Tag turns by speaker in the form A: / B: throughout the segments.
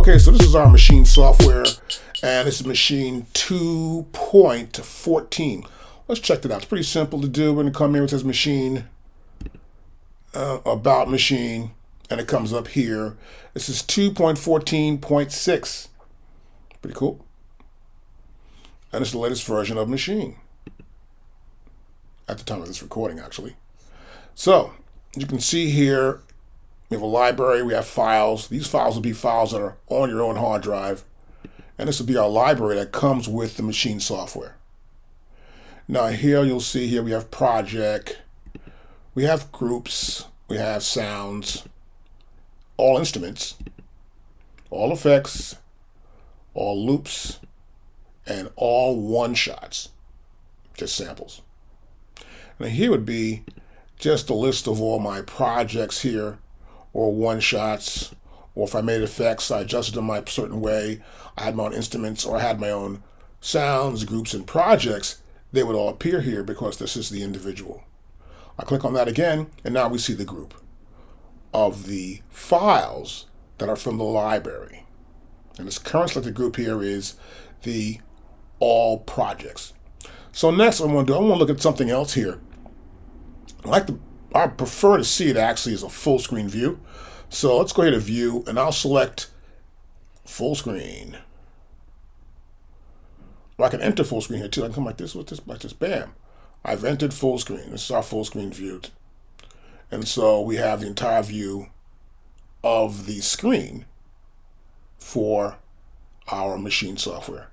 A: Okay, so this is our Maschine software, and this is Maschine 2.14. Let's check it out. It's pretty simple to do. We're going to come here. It says Maschine, About Maschine, and it comes up here. This is 2.14.6. Pretty cool. And it's the latest version of Maschine at the time of this recording, actually. So, you can see here, we have a library, we have files. These files will be files that are on your own hard drive. And this will be our library that comes with the Maschine software. Now here you'll see here we have project, we have groups, we have sounds, all instruments, all effects, all loops, and all one-shots, just samples. Now here would be just a list of all my projects here, or one-shots, or if I made effects, I adjusted them a certain way, I had my own instruments, or I had my own sounds, groups, and projects, they would all appear here because this is the individual. I click on that again, and now we see the group of the files that are from the library. And this current selected group here is the all projects. So next what I'm going to do, I want to look at something else here. I prefer to see it actually as a full screen view. So let's go ahead to view, and I'll select full screen. Or I can enter full screen here too. I can come like this with this, like this, bam. I've entered full screen. This is our full screen view. And so we have the entire view of the screen for our Maschine software.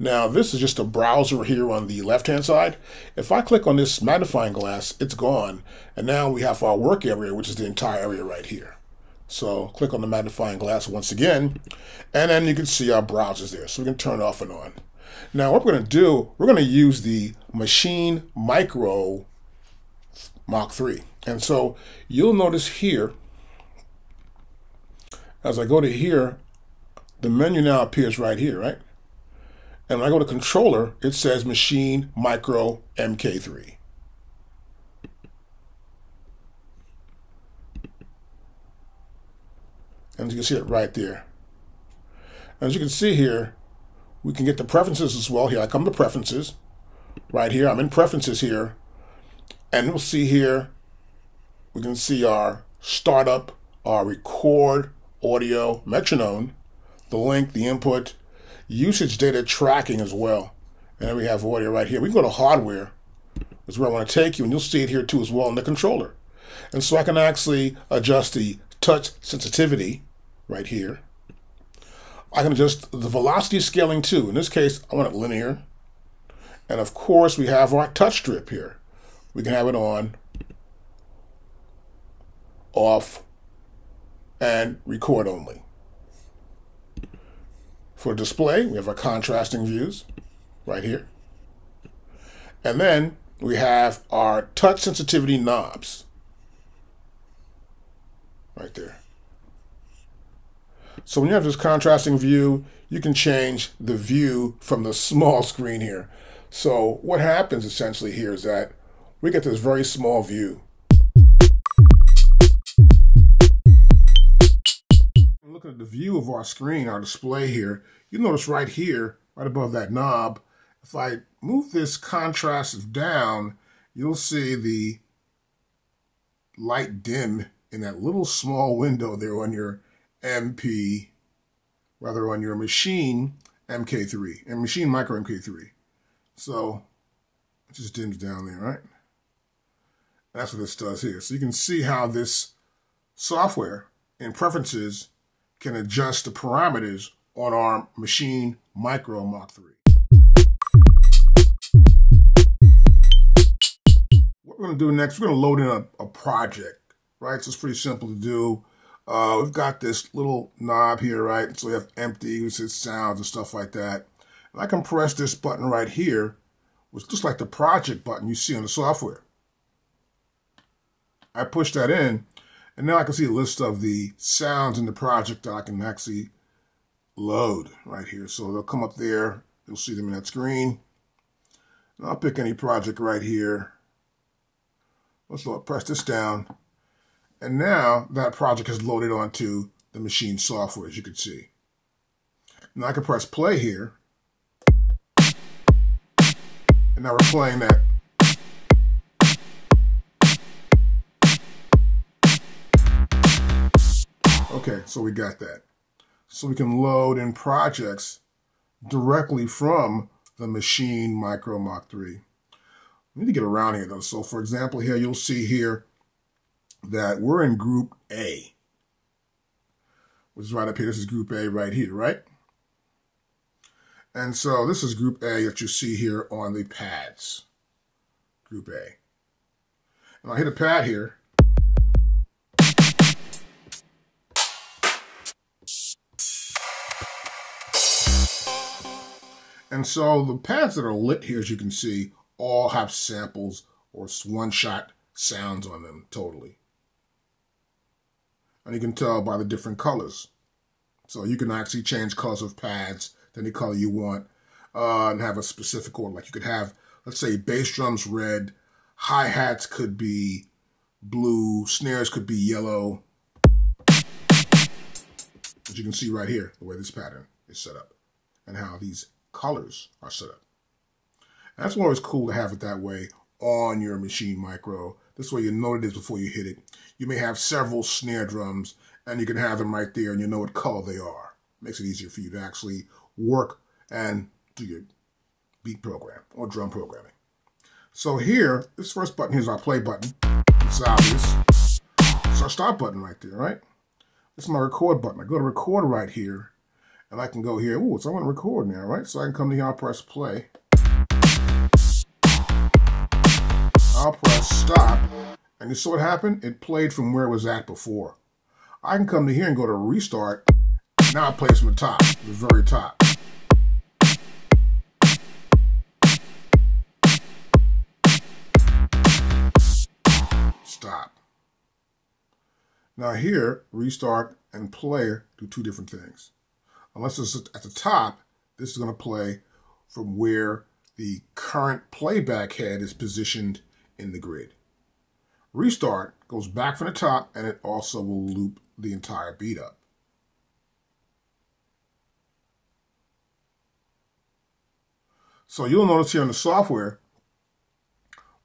A: Now this is just a browser here on the left hand side. If I click on this magnifying glass, it's gone. And now we have our work area, which is the entire area right here. So click on the magnifying glass once again, and then you can see our browsers there. So we can turn it off and on. Now what we're going to do, we're going to use the Maschine Mikro MK3. And so you'll notice here, as I go to here, the menu now appears right here, right? And when I go to controller, it says Maschine Mikro MK3. And you can see it right there. As you can see here, we can get the preferences as well. Here I come to preferences. Right here, I'm in preferences here. And we'll see here, we can see our startup, our record, audio, metronome, the link, the input, usage data tracking as well. And then we have audio right here. We can go to hardware, is where I want to take you, and you'll see it here too as well in the controller. And so I can actually adjust the touch sensitivity right here. I can adjust the velocity scaling too. In this case, I want it linear. And of course, we have our touch strip here. We can have it on, off, and record only. For display, we have our contrasting views right here. And then we have our touch sensitivity knobs right there. So when you have this contrasting view, you can change the view from the small screen here. So what happens essentially here is that we get this very small view. Looking at the view of our screen, our display here, you notice right here, right above that knob, if I move this contrast down, you'll see the light dim in that little small window there on your on your Maschine MK3, and Maschine Mikro MK3. So it just dims down there, right? That's what this does here. So you can see how this software in preferences can adjust the parameters on our Maschine Mikro MK3. What we're going to do next, we're going to load in a project, right? So it's pretty simple to do. We've got this little knob here, right? So we have empty, which is sounds and stuff like that. And I can press this button right here, which looks like the project button you see on the software. I push that in, and now I can see a list of the sounds in the project that I can actually load right here. So they'll come up there. You'll see them in that screen. And I'll pick any project right here. Let's press this down. And now that project is loaded onto the Maschine software, as you can see. Now I can press play here. And now we're playing that. Okay, so we got that. So we can load in projects directly from the Maschine Mikro MK3. We need to get around here though. So for example, here you'll see here that we're in group A, which is right up here. This is group A right here, right? And so this is group A that you see here on the pads. Group A. And I'll hit a pad here. And so the pads that are lit here, as you can see, all have samples or one-shot sounds on them totally. And you can tell by the different colors. So you can actually change colors of pads to any color you want and have a specific order. Like you could have, let's say, bass drums red, hi-hats could be blue, snares could be yellow. As you can see right here, the way this pattern is set up and how these colors are set up. And that's always cool to have it that way on your Maschine Mikro. This way you know what it is before you hit it. You may have several snare drums and you can have them right there and you know what color they are. Makes it easier for you to actually work and do your beat program or drum programming. So here, this first button here is our play button. It's obvious. It's our stop button right there, right? This is my record button. I go to record right here. And I can go here, ooh, so I want to record now, right? So I can come to here, I'll press play. I'll press stop. And you saw what happened? It played from where it was at before. I can come to here and go to restart. Now it plays from the top, the very top. Stop. Now here, restart and play do two different things. Unless it's at the top, this is going to play from where the current playback head is positioned in the grid. Restart goes back from the top, and it also will loop the entire beat up. So you'll notice here in the software,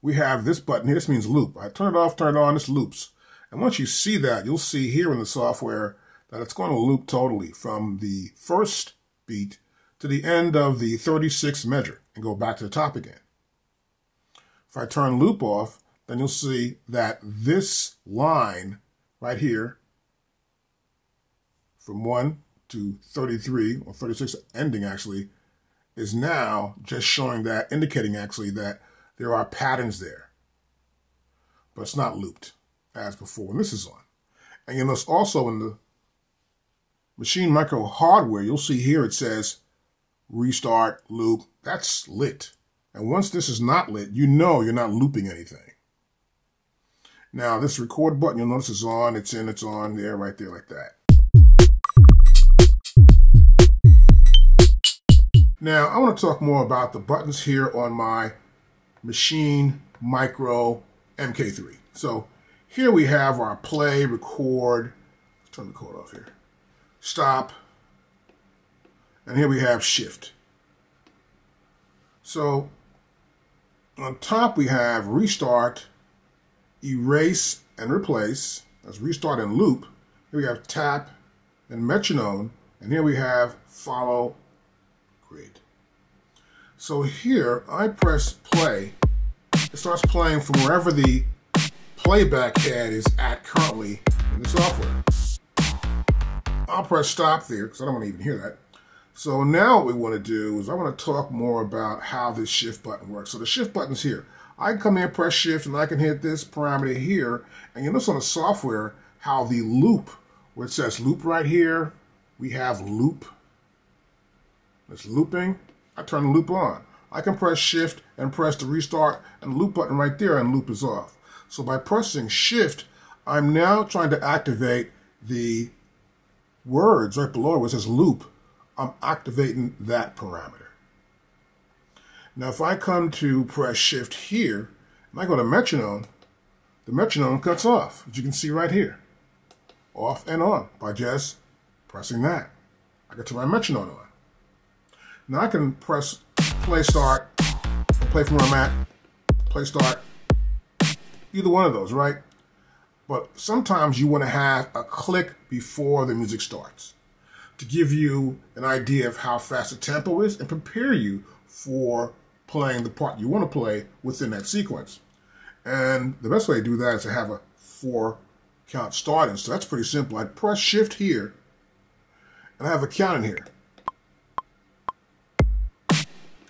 A: we have this button here. This means loop. I turn it off, turn it on, this loops. And once you see that, you'll see here in the software that it's going to loop totally from the first beat to the end of the 36th measure and go back to the top again. If I turn loop off, then you'll see that this line right here from 1 to 33 or 36 ending actually is now just showing that, indicating actually that there are patterns there, but it's not looped as before when this is on. And you'll notice also in the Maschine Mikro hardware, you'll see here it says restart, loop. That's lit. And once this is not lit, you know you're not looping anything. Now this record button, you'll notice is on, it's in, it's on there, right there like that. Now I want to talk more about the buttons here on my Maschine Mikro MK3. So here we have our play, record, let's turn the record off here. Stop, and here we have shift. So on top we have restart, erase, and replace. That's restart and loop. Here we have tap and metronome, and here we have follow grid. So here I press play. It starts playing from wherever the playback head is at currently in the software. I'll press stop there because I don't want to even hear that. So now what we want to do is I want to talk more about how this shift button works. So the shift button's here. I can come here, press shift, and I can hit this parameter here. And you notice on the software how the loop, where it says loop right here, we have loop. It's looping. I turn the loop on. I can press shift and press the restart and loop button right there, and loop is off. So by pressing shift, I'm now trying to activate the words right below where it says loop. I'm activating that parameter. Now if I come to press shift here, and I go to metronome, the metronome cuts off, as you can see right here. Off and on by just pressing that. I get to my metronome on. Now I can press play start, play from where I'm at, play start, either one of those, right? But sometimes you want to have a click before the music starts to give you an idea of how fast the tempo is and prepare you for playing the part you want to play within that sequence. And the best way to do that is to have a 4-count starting. So that's pretty simple. I'd press shift here and I have a count in here.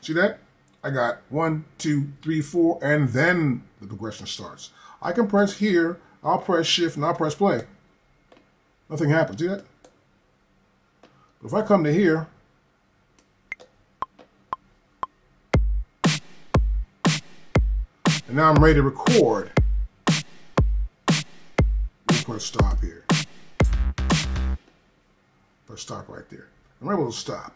A: See that? I got 1, 2, 3, 4, and then the progression starts. I can press here, I'll press shift, and I'll press play. Nothing happens. See that? But if I come to here, and now I'm ready to record, we'll press stop here. Press stop right there. I'm able to stop.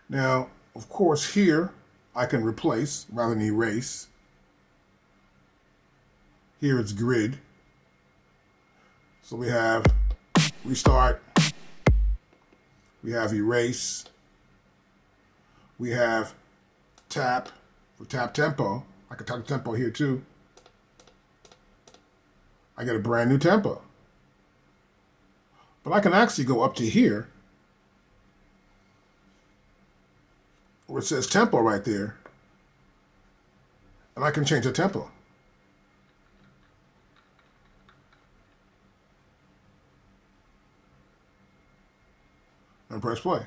A: Now, of course, here I can replace rather than erase. Here it's grid. So we have restart, we have erase, we have tap for tap tempo. I can tap the tempo here too. I get a brand new tempo. But I can actually go up to here where it says tempo right there, and I can change the tempo. And press play.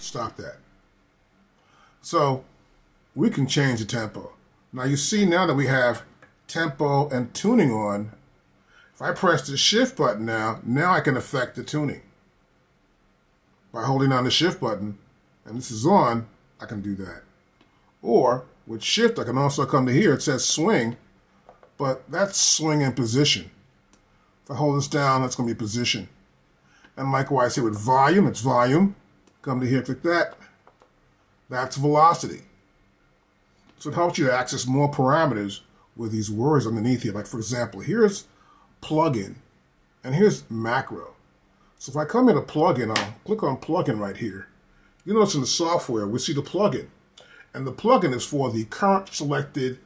A: Stop that. So we can change the tempo. Now you see now that we have tempo and tuning on, if I press the shift button now I can affect the tuning. By holding down the shift button, and this is on, I can do that. Or with shift, I can also come to here, it says swing, but that's swing in position. If I hold this down, that's going to be position. And likewise here with volume, it's volume. Come to here, click that. That's velocity. So it helps you to access more parameters with these words underneath here. Like for example, here's plugin, and here's macro. So if I come into plugin, I'll click on plugin right here. You notice in the software, we see the plugin. And the plugin is for the current selected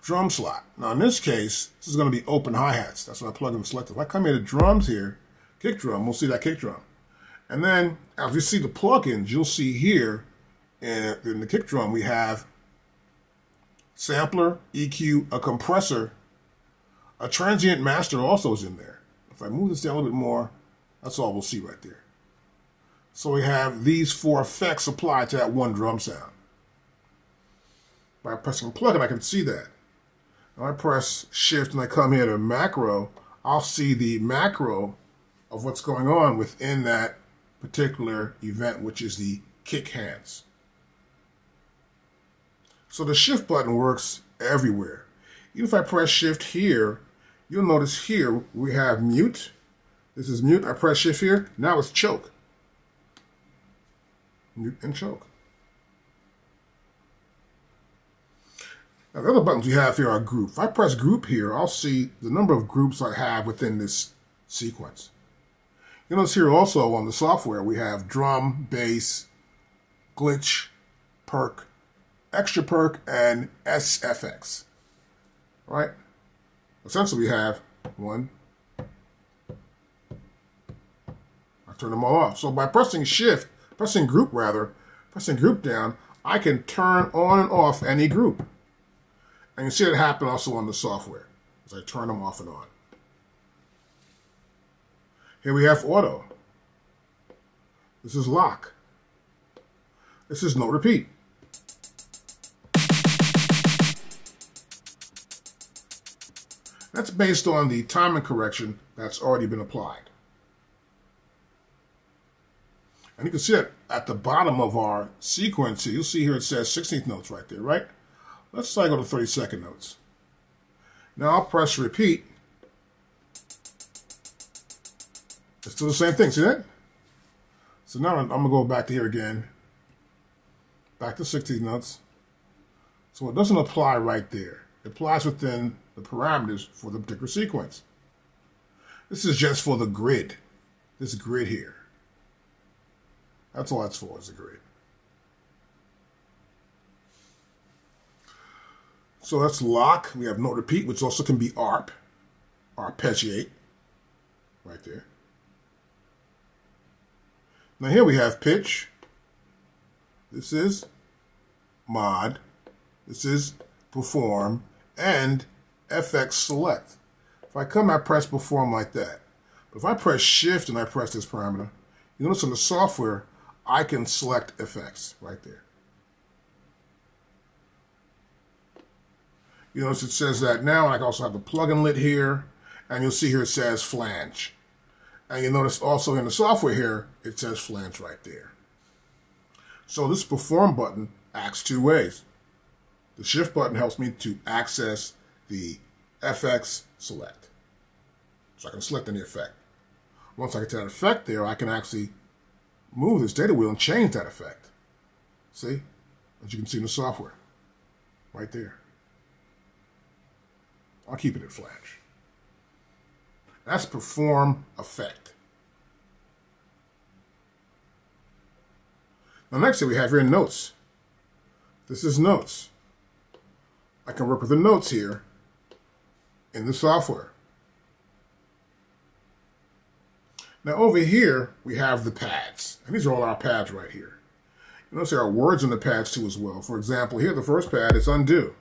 A: drum slot. Now in this case, this is going to be open hi-hats. That's what I plug in selected. If I come into drums here, kick drum, we'll see that kick drum. And then as you see the plugins, you'll see here in the kick drum, we have sampler, EQ, a compressor, a transient master also is in there. If I move this down a little bit more, that's all we'll see right there. So we have these 4 effects applied to that one drum sound. By pressing plugin, I can see that. Now I press shift and I come here to macro, I'll see the macro of what's going on within that particular event, which is the kick hands. So the shift button works everywhere. Even if I press shift here, you'll notice here we have mute. This is mute. I press shift here. Now it's choke. Mute and choke. Now the other buttons we have here are group. If I press group here, I'll see the number of groups I have within this sequence. You notice here also on the software we have drum, bass, glitch, perk, extra perk, and SFX. Right? Essentially we have one. I turn them all off. So by pressing shift, pressing group down, I can turn on and off any group. And you see it happen also on the software as I turn them off and on. Here we have auto. This is lock. This is no repeat. That's based on the timing correction that's already been applied. And you can see it at the bottom of our sequence here. You'll see here it says 16th notes right there, right? Let's try to go to 32nd notes. Now I'll press repeat. It's still the same thing, see that? So now I'm going to go back to here again. Back to 16th notes. So it doesn't apply right there. It applies within the parameters for the particular sequence. This is just for the grid. this grid here. That's all that's for, is a grid. So that's lock. We have note repeat, which also can be arpeggiate, right there. Now here we have pitch. This is mod. This is perform, and FX select. If I come, I press perform like that. But if I press shift and I press this parameter, you notice in the software, I can select FX right there. You notice it says that now, and I can also have the plugin lit here, and you'll see here it says flange. And you notice also in the software here, it says flange right there. So this perform button acts two ways. The shift button helps me to access the FX select. So I can select any effect. Once I get to that effect there, I can actually move this data wheel and change that effect. See? As you can see in the software. Right there. I'll keep it at flange. That's perform effect. Now next thing we have here notes. This is notes. I can work with the notes here in the software. Now over here we have the pads. And these are all our pads right here. You notice there are words in the pads too as well. For example, here the first pad is undo.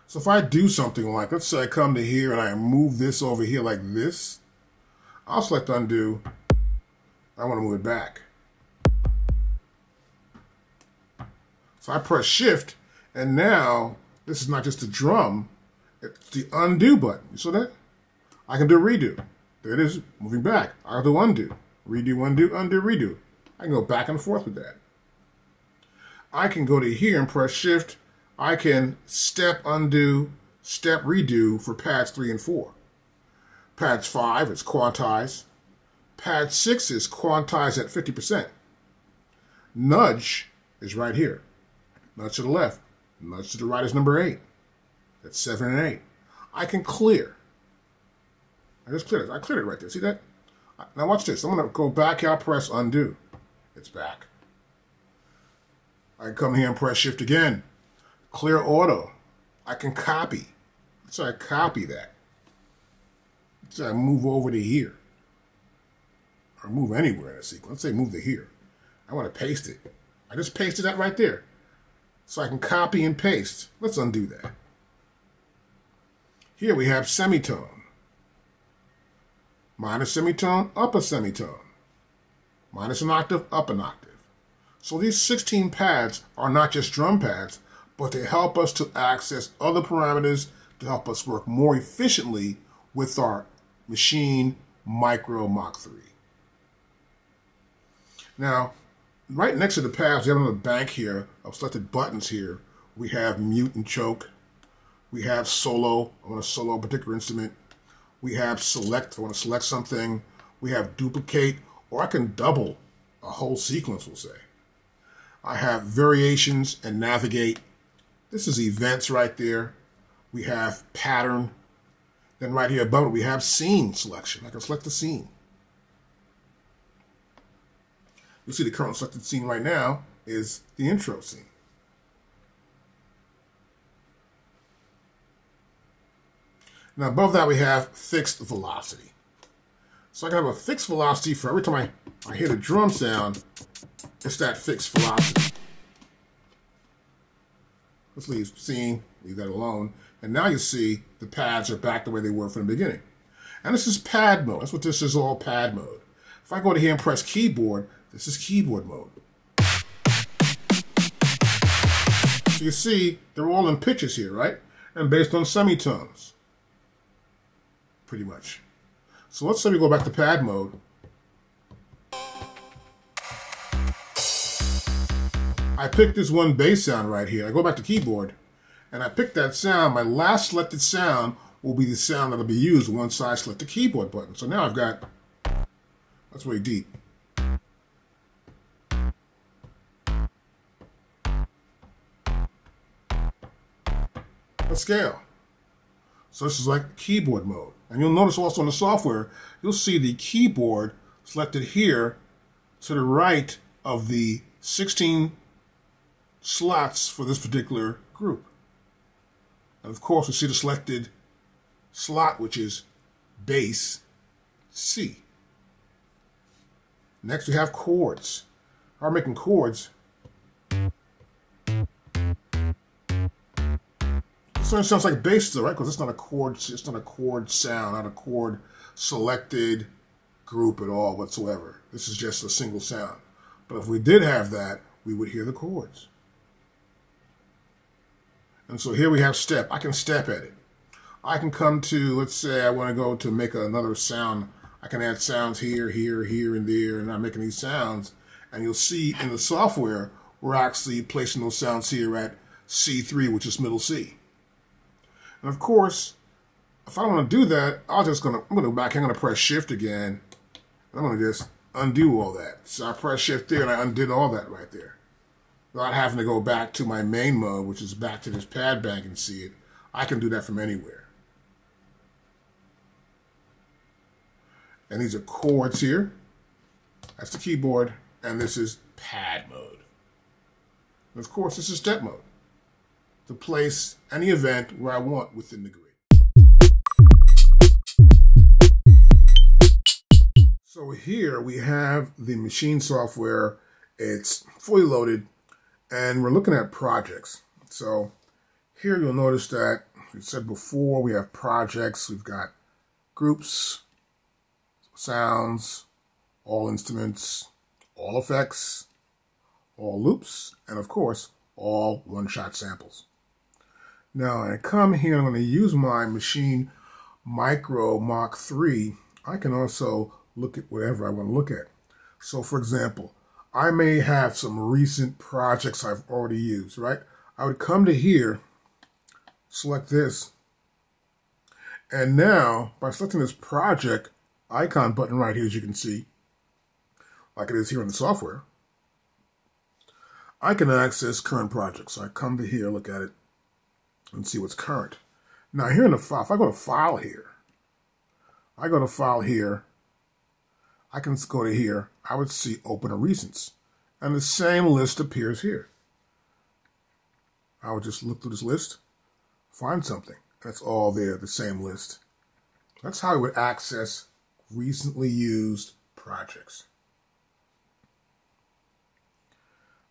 A: So if I do something like, let's say I come to here and I move this over here like this, I'll select undo. I want to move it back. So I press shift, and now this is not just a drum, it's the undo button. You saw that? I can do redo. There it is, moving back. I'll do undo. Redo, undo, undo, redo. I can go back and forth with that. I can go to here and press shift. I can step undo, step redo for pads 3 and 4. Pads 5 is quantize. Pad 6 is quantize at 50%. Nudge is right here. Nudge to the left. Nudge to the right is number 8. That's 7 and 8. I can clear. I just cleared it. I cleared it right there. See that? Now watch this. I'm going to go back here. I'll press undo. It's back. I can come here and press shift again. Clear auto. I can copy. So I copy that. So I move over to here. Or move anywhere in a sequence. Let's say move to here. I want to paste it. I just pasted that right there. So I can copy and paste. Let's undo that. Here we have semitone. Minus semitone, up a semitone. Minus an octave, up an octave. So these 16 pads are not just drum pads, but they help us to access other parameters to help us work more efficiently with our Maschine Mikro MK3. Now, right next to the pads, we have another bank here of selected buttons here. We have mute and choke. We have solo. I want to solo a particular instrument. We have select. If I want to select something. We have duplicate, or I can double a whole sequence, we'll say. I have variations and navigate. This is events right there. We have pattern. Then right here above it, we have scene selection. I can select the scene. You'll see the current selected scene right now is the intro scene. Now above that we have fixed velocity. So I can have a fixed velocity for every time I hear the drum sound, it's that fixed velocity. Let's leave scene, leave that alone. And now you see the pads are back the way they were from the beginning. And this is pad mode. That's what this is, all pad mode. If I go to here and press keyboard, this is keyboard mode. So you see, they're all in pitches here, right? And based on semitones, pretty much. So let's say we go back to pad mode. I pick this one bass sound right here. I go back to keyboard, and I pick that sound. My last selected sound will be the sound that will be used once I select the keyboard button. So now I've got, that's way deep. A scale. So this is like keyboard mode. And you'll notice also in the software, you'll see the keyboard selected here to the right of the 16 slots for this particular group. And of course, we see the selected slot, which is bass C. Next, we have chords. We're making chords. So it sounds like bass though, right? Because it's not a chord. It's not a chord sound, not a chord selected group at all whatsoever. This is just a single sound. But if we did have that, we would hear the chords. And so here we have step. I can step at it. I can come to, let's say I want to go to make another sound. I can add sounds here, here, here, and there, and I'm making these sounds. And you'll see in the software, we're actually placing those sounds here at C3, which is middle C. And of course, if I don't want to do that, I'm going to go back here, I'm going to press Shift again. And I'm going to just undo all that. So I press Shift there and I undid all that right there. Without having to go back to my main mode, which is back to this pad bank and see it. I can do that from anywhere. And these are chords here. That's the keyboard. And this is pad mode. And of course, this is step mode, to place any event where I want within the grid. So here we have the machine software. It's fully loaded, and we're looking at projects. So here you'll notice that we said before we have projects. We've got groups, sounds, all instruments, all effects, all loops, and of course, all one-shot samples. Now, I come here, I'm going to use my Maschine Mikro MK3. I can also look at whatever I want to look at. So, for example, I may have some recent projects I've already used, right? I would come to here, select this, and now, by selecting this project icon button right here, as you can see, like it is here in the software, I can access current projects. So I come to here, look at it, and see what's current. Now here in the file, if I go to File here, I go to File here, I can go to here, I would see Open a Recents. And the same list appears here. I would just look through this list, find something. That's all there, the same list. That's how I would access recently used projects.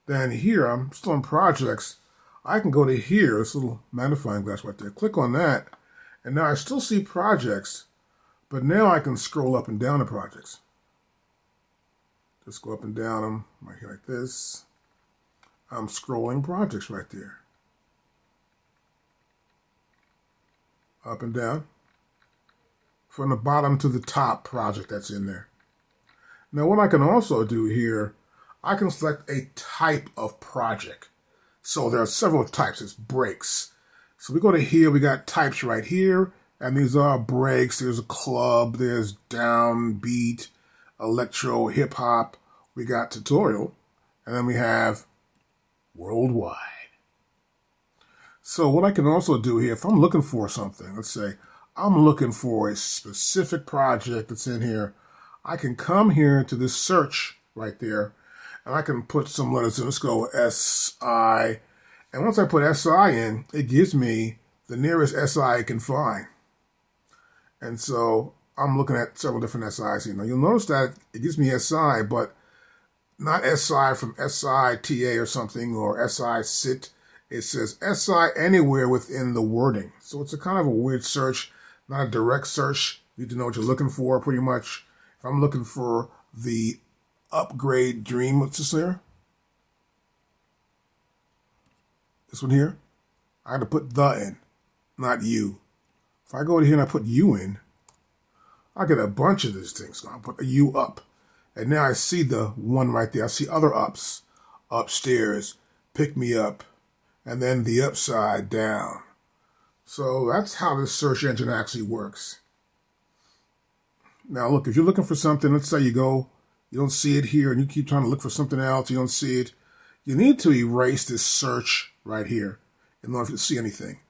A: Then here, I'm still in projects. I can go to here, this little magnifying glass right there, click on that, and now I still see projects, but now I can scroll up and down the projects. Just go up and down them, right here like this. I'm scrolling projects right there. Up and down. From the bottom to the top project that's in there. Now what I can also do here, I can select a type of project. So there are several types. It's breaks. So we go to here, we got types right here, and these are breaks. There's a club, there's downbeat, electro, hip hop. We got tutorial, and then we have worldwide. So what I can also do here, if I'm looking for something, let's say I'm looking for a specific project that's in here, I can come here to this search right there, and I can put some letters in. Let's go SI. And once I put SI in, it gives me the nearest SI I can find. And so I'm looking at several different SIs here. Now you'll notice that it gives me SI, but not SI from SITA or something, or SI sit. It says SI anywhere within the wording. So it's a kind of a weird search, not a direct search. You need to know what you're looking for pretty much. If I'm looking for the upgrade dream, what's this here? This one here? I had to put the in, not you. If I go to here and I put you in, I get a bunch of these things. So I'll put a U up. And now I see the one right there. I see other ups. Upstairs, pick me up, and then the upside down. So that's how this search engine actually works. Now look, if you're looking for something, let's say you don't see it here, and you keep trying to look for something else, you don't see it, you need to erase this search right here in order for you to see anything.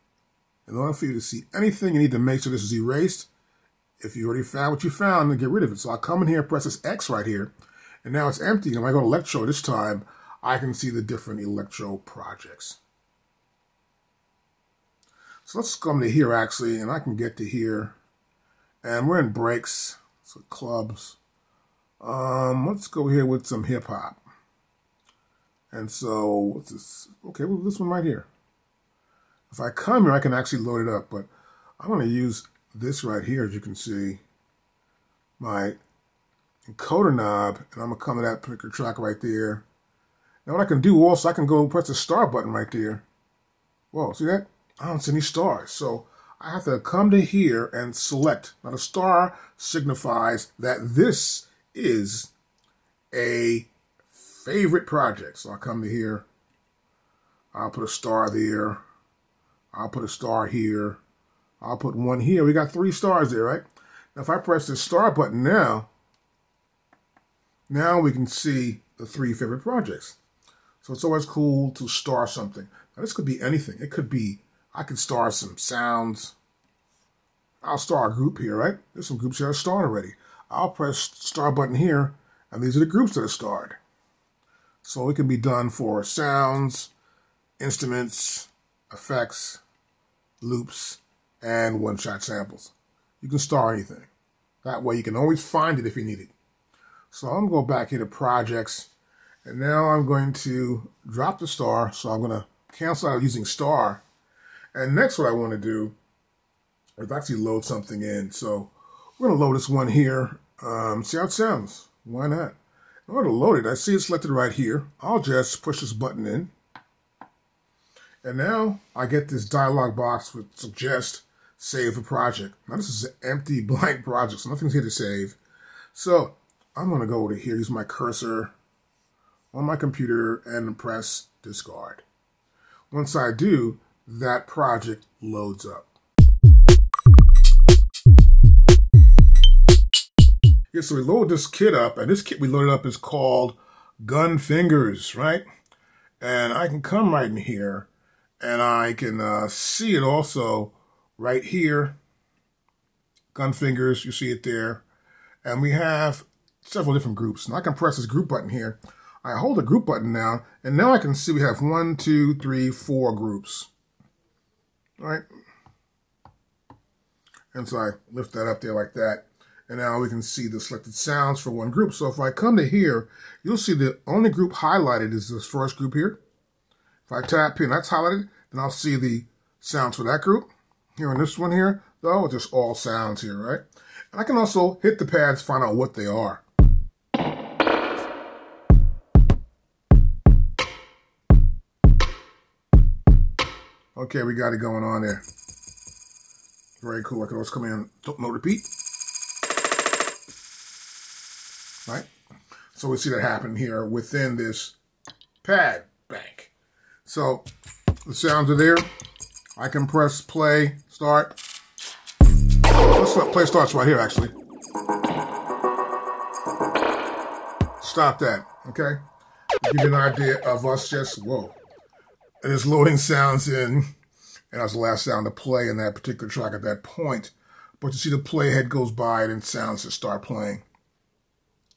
A: In order for you to see anything, you need to make sure this is erased, if you already found what you found, then get rid of it. So I'll come in here, press this X right here, and now it's empty. And when I go to electro this time, I can see the different electro projects. So let's come to here actually, and I can get to here. And we're in breaks, so clubs. Let's go here with some hip hop. And so, what's this? Okay, well, this one right here. If I come here, I can actually load it up, but I'm going to use this right here, as you can see, my encoder knob, and I'm going to come to that particular track right there. Now what I can do also, I can go press the star button right there. Whoa, see that? I don't see any stars. So I have to come to here and select. Now the star signifies that this is a favorite project. So I'll come to here. I'll put a star there. I'll put a star here. I'll put one here. We got 3 stars there, right? Now if I press the star button now we can see the 3 favorite projects. So it's always cool to star something. Now this could be anything. It could be, I could star some sounds. I'll star a group here, right? There's some groups that are starred already. I'll press star button here, and these are the groups that are starred. So it can be done for sounds, instruments, effects, loops, and one-shot samples. You can star anything. That way you can always find it if you need it. So I'm going to go back here to projects, and now I'm going to drop the star. So I'm going to cancel out using star. And next what I want to do is actually load something in. So we're going to load this one here. See how it sounds. Why not? In order to load it, I see it selected right here. I'll just push this button in. And now I get this dialog box with suggest save a project. Now this is an empty blank project, so nothing's here to save. So I'm going to go to here, use my cursor on my computer and press discard. Once I do, that project loads up. Yeah, so we load this kit up, and this kit we loaded up is called Gun Fingers, right? And I can come right in here, and I can see it also right here. Gun Fingers, you see it there. And we have several different groups. Now I can press this group button here. I hold the group button down, and now I can see we have 1, 2, 3, 4 groups. All right? And so I lift that up there like that. And now we can see the selected sounds for one group. So if I come to here, you'll see the only group highlighted is this first group here. If I tap here and that's highlighted, then I'll see the sounds for that group. Here in this one here, though, it's just all sounds here, right? And I can also hit the pads to find out what they are. Okay, we got it going on there. Very cool. I can always come in, no repeat. Right? So we see that happen here within this pad bank. So the sounds are there. I can press play, start. Let's play starts right here, actually. Stop that, okay? To give you an idea of us just, whoa. And it's loading sounds in, and that's the last sound to play in that particular track at that point. But you see the playhead goes by and then sounds just start playing.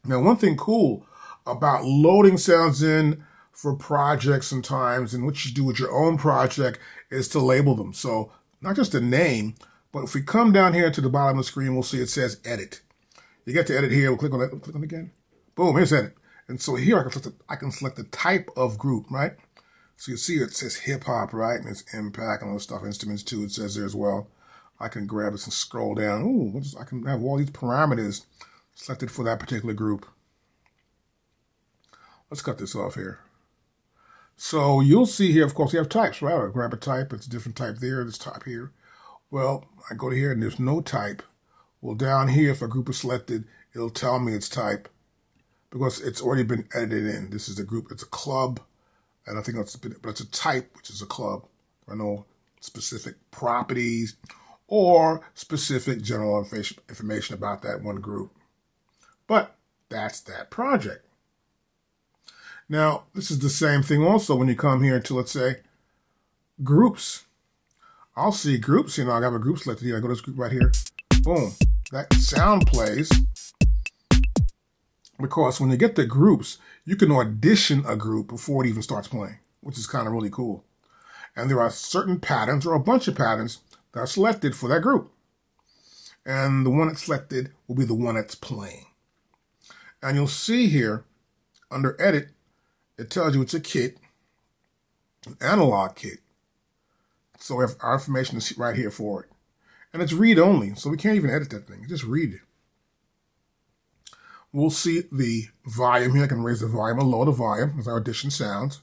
A: Now, one thing cool about loading sounds in for projects sometimes, and what you do with your own project, is to label them. So not just a name, but if we come down here to the bottom of the screen, we'll see it says edit. You get to edit here, we'll click on that, we'll click on it again. Boom, here's edit. And so here I can select the type of group, right? So you see it says hip hop, right? And it's impact and all this stuff, instruments too, it says there as well. I can grab this and scroll down. Ooh, I can have all these parameters selected for that particular group. Let's cut this off here. So you'll see here, of course, you have types, right? I'll grab a type, it's a different type there, this type here. Well, I go to here and there's no type. Well, down here, if a group is selected, it'll tell me its type because it's already been edited in. This is a group, it's a club, and I think that's but it's a type, which is a club. I know specific properties or specific general information about that one group. But that's that project. Now, this is the same thing also when you come here to, let's say, groups. I'll see groups. You know, I have a group selected here. I go to this group right here. Boom. that sound plays, because when you get the groups, you can audition a group before it even starts playing, which is kind of really cool. And there are certain patterns, or a bunch of patterns, that are selected for that group. And the one that's selected will be the one that's playing. And you'll see here, under Edit, it tells you it's a kit, an analog kit. So we have our information is right here for it. And it's read only, so we can't even edit that thing. Just read it. We'll see the volume here. I can raise the volume or lower the volume as I audition sounds.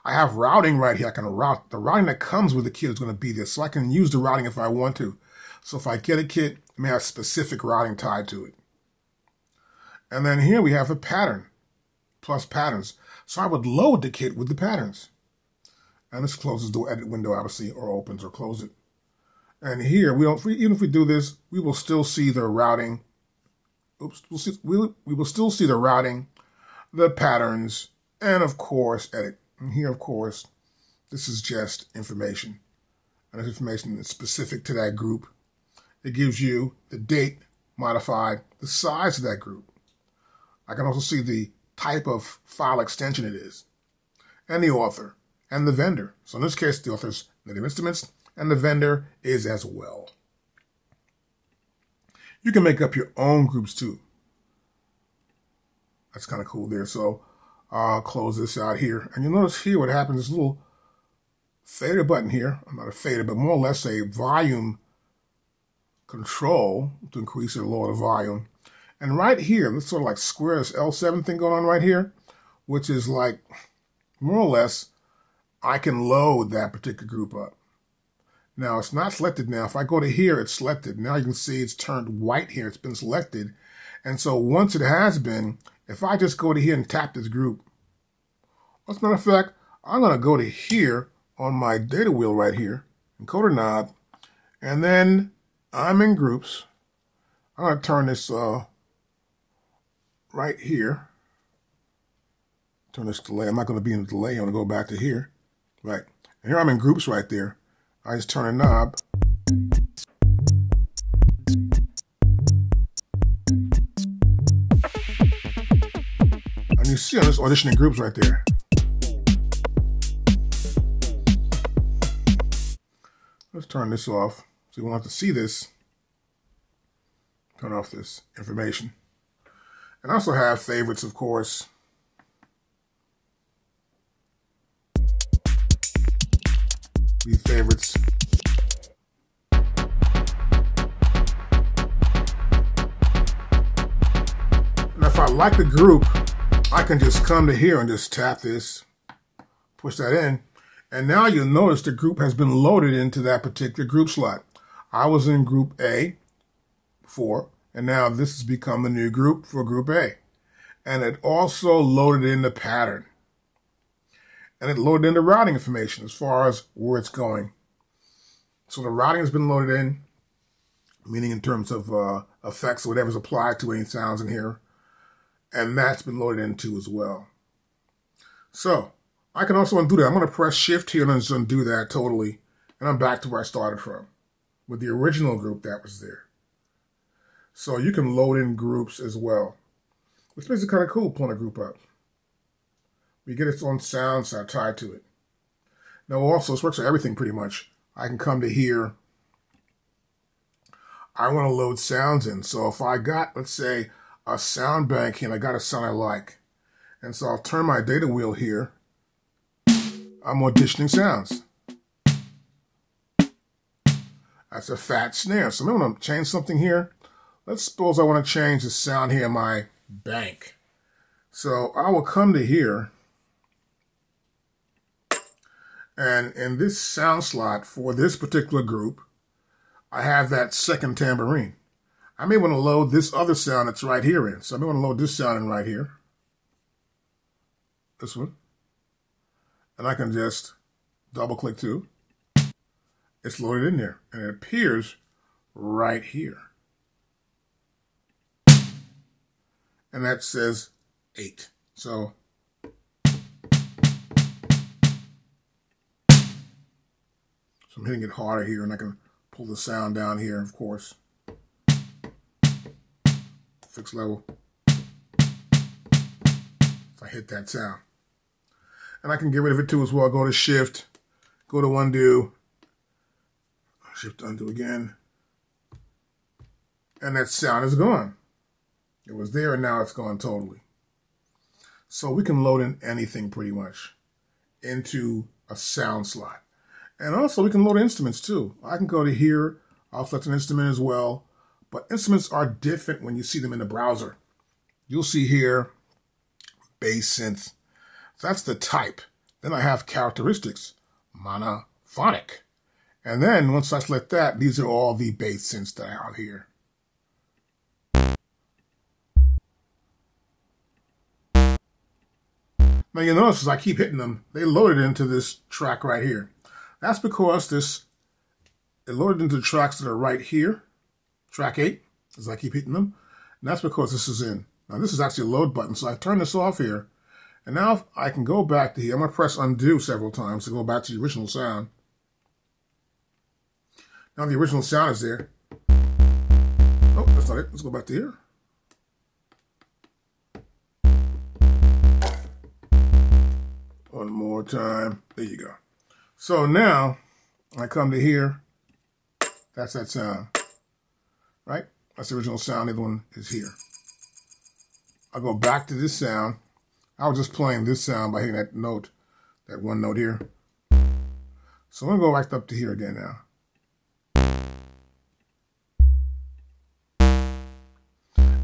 A: I have routing right here. I can route. The routing that comes with the kit is going to be this, so I can use the routing if I want to. So if I get a kit, it may have specific routing tied to it. And then here we have a pattern, plus patterns. So I would load the kit with the patterns. And this closes the edit window, obviously, or opens or closes it. And here, even if we do this, we will still see the routing. Oops, we will still see the routing, the patterns, and of course, edit. And here, of course, this is just information. And this information is specific to that group. It gives you the date modified, the size of that group. I can also see the type of file extension it is, and the author, and the vendor. So in this case, the author's Native Instruments, and the vendor is as well. You can make up your own groups too. That's kind of cool there. So I'll close this out here. And you'll notice here what happens, this little fader button here, not a fader, but more or less a volume control to increase or lower the volume. And right here, this sort of like square, this L7 thing going on right here, which is like, more or less, I can load that particular group up. Now, it's not selected now. If I go to here, it's selected. Now you can see it's turned white here. It's been selected. And so once it has been, if I just go to here and tap this group, as a matter of fact, I'm going to go to here on my data wheel right here, encoder knob, and then I'm in groups. I'm going to turn this right here. Turn this delay. I'm not going to be in the delay. I'm going to go back to here. Right. And here I'm in groups right there. I just turn a knob. And you see on this auditioning groups right there. Let's turn this off. So you won't have to see this. Turn off this information. And I also have favorites, of course. These favorites. And if I like the group, I can just come to here and just tap this, push that in, and now you'll notice the group has been loaded into that particular group slot. I was in group A before, and now this has become the new group for group A. And it also loaded in the pattern. And it loaded in the routing information as far as where it's going. So the routing has been loaded in, meaning in terms of effects or whatever's applied to any sounds in here. And that's been loaded in too as well. So I can also undo that. I'm going to press Shift here and just undo that totally. And I'm back to where I started from with the original group that was there. So you can load in groups as well, which makes it kind of cool pulling a group up. You get its own sounds that are tied to it. Now also, this works for everything pretty much. I can come to here. I want to load sounds in. So if I got, let's say, a sound bank here and I got a sound I like, and so I'll turn my data wheel here. I'm auditioning sounds. That's a fat snare. So I'm going to change something here. Let's suppose I want to change the sound here in my bank. So I will come to here. And in this sound slot for this particular group, I have that second tambourine. I may want to load this other sound that's right here in. So I may want to load this sound in right here. This one. And I can just double click too. It's loaded in there. And it appears right here. And that says 8. So I'm hitting it harder here, and I can pull the sound down here, of course. fixed level. If I hit that sound. And I can get rid of it too as well. Go to Shift, go to Undo, Shift Undo again. And that sound is gone. It was there and now it's gone totally. So we can load in anything pretty much into a sound slot. And also we can load instruments too. I can go to here, I'll select an instrument as well. But instruments are different when you see them in the browser. You'll see here, bass synth. That's the type. Then I have characteristics, monophonic. And then once I select that, these are all the bass synths that I have here. Now you notice as I keep hitting them, they loaded into this track right here. That's because it loaded into the tracks that are right here, track 8, as I keep hitting them. And that's because this is in. Now this is actually a load button, so I turn this off here. And now I can go back to here. I'm going to press undo several times to go back to the original sound. Now the original sound is there. Oh, that's not it. Let's go back to here. One more time. There you go. So now I come to here. That's that sound. Right? That's the original sound. The other one is here. I'll go back to this sound. I was just playing this sound by hitting that note, that one note here. So I'm going to go back up to here again now.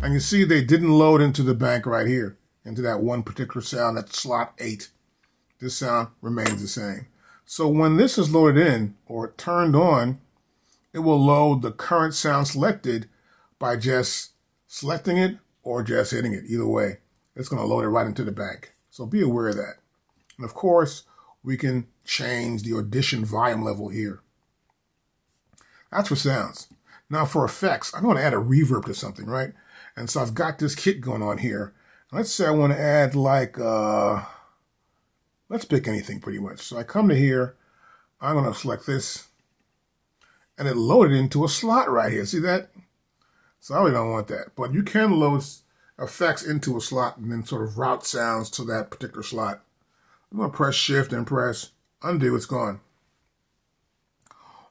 A: And you see they didn't load into the bank right here, into that one particular sound, that slot 8. This sound remains the same. So when this is loaded in or turned on, it will load the current sound selected by just selecting it or just hitting it. Either way, it's going to load it right into the bank. So be aware of that. And of course, we can change the audition volume level here. That's for sounds. Now for effects, I'm going to add a reverb to something, right? And so I've got this kit going on here. Let's say I want to add like, let's pick anything pretty much. So I come to here, I'm going to select this, and it loaded into a slot right here. See that? So I really don't want that. But you can load effects into a slot and then sort of route sounds to that particular slot. I'm going to press Shift and press Undo. It's gone.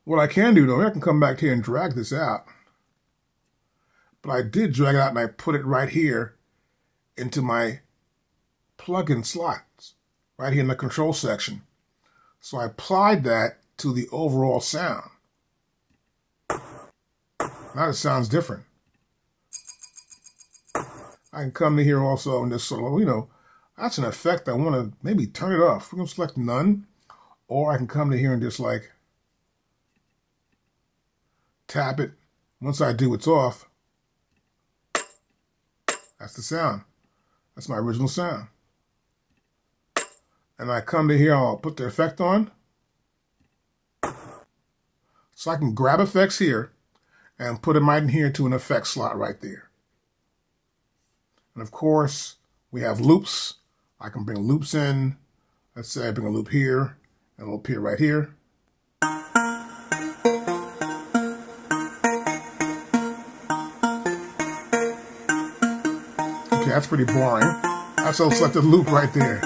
A: What I can do, though, I can come back here and drag this out. But I did drag it out and I put it right here into my plugin slots, right here in the control section. So I applied that to the overall sound. Now it sounds different. I can come to here also and just sort of, you know, that's an effect I want to maybe turn it off. We're going to select none. Or I can come to here and just like tap it. Once I do, it's off. That's the sound. That's my original sound. And I come to here, I'll put the effect on. So I can grab effects here and put them right in here to an effect slot right there. And of course, we have loops. I can bring loops in. Let's say I bring a loop here, and it'll appear right here. Okay, that's pretty boring. That's a selected loop right there.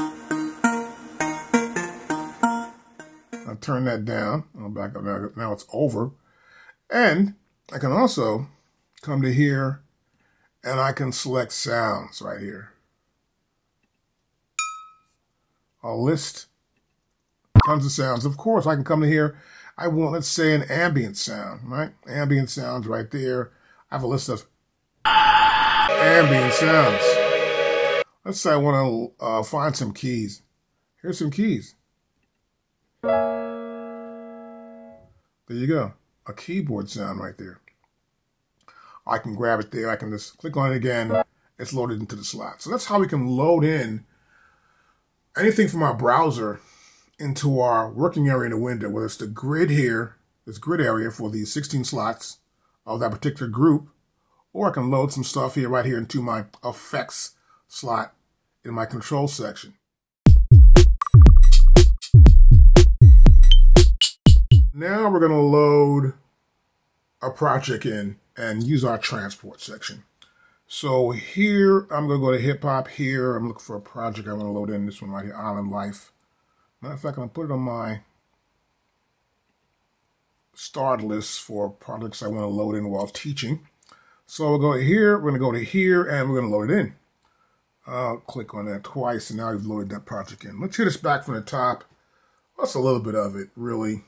A: I'll turn that down. I'll back up now. Now it's over. And I can also come to here and I can select sounds right here. I'll list tons of sounds. Of course, I can come to here. I want, let's say, an ambient sound, right? Ambient sounds right there. I have a list of ambient sounds. Let's say I want to find some keys. Here's some keys. There you go. A keyboard sound right there. I can grab it there. I can just click on it again. It's loaded into the slot. So that's how we can load in anything from our browser into our working area in the window, whether it's the grid here, this grid area for the 16 slots of that particular group, or I can load some stuff here right here into my effects slot in my control section. Now we're going to load a project in and use our transport section. So here, I'm going to go to hip hop here. I'm looking for a project I want to load in. This one right here, Island Life. Matter of fact, I'm going to put it on my start list for projects I want to load in while teaching. So we'll go here, we're going to go to here, and we're going to load it in. I'll click on that twice, and now we've loaded that project in. Let's hear this back from the top. That's a little bit of it, really.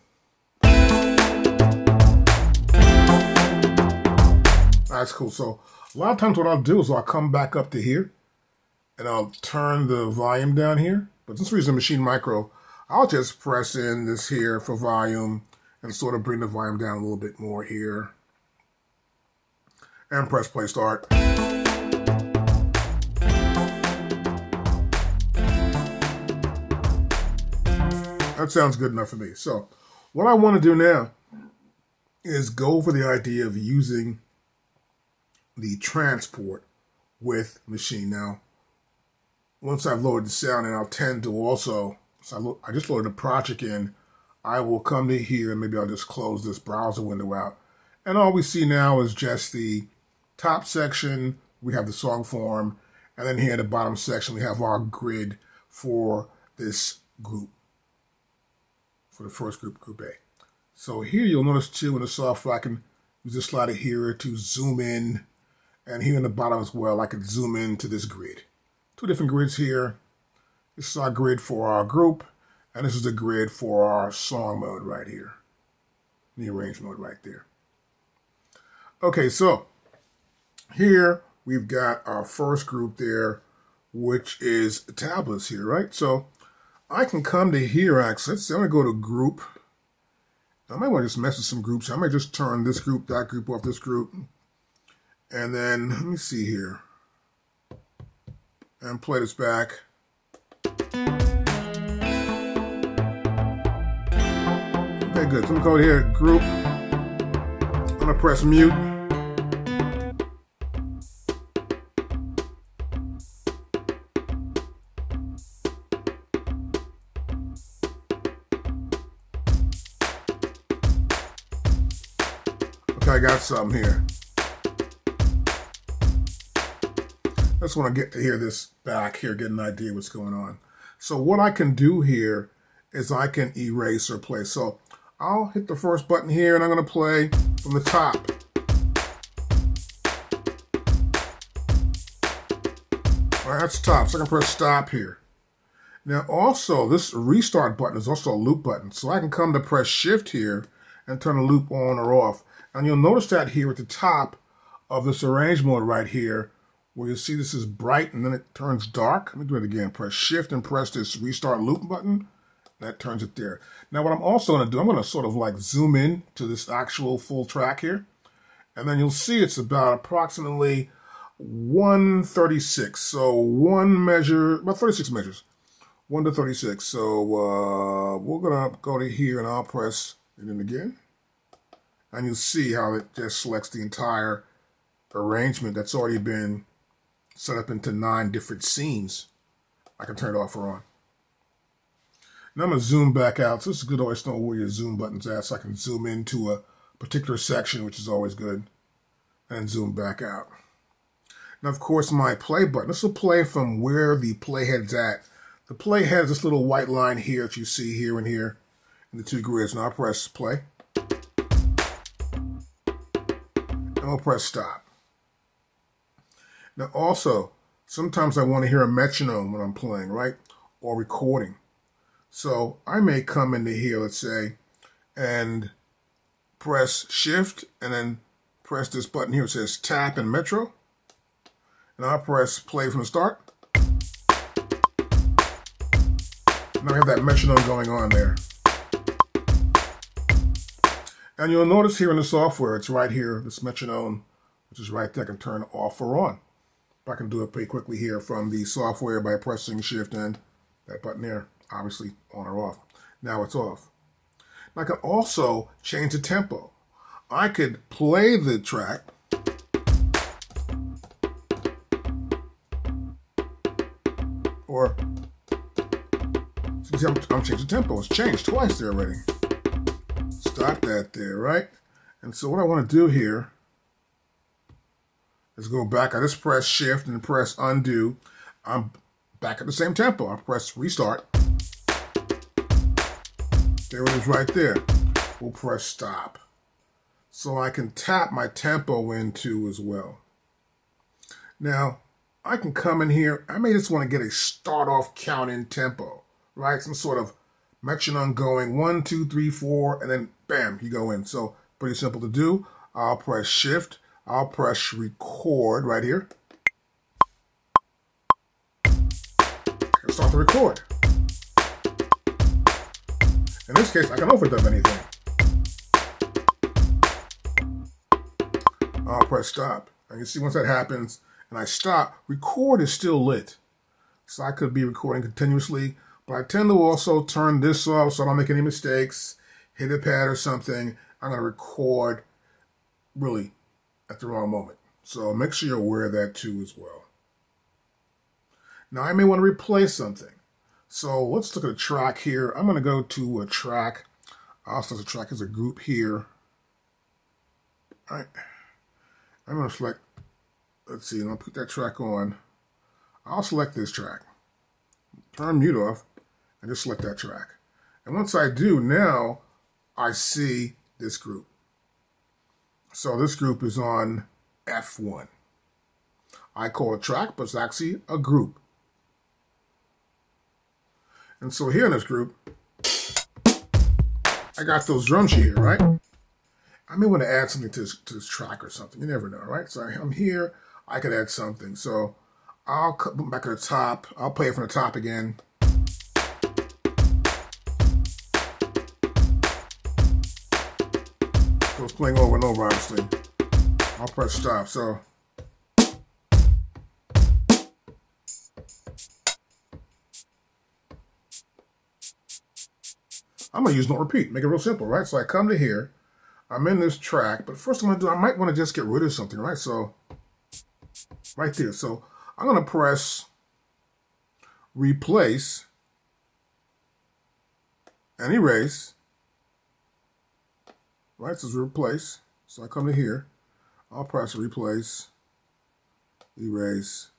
A: That's cool. So a lot of times what I'll do is I'll come back up to here, and I'll turn the volume down here. But since we're using Maschine Mikro, I'll just press in this here for volume and sort of bring the volume down a little bit more here. And press play start. That sounds good enough for me. So what I want to do now is go over the idea of using the transport with Maschine. Now, once I've loaded the sound, and I'll tend to also, so I just loaded a project in, I will come to here, and maybe I'll just close this browser window out. And all we see now is just the top section. We have the song form, and then here in the bottom section, we have our grid for this group, for the first group, Group A. So here you'll notice too in the software, I can use this slider here to zoom in, and here in the bottom as well, I can zoom in to this grid. Two different grids here. This is our grid for our group, and this is the grid for our song mode right here. The arrange mode right there. Okay, so here we've got our first group there, which is tablets here, right? So I can come to here actually. Let's say I'm gonna go to group. I might want to just mess with some groups. I might just turn this group, that group off this group. And then let me see here. And play this back. Okay, good. So I'm going to go here, group. I'm going to press mute. Okay, I got something here. I just want to get to hear this back here, get an idea what's going on. So what I can do here is I can erase or play. So I'll hit the first button here, and I'm going to play from the top. All right, that's top. So I can press stop here. Now also, this restart button is also a loop button. So I can come to press shift here and turn the loop on or off. And you'll notice that here at the top of this arrange mode right here, where you see this is bright and then it turns dark. Let me do it again. Press shift and press this restart loop button. That turns it there. Now what I'm also going to do, I'm going to sort of like zoom in to this actual full track here. And then you'll see it's about approximately 136. So one measure, about 36 measures. 1 to 36. So we're going to go to here and I'll press it in again. And you'll see how it just selects the entire arrangement that's already been set up into 9 different scenes. I can turn it off or on. Now I'm going to zoom back out. So it's good to always know where your zoom button's at, so I can zoom into a particular section, which is always good, and zoom back out. Now, of course, my play button. This will play from where the playhead's at. The playhead is this little white line here that you see here and here in the 2 grids. Now I'll press play. And I'll press stop. Now also, sometimes I want to hear a metronome when I'm playing, right? Or recording. So I may come into here, let's say, and press shift and then press this button here. It says tap and metro. And I'll press play from the start. Now I have that metronome going on there. And you'll notice here in the software, it's right here, this metronome, which is right there. I can turn off or on. I can do it pretty quickly here from the software by pressing shift and that button there, obviously on or off. Now it's off. I can also change the tempo. I could play the track or see, I'm changing the tempo. It's changed twice there already. Stop that there, right? And so what I want to do here Let's go back. I just press shift and press undo. I'm back at the same tempo. I press restart. There it is right there. We'll press stop. So I can tap my tempo in too as well. Now, I can come in here. I may just want to get a start off count in tempo, right? Some sort of metronome going 1, 2, 3, 4, and then bam, you go in. So pretty simple to do. I'll press shift. I'll press record right here. And start to record. In this case, I can overdub anything. I'll press stop. And you see once that happens and I stop, record is still lit. So I could be recording continuously, but I tend to also turn this off so I don't make any mistakes, hit a pad or something. I'm going to record really at the wrong moment. So make sure you're aware of that too as well. Now I may want to replace something. So let's look at a track here. I'm going to go to a track. I'll select a track as a group here. All right. I'm going to select, let's see, and I'll put that track on. I'll select this track. Turn mute off and just select that track. And once I do, now I see this group. So this group is on F1. I call it a track, but it's actually a group. And so here in this group, I got those drums here, right? I may want to add something to this track or something. You never know, right? So I'm here. I could add something. So I'll come back to the top. I'll play it from the top again. So it's playing over and over, obviously. I'll press stop. So I'm going to use no repeat. Make it real simple, right? So I come to here. I'm in this track. But first I'm going to do, I might want to just get rid of something, right? So right there. So I'm going to press replace and erase. Right? So it's replace. So I come to here. I'll press replace, erase,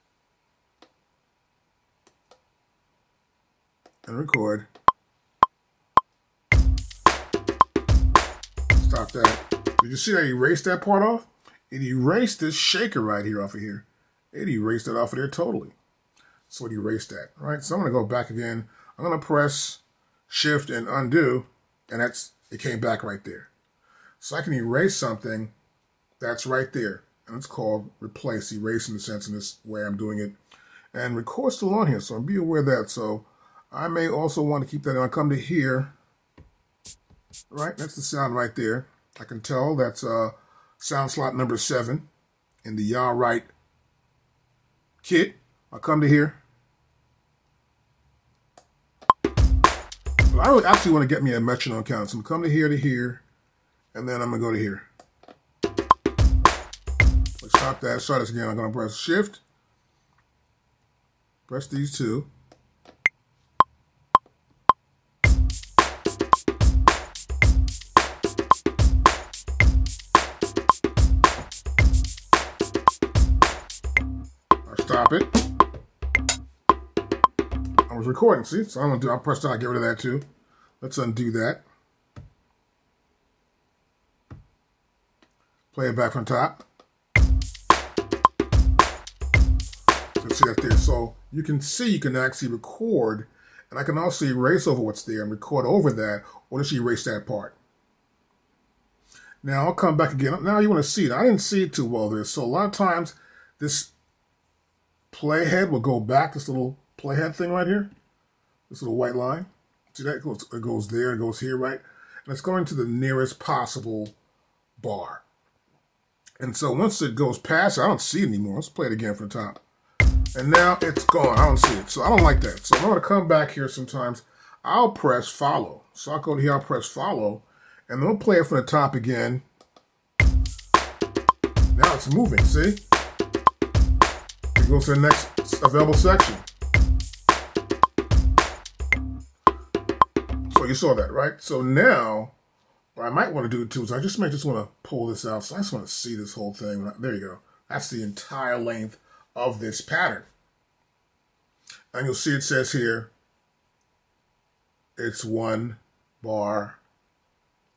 A: and record. Stop that. Did you see I erased that part off? It erased this shaker right here off of here. It erased it off of there totally. So it erased that, right? So I'm going to go back again. I'm going to press shift and undo, and it came back right there. So I can erase something that's right there. And it's called replace, erase in the sense in this way I'm doing it. And record still on here, so be aware of that. So I may also want to keep that. And I'll come to here. Right, that's the sound right there. I can tell that's sound slot number 7 in the Yaw Right kit. I'll come to here. But I really actually want to get me a metronome count. So I'm going to come to here, and then I'm going to go to here. Let's stop that. Start this again. I'm going to press shift. Press these two. Stop it. I was recording, see? So I'm going to do, I'll press down, get rid of that too. Let's undo that. Play it back from top. So see that there. So you can see you can actually record, and I can also erase over what's there and record over that, or just erase that part. Now I'll come back again. Now you want to see it. I didn't see it too well there. So a lot of times this playhead will go back, this little playhead thing right here, this little white line. See that? It goes there, it goes here, right? And it's going to the nearest possible bar. And so once it goes past, I don't see it anymore. Let's play it again from the top. And now it's gone. I don't see it. So I don't like that. So I'm going to come back here sometimes. I'll press follow. So I'll go to here, I'll press follow, and then we'll play it from the top again. Now it's moving, see? Go to the next available section. So you saw that, right? So now, what I might want to do too is I just might want to pull this out. So I just want to see this whole thing. There you go. That's the entire length of this pattern. And you'll see it says here, it's 1 bar,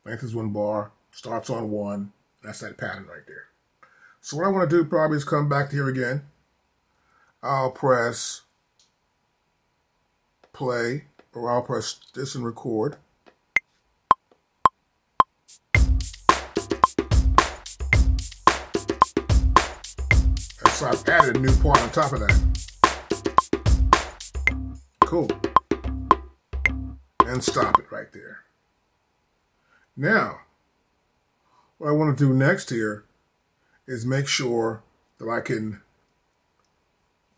A: length is 1 bar, starts on 1. That's that pattern right there. So what I want to do probably is come back to here again. I'll press play, or I'll press this and record. And so I've added a new part on top of that. Cool. And stop it right there. Now, what I want to do next here is make sure that I can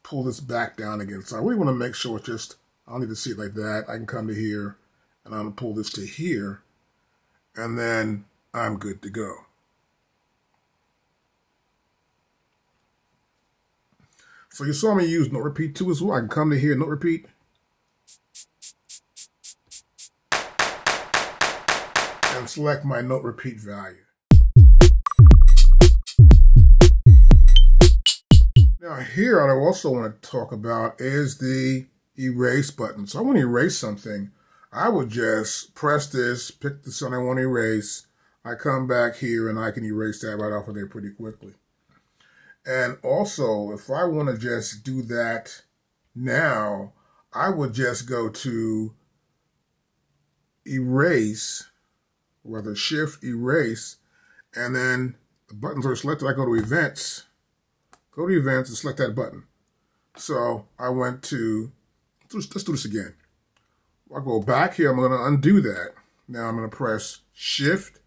A: pull this back down again. So I really want to make sure it's just, I don't need to see it like that. I can come to here and I'm going to pull this to here and then I'm good to go. So you saw me use note repeat 2 as well. I can come to here, note repeat. And select my note repeat value. Now here, what I also want to talk about is the erase button. So I want to erase something. I would just press this, pick the something I want to erase. I come back here and I can erase that right off of there pretty quickly. And also, if I want to just do that now, I would just go to erase, rather shift erase, and then the buttons are selected. I go to events. Go to events and select that button. So I went to, let's do this again. I'll go back here, I'm going to undo that. Now I'm going to press shift,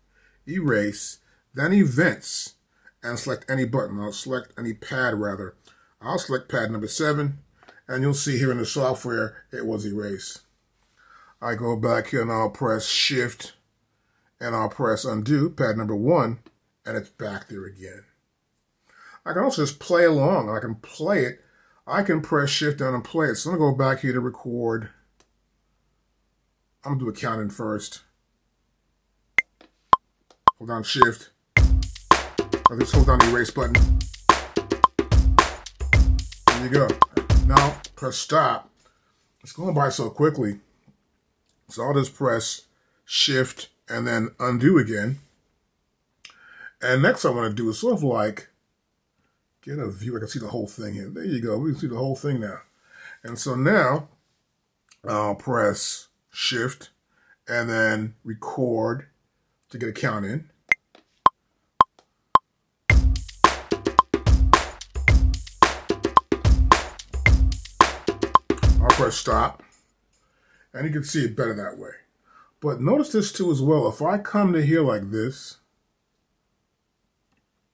A: erase, then events, and select any button. I'll select any pad rather. I'll select pad number 7, and you'll see here in the software, it was erased. I go back here and I'll press shift, and I'll press undo, pad number 1, and it's back there again. I can also just play along. I can play it. I can press shift down and play it. So I'm going to go back here to record. I'm going to do a counting first. Hold down shift. Or just hold down the erase button. There you go. Now press stop. It's going by so quickly. So I'll just press shift and then undo again. And next I want to do is sort of like get a view. I can see the whole thing here. There you go. We can see the whole thing now. And so now I'll press shift and then record to get a count in. I'll press stop. And you can see it better that way. But notice this too as well. If I come to here like this,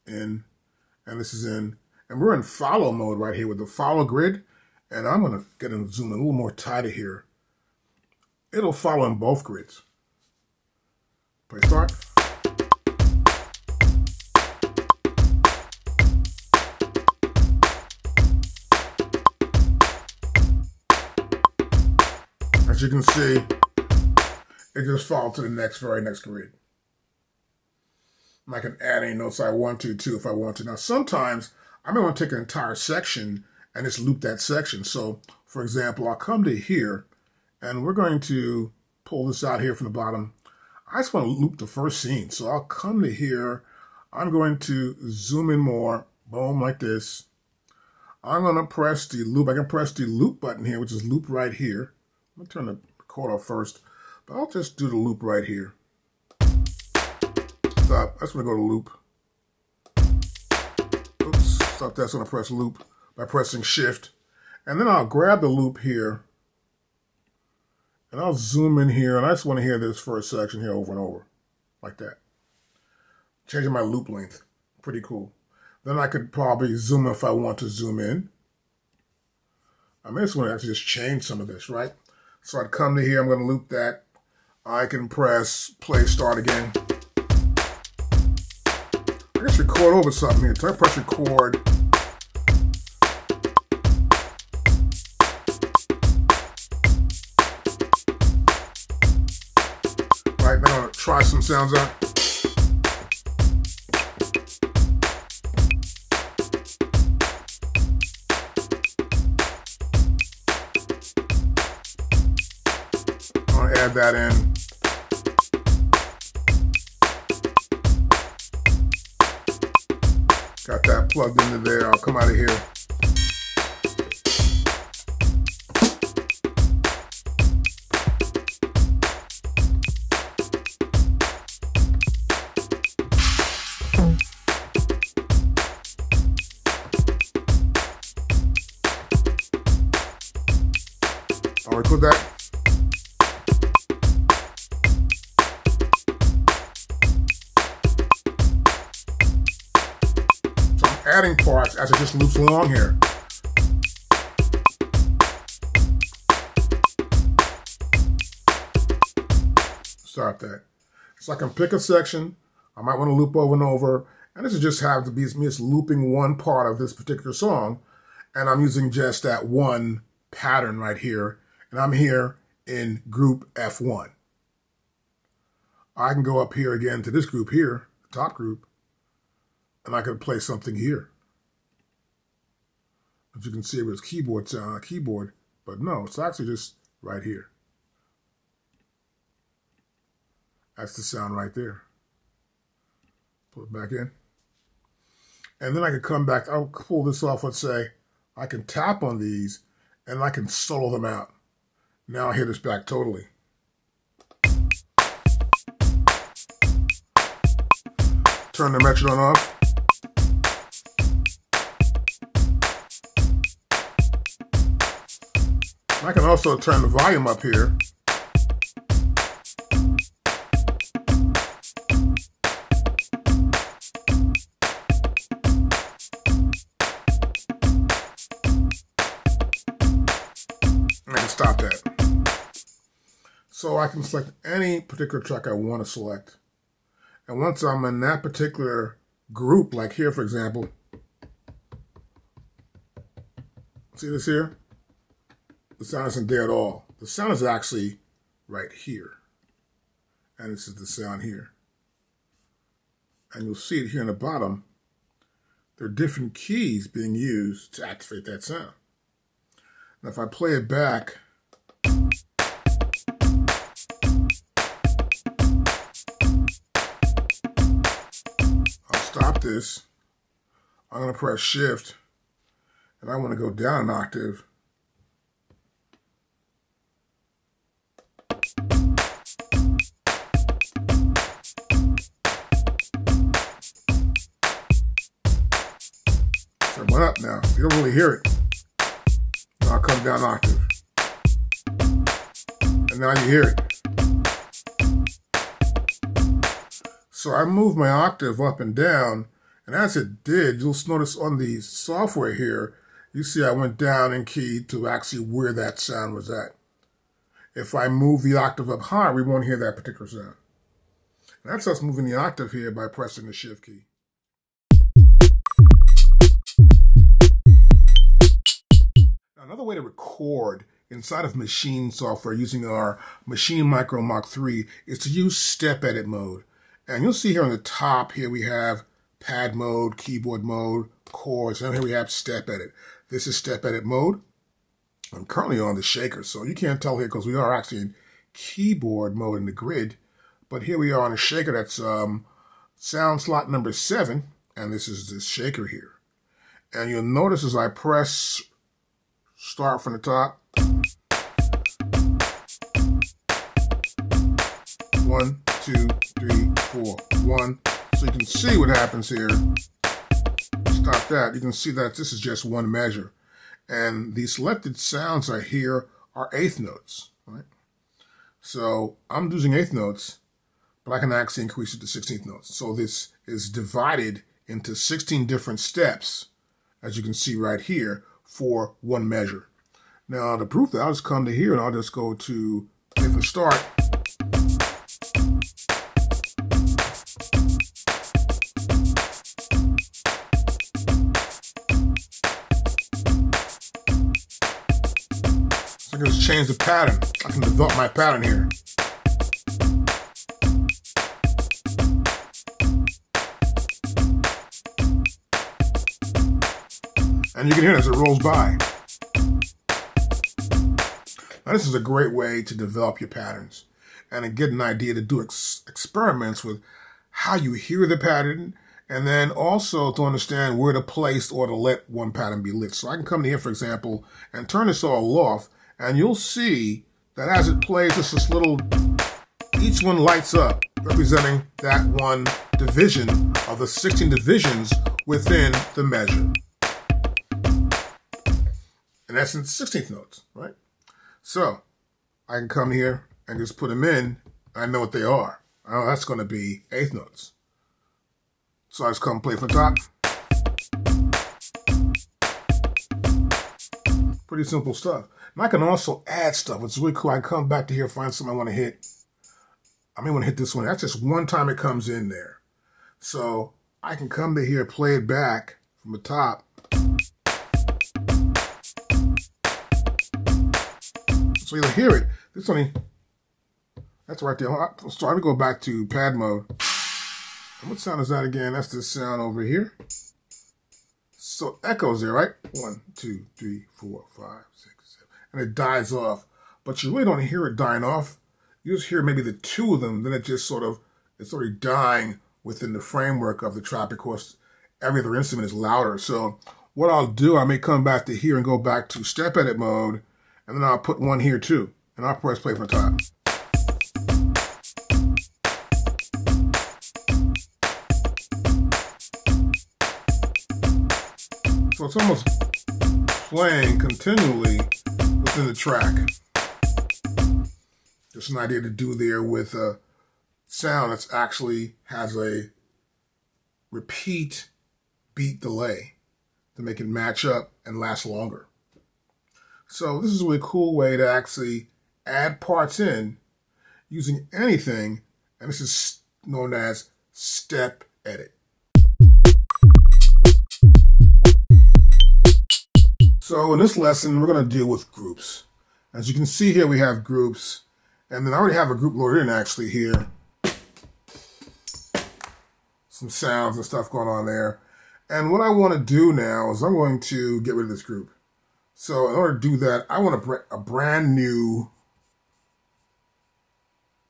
A: and this is in, and we're in follow mode right here with the follow grid. And I'm going to get and zoom in a little more tighter here. It'll follow in both grids. Play start. As you can see, it just followed to the very next grid. And I can add any notes I want to too if I want to. Now sometimes I may want to take an entire section and just loop that section. So for example, I'll come to here and we're going to pull this out here from the bottom. I just want to loop the first scene. So I'll come to here. I'm going to zoom in more, boom, like this. I'm going to press the loop. I can press the loop button here, which is loop right here. I'm going to turn the record off first, but I'll just do the loop right here. Stop. That's going to go to loop. Oops. Stop. That's going to press loop by pressing shift. And then I'll grab the loop here. And I'll zoom in here. And I just want to hear this first section here over and over. Like that. Changing my loop length. Pretty cool. Then I could probably zoom if I want to zoom in. I may just want to actually just change some of this, right? So I'd come to here. I'm going to loop that. I can press play start again. I guess record over something here. So I press record. Right, now I'm going to try some sounds out. add that in. Got that plugged into there. I'll come out of here. I'll record that. Adding parts as it just loops along here. Start that. So I can pick a section. I might want to loop over and over. And this is just have to be me just looping one part of this particular song. And I'm using just that one pattern right here. And I'm here in group F1. I can go up here again to this group here, the top group. And I can play something here. As you can see, it was keyboard sound, keyboard, but no, it's actually just right here. That's the sound right there. Put it back in. And then I can come back, I'll pull this off, let's say, I can tap on these and I can solo them out. Now I'll hear this back totally. Turn the metronome off. I can also turn the volume up here. And I can stop that. So I can select any particular track I want to select. And once I'm in that particular group, like here, for example, see this here? The sound isn't there at all. The sound is actually right here. And this is the sound here. And you'll see it here in the bottom. There are different keys being used to activate that sound. Now if I play it back, I'll stop this. I'm going to press Shift. And I want to go down an octave. So it went up now. You don't really hear it. Now I'll come down an octave. And now you hear it. So I moved my octave up and down, and as it did, you'll notice on the software here, you see I went down in key to actually where that sound was at. If I move the octave up higher, we won't hear that particular sound. And that's us moving the octave here by pressing the Shift key. Now, another way to record inside of Maschine software using our Maschine Mikro MK3 is to use step edit mode. And you'll see here on the top, here we have pad mode, keyboard mode, chords, and here we have step edit. This is step edit mode. I'm currently on the shaker, so you can't tell here because we are actually in keyboard mode in the grid. But here we are on a shaker that's sound slot number 7, and this is the shaker here. And you'll notice as I press start from the top, 1, 2, 3, 4, 1. So you can see what happens here. Stop that. You can see that this is just one measure. And the selected sounds I hear are eighth notes, right? So I'm using eighth notes, but I can actually increase it to 16th notes. So this is divided into 16 different steps, as you can see right here, for one measure. Now to prove that, I'll just come to here and I'll just go to different start. I can just change the pattern. I can develop my pattern here. And you can hear it as it rolls by. Now this is a great way to develop your patterns. and to get an idea to do experiments with how you hear the pattern, and then also to understand where to place or to let one pattern be lit. So I can come to here, for example, and turn this all off, and you'll see that as it plays, just this little, each one lights up, representing that one division of the 16 divisions within the measure. And that's in 16th notes, right? So I can come here and just put them in. I know what they are. I know that's going to be 8th notes. So I just come play from the top. Pretty simple stuff. And I can also add stuff. It's really cool. I can come back to here, find something I want to hit. I may want to hit this one. That's just one time it comes in there. So I can come to here, play it back from the top. So you'll hear it. This only, that's right there. So let me go back to pad mode. And what sound is that again? That's the sound over here. So it echoes there, right? 1, 2, 3, 4, 5, 6, 7. And it dies off. But you really don't hear it dying off. You just hear maybe the two of them, then it just sort of, it's already dying within the framework of the track. Of course, every other instrument is louder. So what I'll do, I may come back to here and go back to step edit mode, and then I'll put one here too, and I'll press play from the top. So it's almost playing continually within the track. Just an idea to do there with a sound that actually has a repeat beat delay to make it match up and last longer. So this is a really cool way to actually add parts in using anything, and this is known as step edit. So in this lesson, we're going to deal with groups. As you can see here, we have groups, and then I already have a group loaded in actually here. Some sounds and stuff going on there. And what I want to do now is I'm going to get rid of this group. So in order to do that, I want to bring a brand new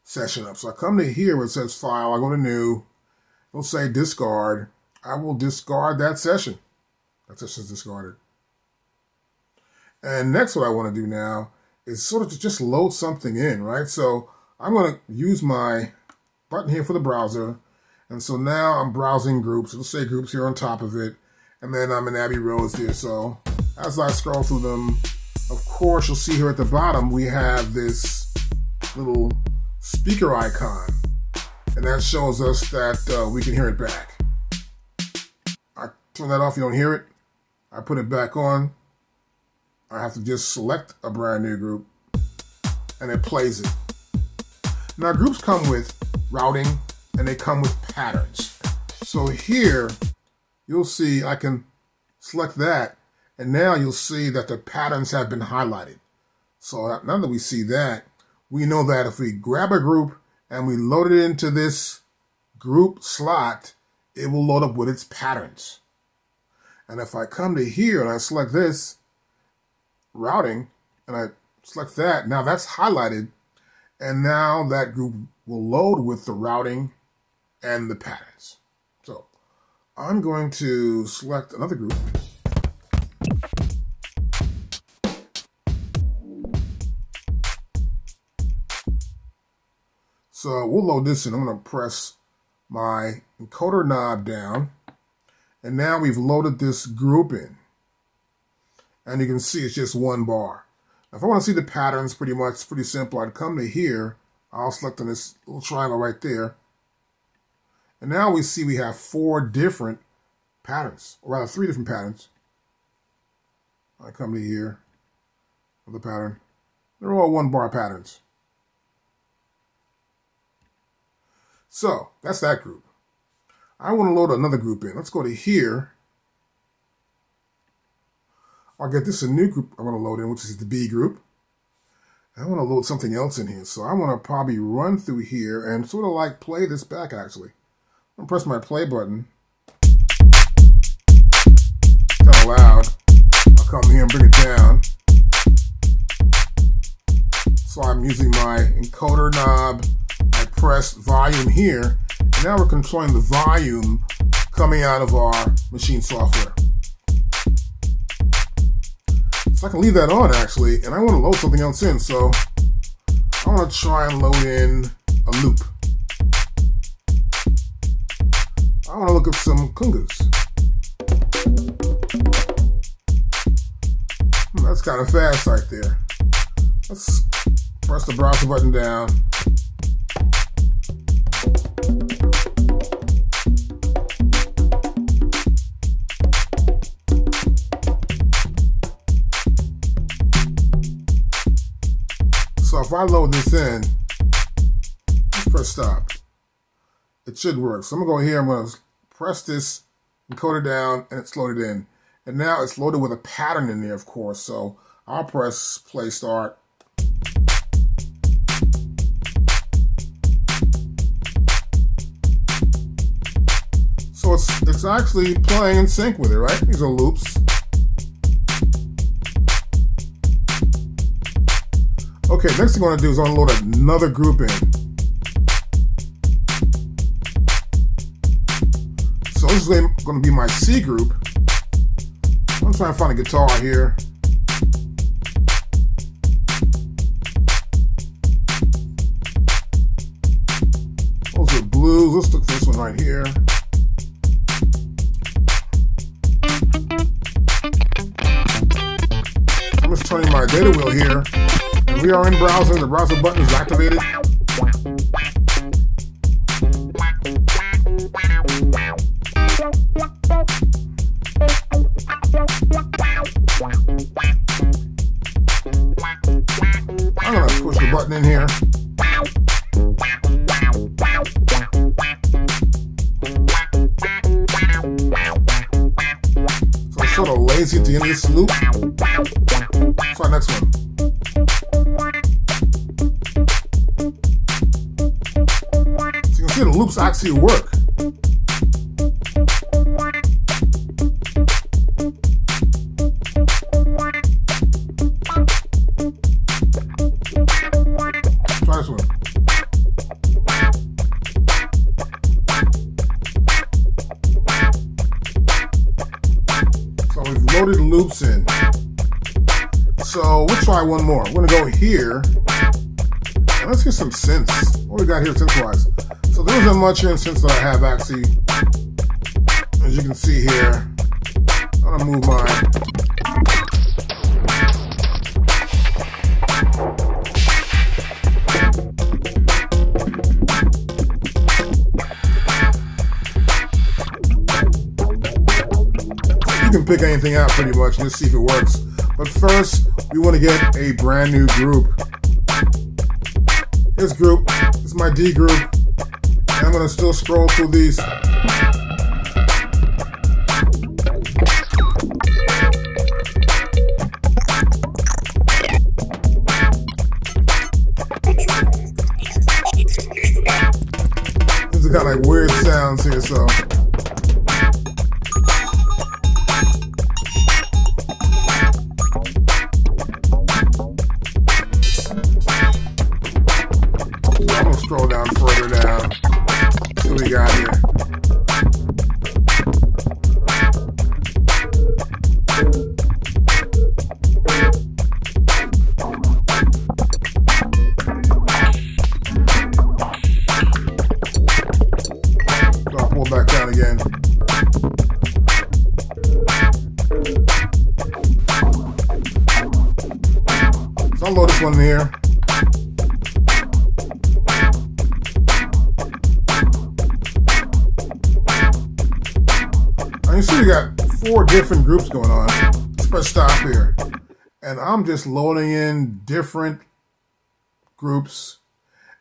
A: session up. So I come to here where it says File, I go to New, it'll say Discard. I will discard that session. That session's discarded. And next what I want to do now is sort of to just load something in, right? So I'm going to use my button here for the browser. And so now I'm browsing groups. It'll say groups here on top of it. And then I'm in Abbey Roads here. So as I scroll through them, of course, you'll see here at the bottom, we have this little speaker icon. And that shows us that we can hear it back. I turn that off, you don't hear it. I put it back on. I have to just select a brand new group, and it plays it. Now groups come with routing, and they come with patterns. So here, you'll see I can select that, and now you'll see that the patterns have been highlighted. So now that we see that, we know that if we grab a group and we load it into this group slot, it will load up with its patterns. And if I come to here and I select this, routing, and I select that, now that's highlighted, and now that group will load with the routing and the patterns. So I'm going to select another group. So we'll load this in. I'm going to press my encoder knob down, and now we've loaded this group in. And you can see it's just one bar. Now, if I want to see the patterns, pretty much, it's pretty simple. I'd come to here. I'll select on this little triangle right there. And now we see we have 4 different patterns, or rather 3 different patterns. I come to here with the pattern. They're all 1-bar patterns. So that's that group. I want to load another group in. Let's go to here. I'll get this a new group I want to load in, which is the B group. I want to load something else in here. So I want to probably run through here and sort of like play this back actually. I'm going to press my play button. It's kind of loud. I'll come here and bring it down. So I'm using my encoder knob. I press volume here, and now we're controlling the volume coming out of our machine software. So I can leave that on actually, and I want to load something else in, so I want to try and load in a loop. I want to look up some congas. That's kind of fast right there. Let's press the browser button down. So if I load this in, let's press stop. It should work. So I'm going to go here, I'm going to press this encoder down, and it's loaded in. And now it's loaded with a pattern in there, of course. So I'll press play start. So it's actually playing in sync with it, right? These are loops. Okay, next thing I want to do is unload another group in. So this is going to be my C group. I'm trying to find a guitar here. Those are blues. Let's look at this one right here. I'm just turning my data wheel here. And we are in browser. The browser button is activated. I'm going to push the button in here. So it's sort of lazy at the end of this loop. Let's try the next one. So you can see the loops actually work. Try this one. So we've loaded loops in. So we'll try one more. We're going to go here. And let's get some synths. What we got here synth-wise? So there isn't much here in synths that I have actually. As you can see here. I'm going to move mine. You can pick anything out pretty much and just see if it works. But first, we want to get a brand new group. This group is my D group. And I'm going to still scroll through these. These are kind of like weird sounds here, so. Scroll down further down. See what we got here. So I'll pull back down again. So I'll load this one in here. You see we got 4 different groups going on. Let's press stop here. And I'm just loading in different groups.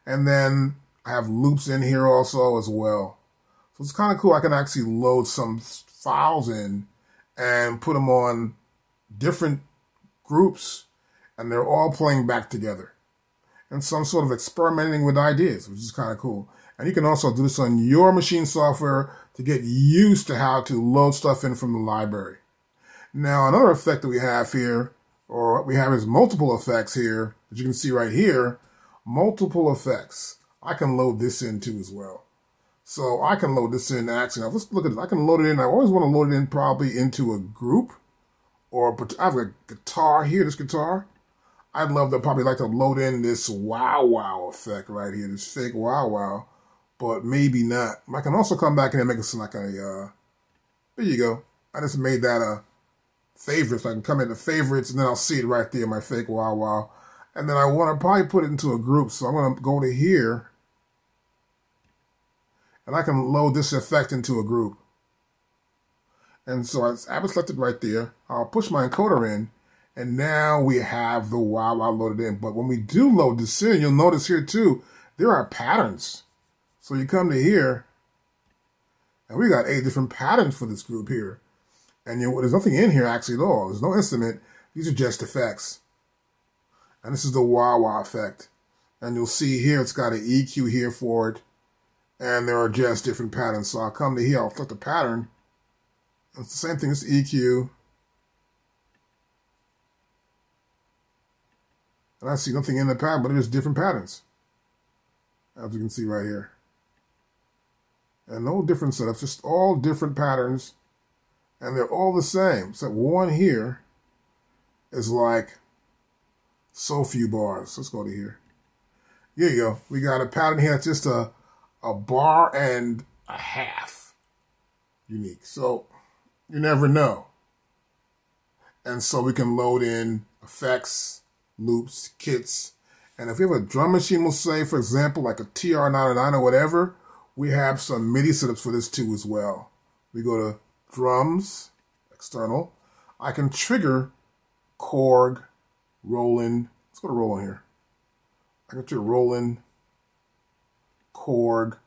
A: And then I have loops in here also as well. So it's kind of cool. I can actually load some files in and put them on different groups. And they're all playing back together. And some sort of experimenting with ideas, which is kind of cool. And you can also do this on your machine software to get used to how to load stuff in from the library. Now, another effect that we have here, or what we have is multiple effects here, as you can see right here. multiple effects. I can load this in too as well. So I can load this in actually. Now let's look at it. I can load it in. I always want to load it in probably into a group, or I have a guitar here, this guitar. I'd love to probably like to load in this wow wow effect right here, this fake wow wow, but maybe not. I can also come back in and make it sound like a, there you go. I just made that a favorite, so I can come into favorites and then I'll see it right there, my fake wow wow. And then I want to probably put it into a group, so I'm going to go to here, and I can load this effect into a group. And so I have it selected right there. I'll push my encoder in, and now we have the wow wow loaded in. But when we do load this in, you'll notice here too, there are patterns. So you come to here, and we got 8 different patterns for this group here. And there's nothing in here actually at all. There's no instrument. These are just effects. And this is the wah wah effect. And you'll see here it's got an EQ here for it. And there are just different patterns. So I'll come to here, I'll select the pattern. It's the same thing as EQ. And I see nothing in the pattern, but there's different patterns. As you can see right here. And no different setups, just all different patterns. And they're all the same. Except one here is like so few bars. Let's go to here. Here you go. We got a pattern here. It's just a bar and a half unique. So you never know. And so we can load in effects, loops, kits. And if you have a drum machine, we'll say, for example, like a TR-99 or whatever, we have some MIDI setups for this too as well. We go to drums, external. I can trigger Korg, Roland. Let's go to Roland here. I can trigger Roland, Korg,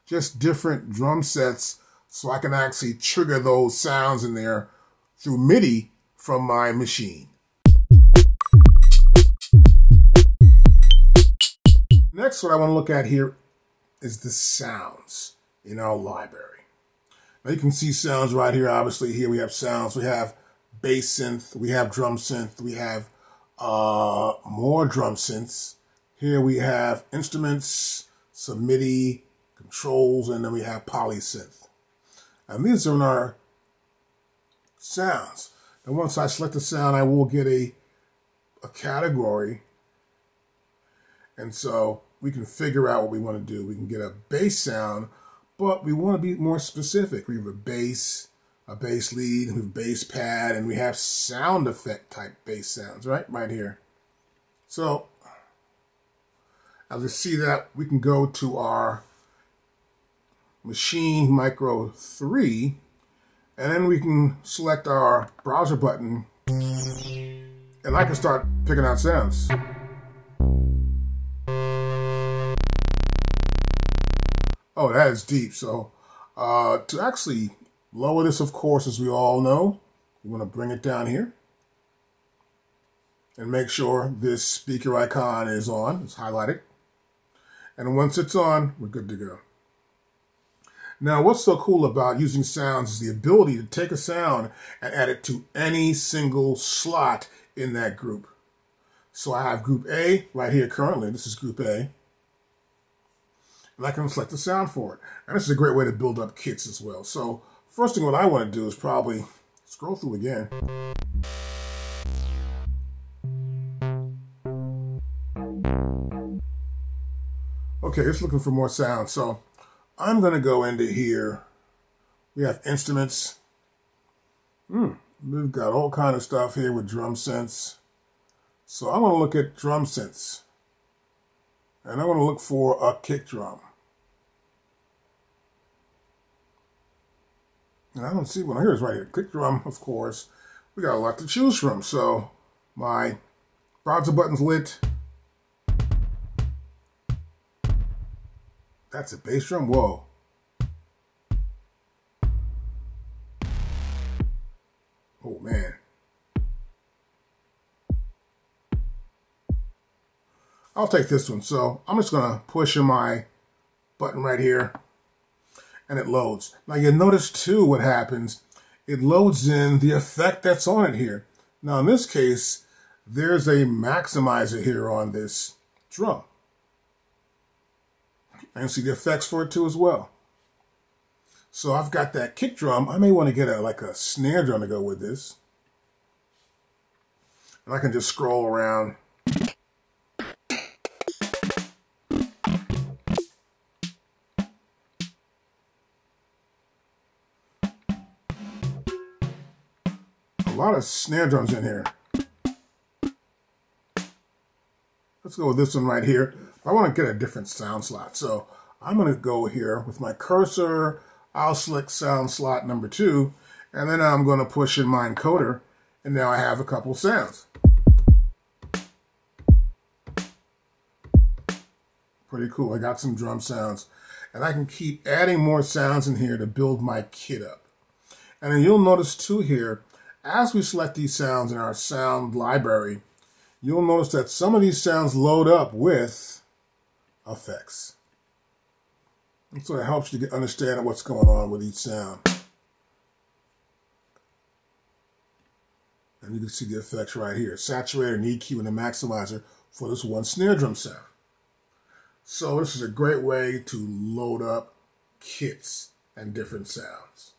A: just different drum sets, so I can actually trigger those sounds in there through MIDI from my machine. Next, what I want to look at here is the sounds in our library. Now you can see sounds right here. Obviously, here we have sounds. We have bass synth. We have drum synth. We have more drum synths. Here we have instruments, some MIDI, controls, and then we have polysynth. And these are our sounds. And once I select the sound, I will get a category. And so we can figure out what we want to do. We can get a bass sound, but we want to be more specific. We have a bass lead, we have a bass pad, and we have sound effect type bass sounds, right here. So as you see that, we can go to our Maschine Mikro 3, and then we can select our browser button, and I can start picking out sounds. Oh, that is deep. So to actually lower this, of course, as we all know, we want to bring it down here and make sure this speaker icon is on, it's highlighted. And once it's on, we're good to go. Now, what's so cool about using sounds is the ability to take a sound and add it to any single slot in that group. So I have group A right here currently. This is group A. And I can select the sound for it. And this is a great way to build up kits as well. So first thing what I want to do is probably scroll through again. Okay, it's looking for more sound. So I'm going to go into here. We have instruments. We've got all kind of stuff here with drum synths. So I'm going to look at drum synths. And I'm going to look for a kick drum. And I don't see one. Here's right here. Kick drum, of course. We got a lot to choose from. So my browser button's lit. That's a bass drum. Whoa. Oh, man. I'll take this one. So I'm just going to push in my button right here, and it loads. Now you'll notice too what happens. It loads in the effect that's on it here. Now in this case, there's a maximizer here on this drum. I can see the effects for it too as well. So I've got that kick drum. I may want to get like a snare drum to go with this. And I can just scroll around. A lot of snare drums in here. Let's go with this one right here. I want to get a different sound slot. So I'm going to go here with my cursor. I'll select sound slot number 2. And then I'm going to push in my encoder. And now I have a couple sounds. Pretty cool. I got some drum sounds. And I can keep adding more sounds in here to build my kit up. And then you'll notice too here, as we select these sounds in our sound library, you'll notice that some of these sounds load up with effects. And so it helps you to understand what's going on with each sound. And you can see the effects right here. Saturator, and EQ, and a maximizer for this one snare drum sound. So this is a great way to load up kits and different sounds.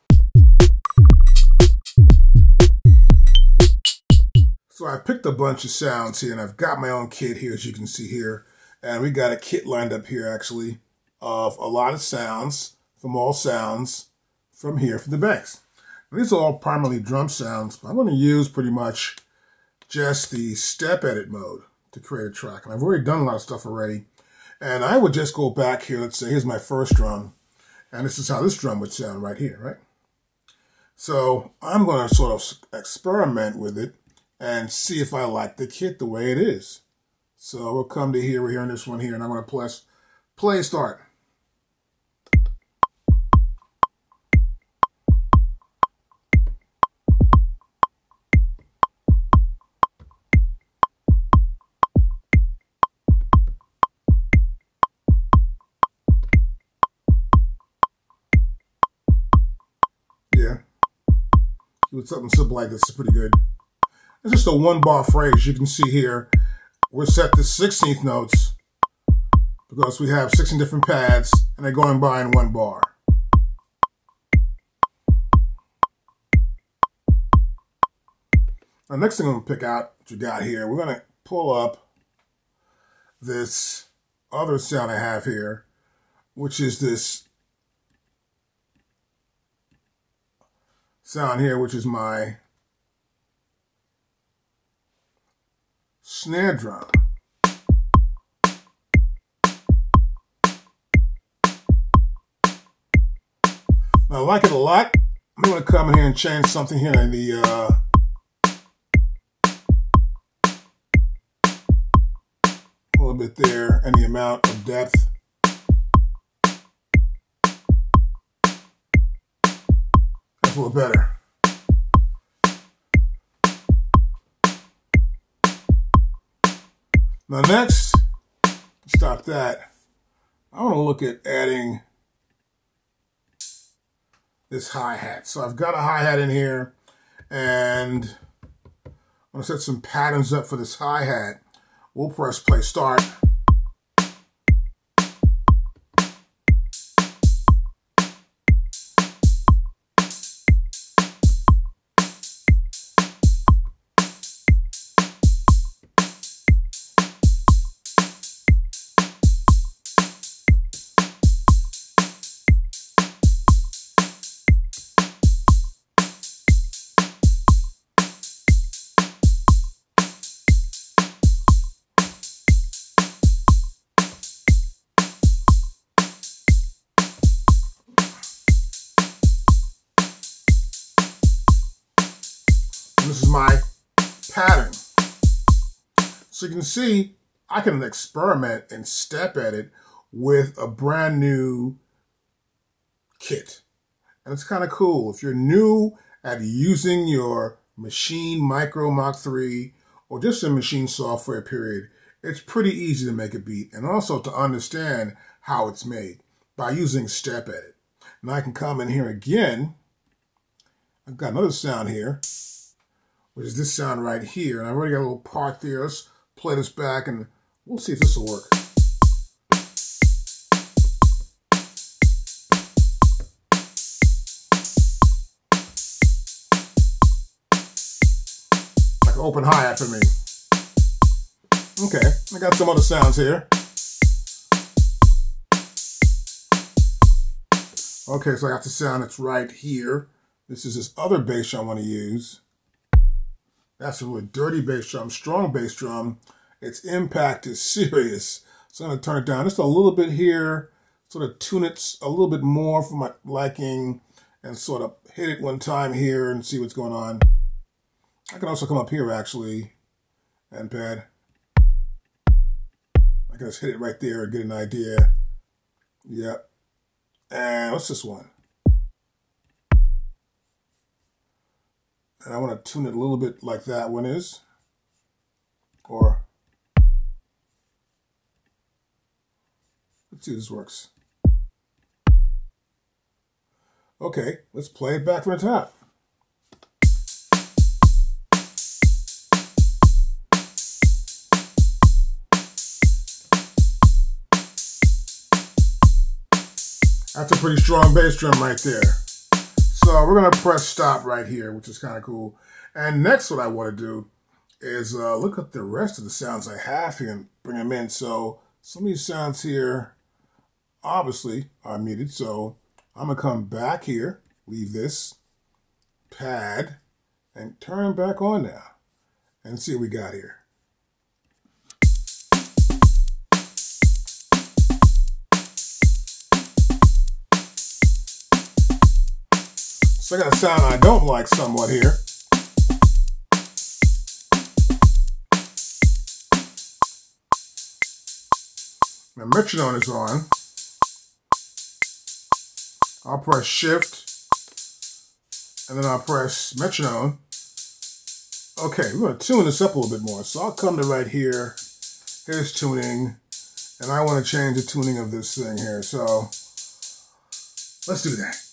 A: So I picked a bunch of sounds here, and I've got my own kit here, as you can see here. And we got a kit lined up here, actually, of a lot of sounds from all sounds from here from the banks. Now, these are all primarily drum sounds, but I'm going to use pretty much just the step edit mode to create a track. And I've already done a lot of stuff already. And I would just go back here. Let's say here's my first drum. And this is how this drum would sound right here, right? So I'm going to sort of experiment with it and see if I like the kit the way it is. So we'll come to here, we're hearing this one here, and I'm going to press play start. Yeah, with something simple like this is pretty good. It's just a 1-bar phrase. You can see here, we're set to 16th notes because we have 16 different pads and they're going by in 1 bar. Now, next thing I'm going to pick out what you got here, we're going to pull up this other sound I have here, which is this sound here, which is my snare drum. Now, I like it a lot. I'm going to come in here and change something here in the a little bit there, and the amount of depth. That's a little better. Now next, stop that. I want to look at adding this hi-hat. So I've got a hi-hat in here, and I'm going to set some patterns up for this hi-hat. We'll press play start. This is my pattern. So you can see I can experiment and step edit with a brand new kit. And it's kind of cool. If you're new at using your Maschine Mikro MK3 or just in machine software period, it's pretty easy to make a beat and also to understand how it's made by using step edit. And I can come in here again. I've got another sound here, which is this sound right here. And I've already got a little part there. Let's play this back and we'll see if this will work. like an open hi-hat for me. Okay, I got some other sounds here. Okay, so I got the sound that's right here. This is this other bass drum I want to use. That's a really dirty bass drum, strong bass drum. Its impact is serious. So I'm going to turn it down just a little bit here, sort of tune it a little bit more for my liking, and sort of hit it one time here and see what's going on. I can also come up here actually and pad. I can just hit it right there and get an idea. Yep. And what's this one? And I want to tune it a little bit like that one is. Or, let's see if this works. Okay, let's play it back from the top. That's a pretty strong bass drum right there. So we're going to press stop right here, which is kind of cool. And next what I want to do is look at the rest of the sounds I have here and bring them in. So some of these sounds here obviously are muted. So I'm going to come back here, leave this, pad, and turn them back on now. And see what we got here. So I got a sound I don't like somewhat here. My metronome is on. I'll press shift and then I'll press metronome. Okay, we're going to tune this up a little bit more. So I'll come to right here. Here's tuning. And I want to change the tuning of this thing here. So let's do that.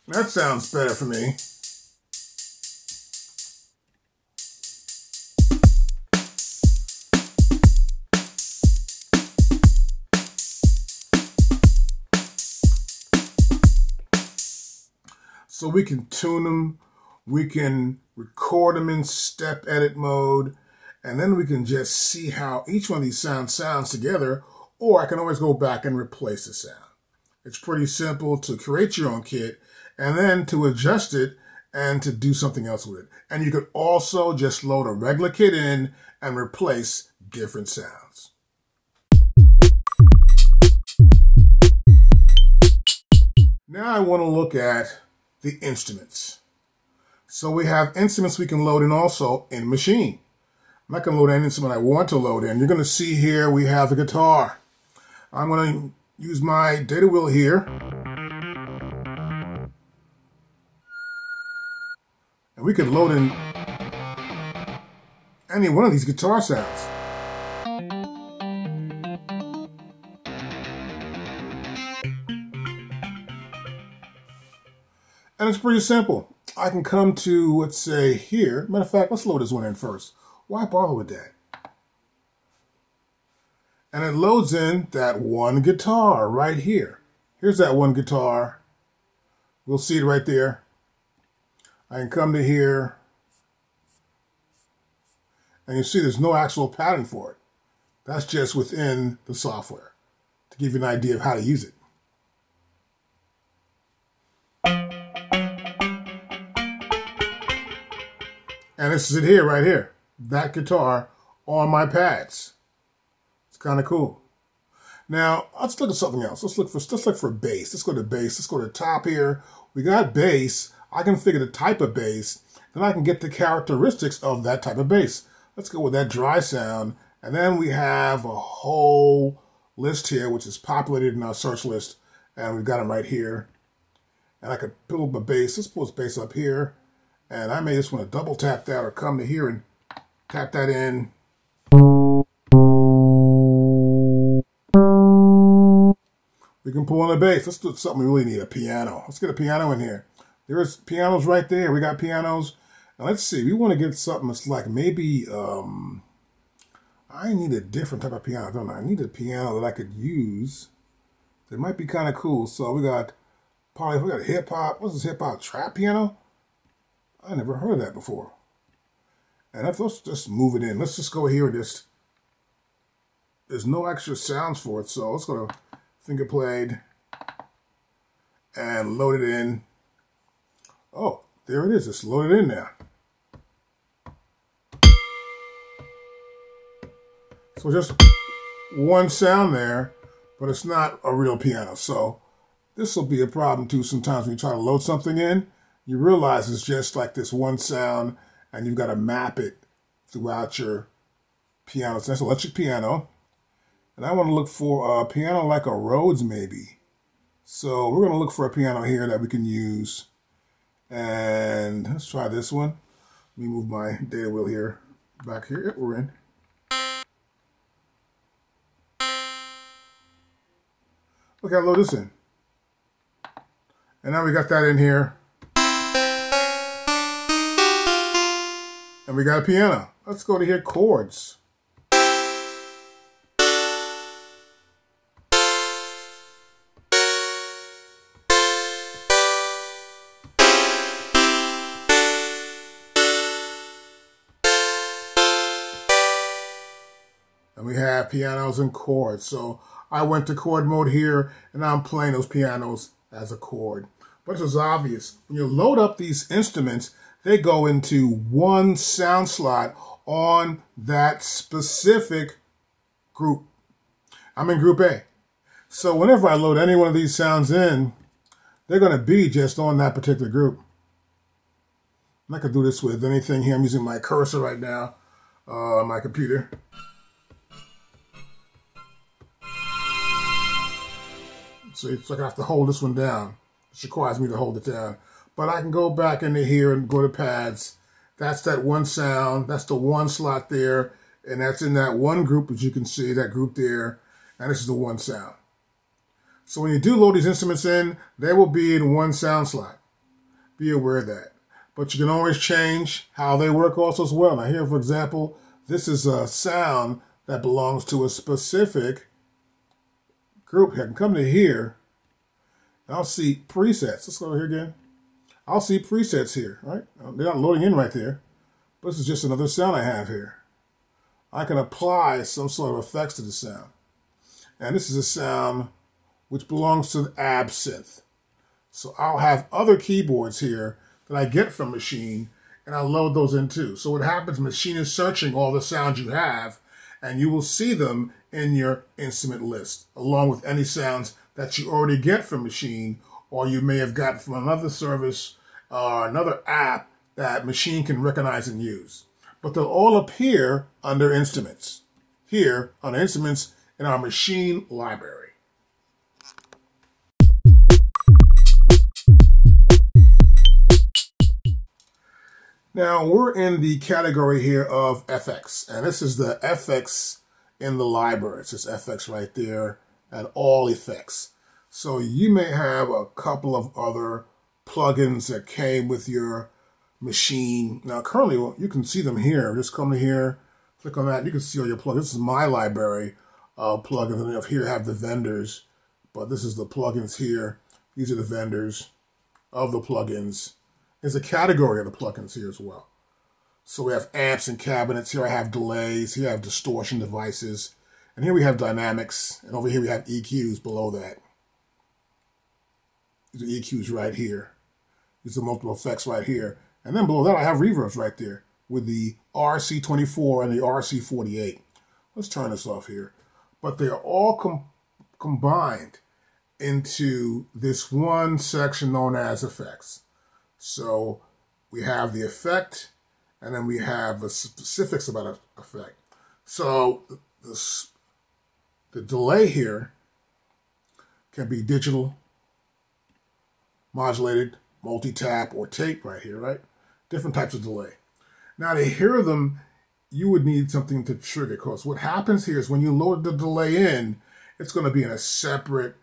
A: That sounds better for me. So we can tune them, we can record them in step edit mode, and then we can just see how each one of these sounds together, or I can always go back and replace the sound. It's pretty simple to create your own kit and then to adjust it and to do something else with it. And you could also just load a regular kit in and replace different sounds. Now I want to look at the instruments. So we have instruments we can load in also in Maschine. I'm not going to load any instrument I want to load in. You're going to see here we have the guitar. I'm going to use my data wheel here. And we can load in any one of these guitar sounds. And it's pretty simple. I can come to, let's say, here. Matter of fact, let's load this one in first. Why bother with that? And it loads in that one guitar right here. Here's that one guitar. We'll see it right there. I can come to here, and you see there's no actual pattern for it. That's just within the software to give you an idea of how to use it. And this is it here, right here. That guitar on my pads. It's kind of cool. Now, let's look at something else. Let's look for bass. Let's go to bass. Let's go to the top here. We got bass. I can figure the type of bass, then I can get the characteristics of that type of bass. Let's go with that dry sound. And then we have a whole list here, which is populated in our search list. And we've got them right here. And I could pull my bass. Let's pull this bass up here. And I may just want to double tap that or come to here and tap that in. We can pull in a bass. Let's do something we really need, a piano. Let's get a piano in here. There's pianos right there. We got pianos. Now let's see. We want to get something that's like maybe, I need a different type of piano, don't I? I need a piano that I could use. That might be kind of cool. So we got hip hop. What's this hip hop trap piano? I never heard of that before. And let's just move it in. Let's just go here and just, there's no extra sounds for it. So let's go to finger played and load it in. Oh, there it is. It's loaded in now. So just one sound there, but it's not a real piano. So this will be a problem too sometimes when you try to load something in. You realize it's just like this one sound and you've got to map it throughout your piano. So that's an electric piano. And I want to look for a piano like a Rhodes maybe. So we're going to look for a piano here that we can use. And let's try this one. Let me move my data wheel here. Back here. Yep, we're in. Okay, I'll load this in. And now we got that in here. And we got a piano. Let's go to here, chords. And we have pianos and chords. So I went to chord mode here, and I'm playing those pianos as a chord. But this is obvious. When you load up these instruments, they go into one sound slot on that specific group. I'm in group A. So whenever I load any one of these sounds in, they're going to be just on that particular group. And I could do this with anything here. I'm using my cursor right now on my computer. So it's like I have to hold this one down. It requires me to hold it down. But I can go back into here and go to pads. That's that one sound. That's the one slot there. And that's in that one group, as you can see, that group there. And this is the one sound. So when you do load these instruments in, they will be in one sound slot. Be aware of that. But you can always change how they work also as well. Now here, for example, this is a sound that belongs to a specific group. I can come to here, and I'll see presets. Let's go over here again. I'll see presets here, right? They're not loading in right there, but this is just another sound I have here. I can apply some sort of effects to the sound. And this is a sound which belongs to the absinthe. So I'll have other keyboards here that I get from Maschine, and I'll load those in too. So what happens, Maschine is searching all the sounds you have, and you will see them in your instrument list, along with any sounds that you already get from Maschine, or you may have gotten from another service or another app that Maschine can recognize and use. But they'll all appear under instruments, here under instruments in our Maschine library. Now we're in the category here of FX, and this is the FX in the library. It says FX right there and all effects. So you may have a couple of other plugins that came with your Maschine. Now currently you can see them here. Just come to here, click on that. You can see all your plugins. This is my library of plugins. And up here I have the vendors, but this is the plugins here. These are the vendors of the plugins. There's a category of the plugins here as well. So we have amps and cabinets. Here I have delays. Here I have distortion devices. And here we have dynamics. And over here we have EQs below that. These are EQs right here. These are multiple effects right here. And then below that I have reverbs right there with the RC24 and the RC48. Let's turn this off here. But they're all combined into this one section known as effects. So we have the effect, and then we have the specifics about an effect. So the delay here can be digital, modulated, multi-tap, or tape right here, right? Different types of delay. Now to hear them, you would need something to trigger, because what happens here is when you load the delay in, it's going to be in a separate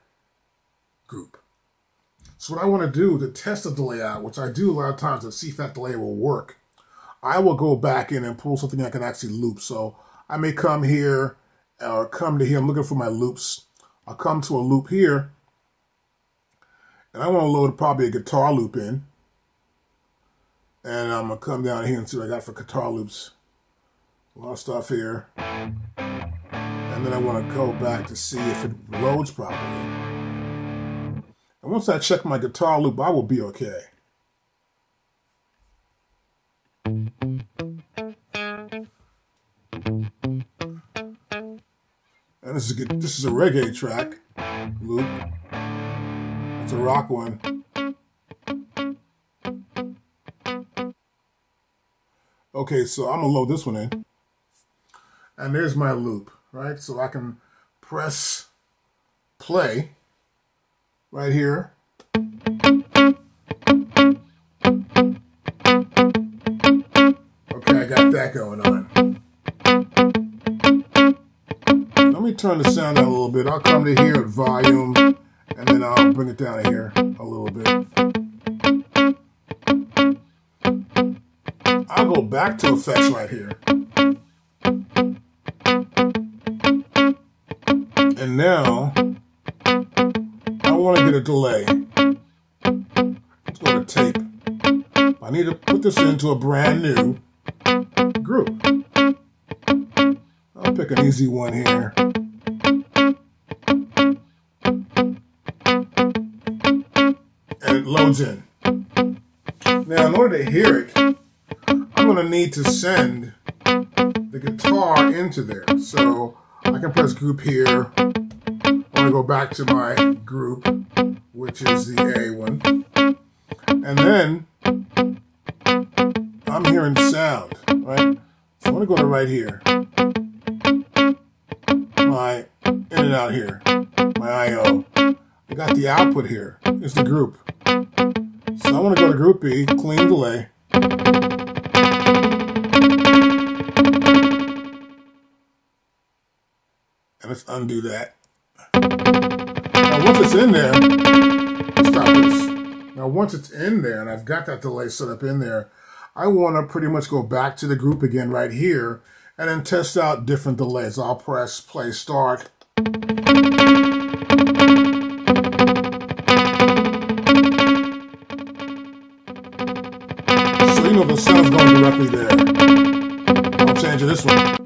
A: group. So what I want to do to test the delay out, which I do a lot of times to see if that delay will work, I will go back in and pull something I can actually loop. So I may come here or come to here. I'm looking for my loops. I'll come to a loop here, and I want to load probably a guitar loop in. And I'm going to come down here and see what I got for guitar loops. A lot of stuff here. And then I want to go back to see if it loads properly. And once I check my guitar loop, I will be okay. And this is a reggae track loop. It's a rock one. Okay, so I'm gonna load this one in. And there's my loop, right? So I can press play right here. Okay, I got that going on. Let me turn the sound down a little bit. I'll come to here at volume, and then I'll bring it down here a little bit. I'll go back to effects right here. And now, I want to get a delay. Let's go to tape. I need to put this into a brand new group. I'll pick an easy one here. And it loads in. Now, in order to hear it, I'm going to need to send the guitar into there. So I can press group here. I'm going to go back to my group, which is the A one. And then I'm hearing sound, right? So I'm going to go to right here. My in and out here. My I/O. I got the output here. It's the group. So I want to go to group B, clean delay. And let's undo that. Now once it's in there, stop this. Now once it's in there, and I've got that delay set up in there, I want to pretty much go back to the group again right here, and then test out different delays. I'll press play start. So you know the sound's going directly there. I'll change it this one.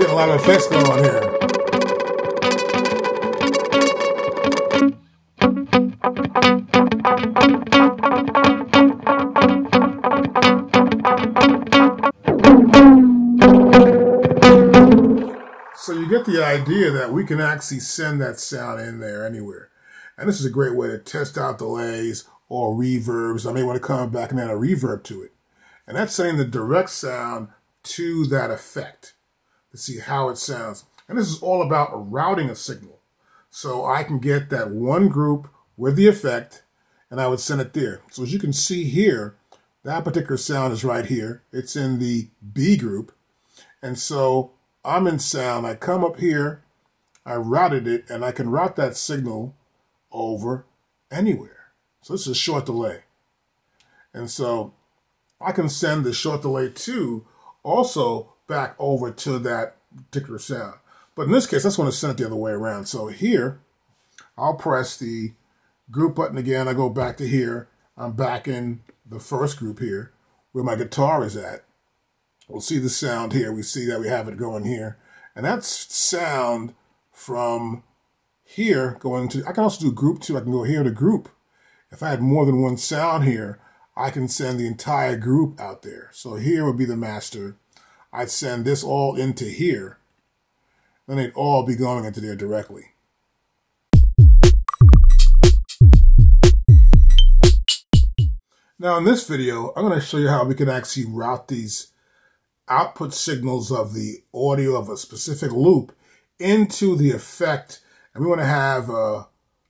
A: A lot of effects going on here. So you get the idea that we can actually send that sound in there anywhere. And this is a great way to test out delays or reverbs. I may want to come back and add a reverb to it. And that's sending the direct sound to that effect. To see how it sounds. And this is all about routing a signal. So I can get that one group with the effect, and I would send it there. So as you can see here, that particular sound is right here. It's in the B group. And so I'm in sound. I come up here, I routed it, and I can route that signal over anywhere. So this is a short delay. And so I can send the short delay to also back over to that particular sound. But in this case, I just want to send it the other way around. So here, I'll press the group button again. I go back to here. I'm back in the first group here where my guitar is at. We'll see the sound here. We see that we have it going here. And that's sound from here going to, I can also do group 2. I can go here to group. If I had more than one sound here, I can send the entire group out there. So here would be the master. I'd send this all into here, then they'd all be going into there directly. Now in this video, I'm going to show you how we can actually route these output signals of the audio of a specific loop into the effect. And we want to have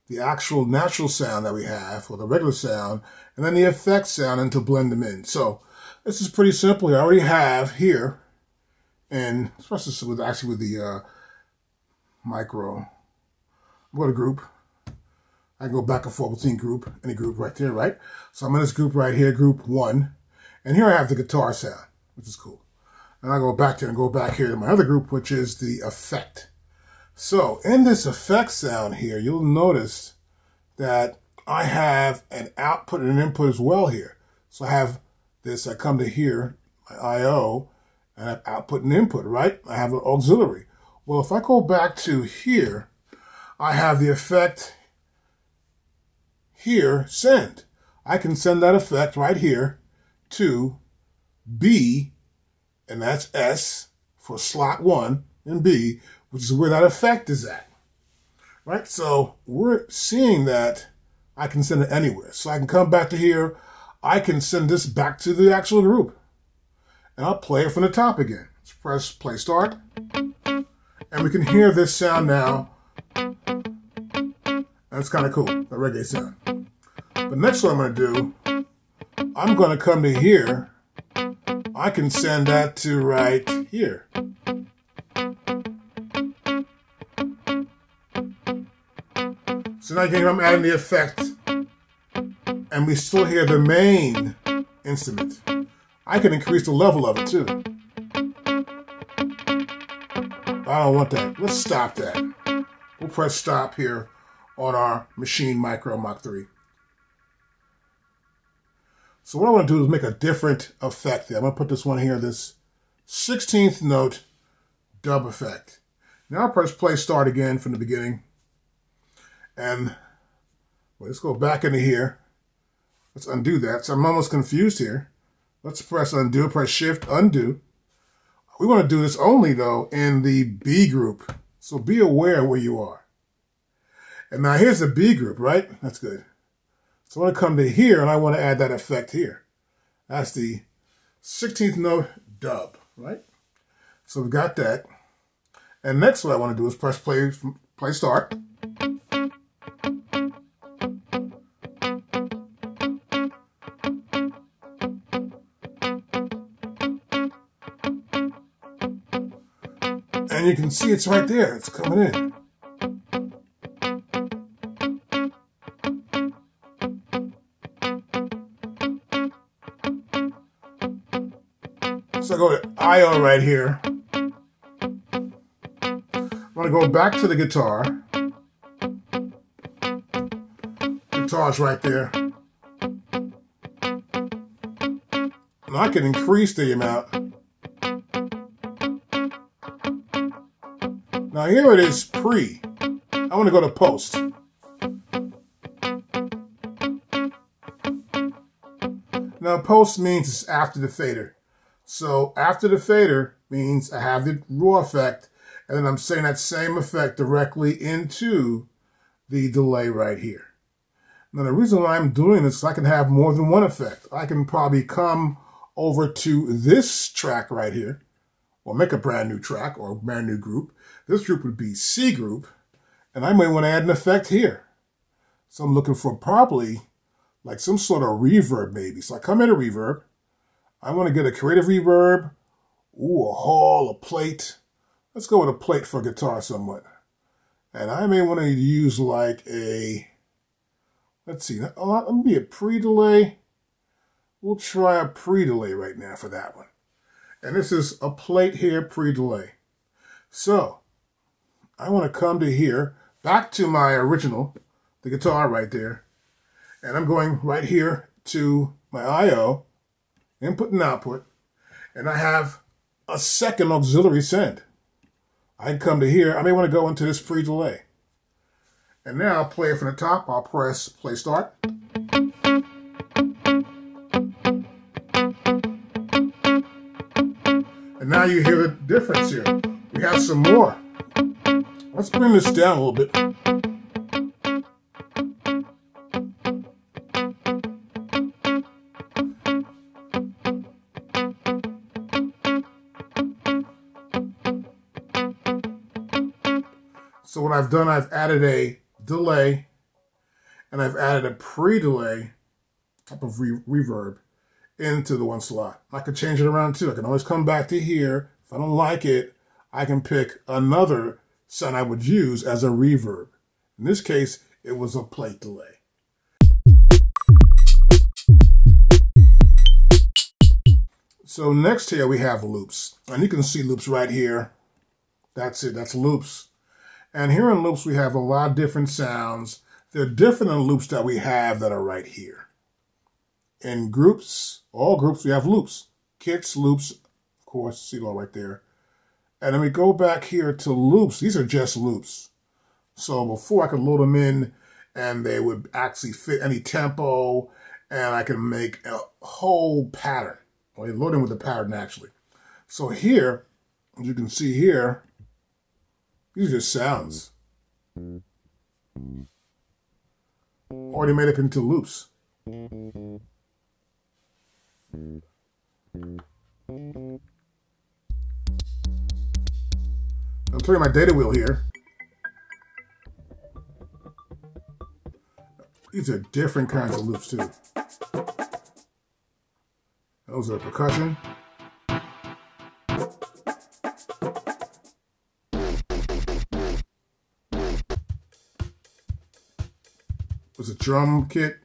A: the actual natural sound that we have, or the regular sound, and then the effect sound, and to blend them in. So this is pretty simple here. I already have here, and especially with the micro, I'm going to group. I can go back and forth between group, any group right there, right? So I'm in this group right here, group 1. And here I have the guitar sound, which is cool. And I go back there and go back here to my other group, which is the effect. So in this effect sound here, you'll notice that I have an output and an input as well here. So I have this, I come to here, my I/O, and I have output and input, right? I have an auxiliary. Well, if I go back to here, I have the effect here, send. I can send that effect right here to B, and that's S for slot 1 and B, which is where that effect is at, right? So we're seeing that I can send it anywhere. So I can come back to here. I can send this back to the actual group, and I'll play it from the top again. Let's press play start, and we can hear this sound now. That's kind of cool, the reggae sound. But next what I'm going to do, I'm going to come to here. I can send that to right here. So now you can hear I'm adding the effect, and we still hear the main instrument. I can increase the level of it too. I don't want that. Let's stop that. We'll press stop here on our Maschine Mikro MK3. So what I want to do is make a different effect here. I'm going to put this one here, this 16th note dub effect. Now I'll press play start again from the beginning. And well, let's go back into here. Let's undo that. So I'm almost confused here. Let's press undo, press shift, undo. We want to do this only though in the B group. So be aware where you are. And now here's the B group, right? That's good. So I want to come to here and I want to add that effect here. That's the 16th note dub, right? So we've got that. And next what I want to do is press play start. And you can see it's right there. It's coming in. So I go to I/O right here. I'm going to go back to the guitar. Guitar's right there. And I can increase the amount. Now here it is pre. I want to go to post. Now post means it's after the fader. So after the fader means I have the raw effect, and then I'm saying that same effect directly into the delay right here. Now the reason why I'm doing this is I can have more than one effect. I can probably come over to this track right here, or make a brand new track or a brand new group. This group would be C group, and I may want to add an effect here. So I'm looking for probably like some sort of reverb maybe. So I come into reverb. I want to get a creative reverb. Ooh, a hall, a plate. Let's go with a plate for guitar somewhat. And I may want to use like a, let's see, let me be a pre-delay. We'll try a pre-delay right now for that one. And this is a plate here, pre-delay. So I want to come to here, back to my original, the guitar right there. And I'm going right here to my I/O, input and output, and I have a second auxiliary send. I can come to here. I may want to go into this pre-delay. And now I'll play it from the top. I'll press play start. And now you hear the difference here. We have some more. Let's bring this down a little bit. So what I've done, I've added a delay and I've added a pre-delay type of reverb into the one slot. I could change it around too. I can always come back to here. If I don't like it, I can pick another sound I would use as a reverb. In this case, it was a plate delay. So next here we have loops. And you can see loops right here. That's it, that's loops. And here in loops we have a lot of different sounds. They're different than loops that we have that are right here. In groups, all groups, we have loops. Kits, loops, of course, see it all right there. And then we go back here to loops. These are just loops. So before I could load them in and they would actually fit any tempo and I can make a whole pattern. Well, you load in with the pattern actually. So here, as you can see here, these are just sounds. Already made up into loops. I'm turning my data wheel here. These are different kinds of loops too. Those are percussion. There's a drum kit.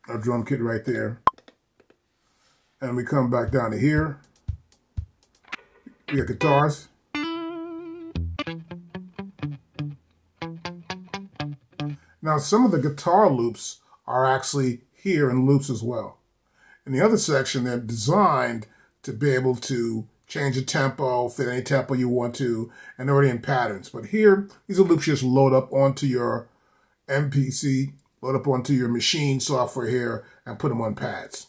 A: A drum kit right there. And we come back down to here. We got guitars. Now some of the guitar loops are actually here in loops as well. In the other section, they're designed to be able to change the tempo, fit any tempo you want to, and they're already in patterns. But here, these are loops you just load up onto your MPC, load up onto your Maschine software here, and put them on pads.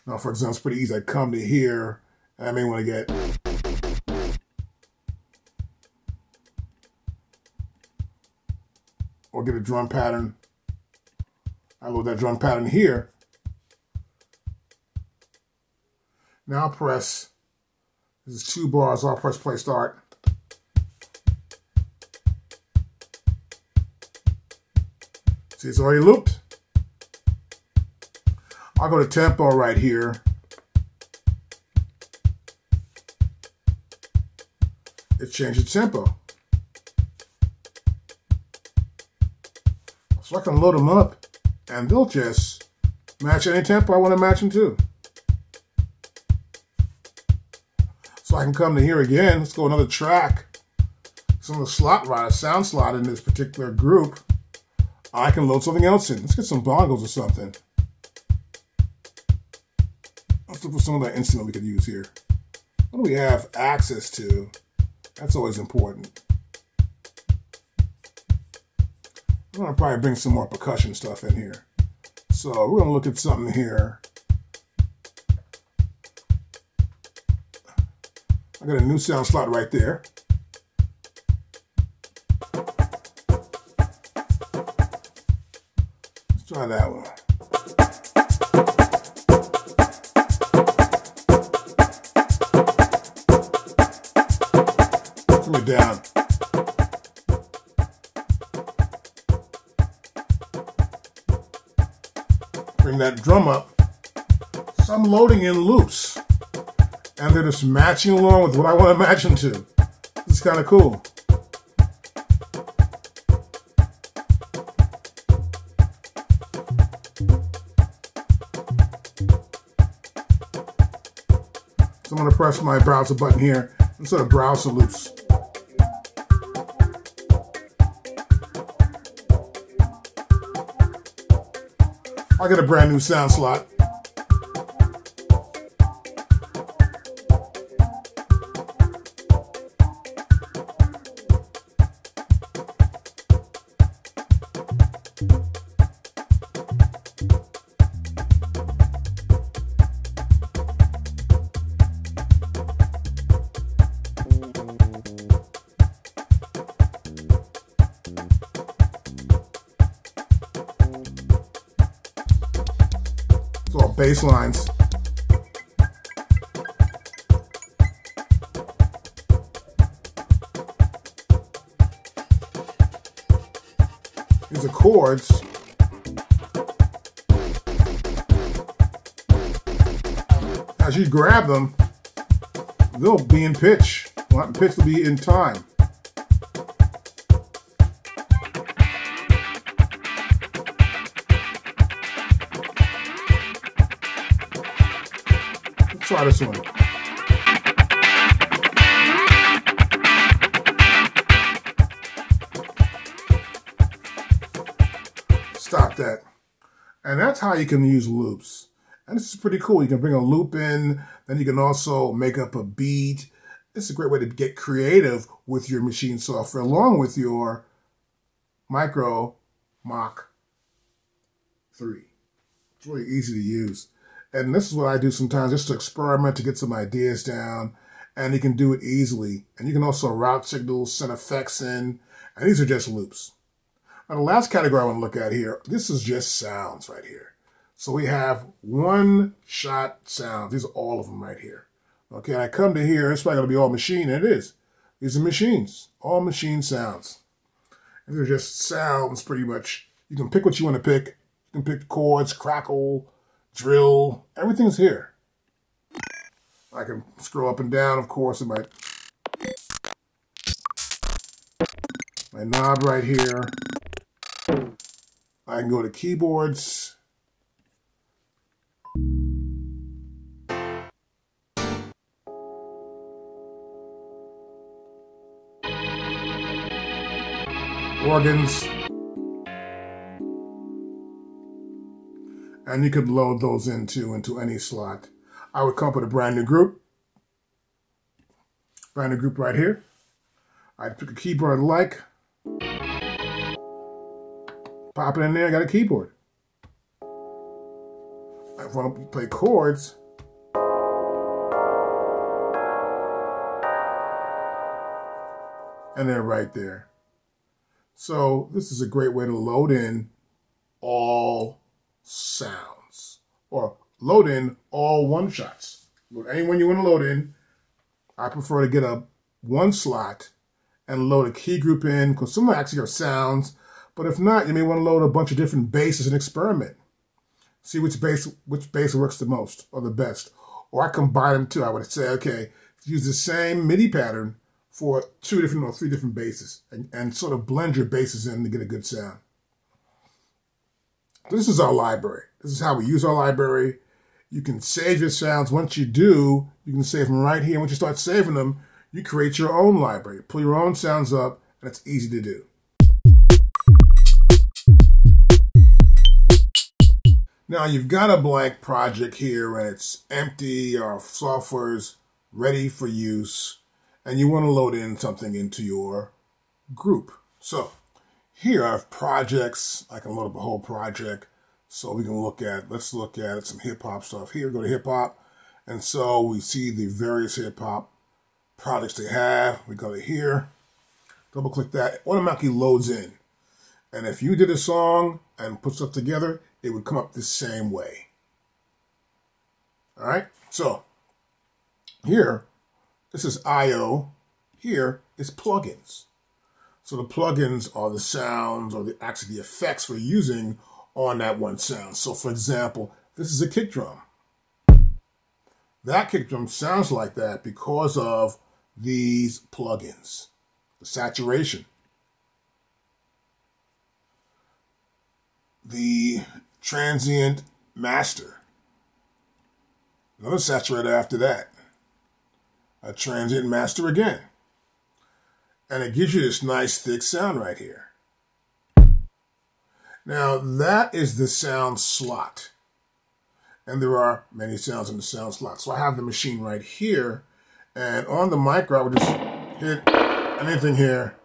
A: Now, for example, it's pretty easy. I come to here, and I may want to get or get a drum pattern. I load that drum pattern here. Now I'll press, this is 2 bars, I'll press play start. See, it's already looped. I'll go to tempo right here. It changed the tempo. So I can load them up and they'll just match any tempo I want to match them to. So I can come to here again. Let's go another track. Some of the slot right, a sound slot in this particular group. I can load something else in. Let's get some bongos or something. Let's look for some of that instrument we could use here. What do we have access to? That's always important. I'm going to probably bring some more percussion stuff in here. So we're going to look at something here. I got a new sound slot right there. Let's try that one. Bring it down. Bring that drum up. So I'm loading in loops. And they're just matching along with what I want to match them to. It's kind of cool. So I'm going to press my browser button here and sort of browse the loops. I'll get a brand new sound slot. So bass lines. chords, as you grab them, they'll be in pitch. Well, not pitch will be in time. Let's try this one. Stop that. And that's how you can use loops. And this is pretty cool. You can bring a loop in, then you can also make up a beat. It's a great way to get creative with your machine software, along with your Micro MK3. It's really easy to use. And this is what I do sometimes, just to experiment, to get some ideas down. And you can do it easily. And you can also route signals, send effects in. And these are just loops. Now, the last category I want to look at here, this is just sounds right here. So we have one-shot sounds. These are all of them right here. Okay, and I come to here, it's probably going to be all machine, and it is. These are machines, all machine sounds. And they're just sounds, pretty much. You can pick what you want to pick. You can pick chords, crackle, drill, everything's here. I can scroll up and down, of course, in my knob right here. I can go to keyboards. Organs, and you could load those into any slot. I would come up with a brand new group right here. I'd pick a keyboard I like, pop it in there, I got a keyboard. If I want to play chords, and they're right there. So this is a great way to load in all sounds, or load in all one-shots. Load anyone you want to load in. I prefer to get a one slot and load a key group in, because some actually are sounds, but if not, you may want to load a bunch of different basses and experiment. See which bass works the most or the best. Or I combine them too. I would say, okay, use the same MIDI pattern for 2 different or 3 different basses, and sort of blend your basses in to get a good sound. This is our library. This is how we use our library. You can save your sounds. Once you do, you can save them right here. Once you start saving them, you create your own library. Pull your own sounds up, and it's easy to do. Now you've got a blank project here, and it's empty, or software's ready for use, and you want to load in something into your group. So here I have projects. I can load up a whole project. So we can let's look at some hip hop stuff here. Go to hip hop. And so we see the various hip hop projects they have. We go to here, double click that, it automatically loads in. And if you did a song and put stuff together, it would come up the same way. All right. So here, this is I/O. Here is plugins. So the plugins are the sounds, or actually the effects we're using on that one sound. So for example, this is a kick drum. That kick drum sounds like that because of these plugins. The saturation, the transient master, another saturator after that, a transient master again. And it gives you this nice thick sound right here. Now that is the sound slot. And there are many sounds in the sound slot. So I have the machine right here. And on the micro, I would just hit anything here.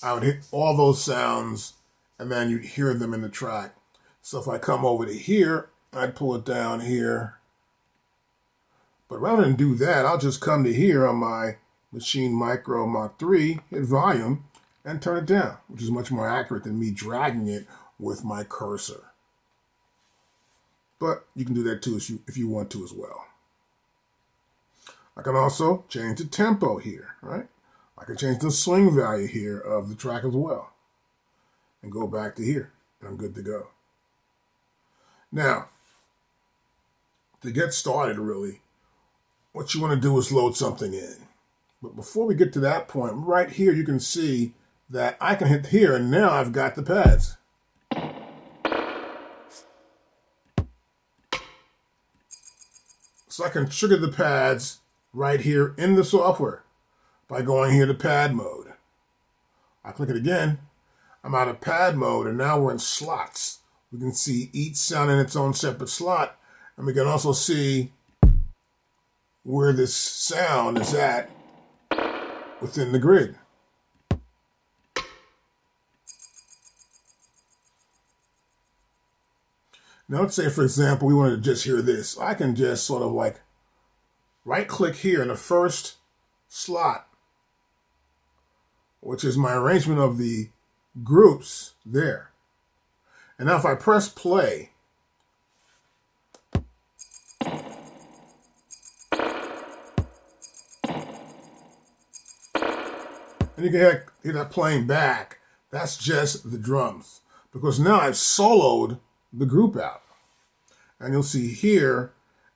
A: I would hit all those sounds, and then you'd hear them in the track. So if I come over to here, I'd pull it down here. But rather than do that, I'll just come to here on my Maschine Mikro MK3, hit volume, and turn it down, which is much more accurate than me dragging it with my cursor. But you can do that too if you want to as well. I can also change the tempo here, right? I can change the swing value here of the track as well. And go back to here, and I'm good to go. Now, to get started really, what you want to do is load something in. But before we get to that point, right here you can see that I can hit here, and now I've got the pads. So I can trigger the pads right here in the software by going here to pad mode. I click it again. I'm out of pad mode, and now we're in slots. We can see each sound in its own separate slot, and we can also see where this sound is at within the grid. Now let's say, for example, we wanted to just hear this. I can just sort of like right-click here in the first slot, which is my arrangement of the groups there. And now if I press play, and you can hear that playing back, that's just the drums. Because now I've soloed the group out. And you'll see here,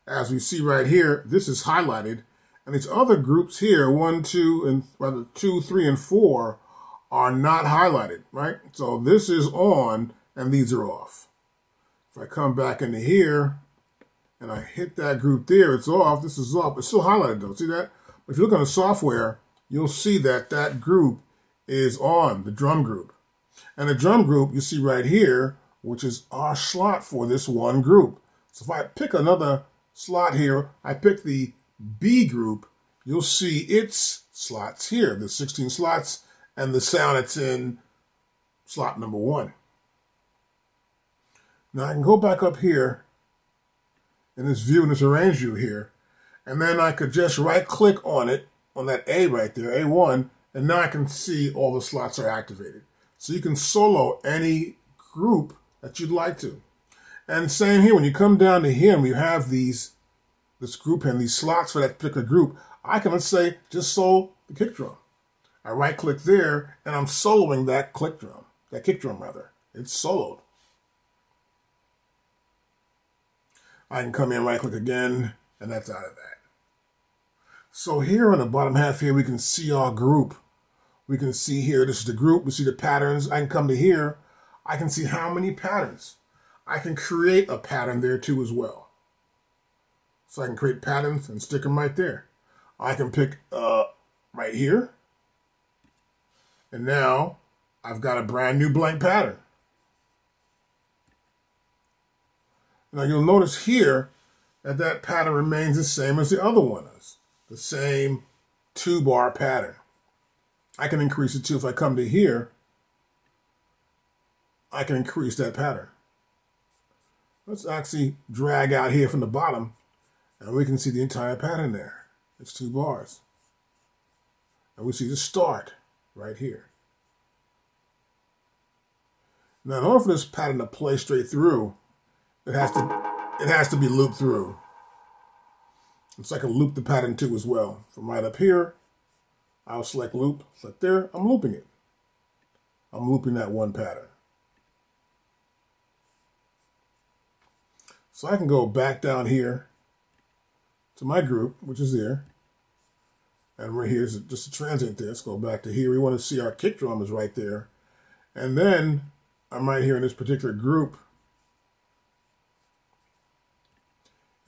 A: as we see right here, this is highlighted. And these other groups here, 1, 2, 3, and 4, are not highlighted, right? So this is on, and these are off. If I come back into here, and I hit that group there, it's off, this is off. It's still highlighted though, see that? But if you look on the software, you'll see that that group is on, the drum group. And the drum group, you see right here, which is our slot for this one group. So if I pick another slot here, I pick the B group, you'll see its slots here, the 16 slots, and the sound that's in slot number 1. Now I can go back up here in this view, in this arrange view here, and then I could just right-click on it, on that A right there, A1, and now I can see all the slots are activated. So you can solo any group that you'd like to. And same here, when you come down to here and we have this group and these slots for that particular group, I can, let's say, just solo the kick drum. I right-click there, and I'm soloing that kick drum rather. It's soloed. I can come in, right-click again, and that's out of that. So here on the bottom half here, we can see our group. We can see here, this is the group, we see the patterns. I can come to here, I can see how many patterns. I can create a pattern there too as well. So I can create patterns and stick them right there. I can pick right here. And now I've got a brand new blank pattern. Now you'll notice here that that pattern remains the same as the other one is. The same 2-bar pattern. I can increase it too. If I come to here, I can increase that pattern. Let's actually drag out here from the bottom, and we can see the entire pattern there. It's 2 bars. And we see the start right here. Now, in order for this pattern to play straight through, it has to be looped through. And so I can loop the pattern too as well. From right up here, I'll select loop, select there, I'm looping it. I'm looping that one pattern. So I can go back down here to my group, which is there. And right here is just a transient there. Let's go back to here. We want to see our kick drum is right there. And then I'm right here in this particular group.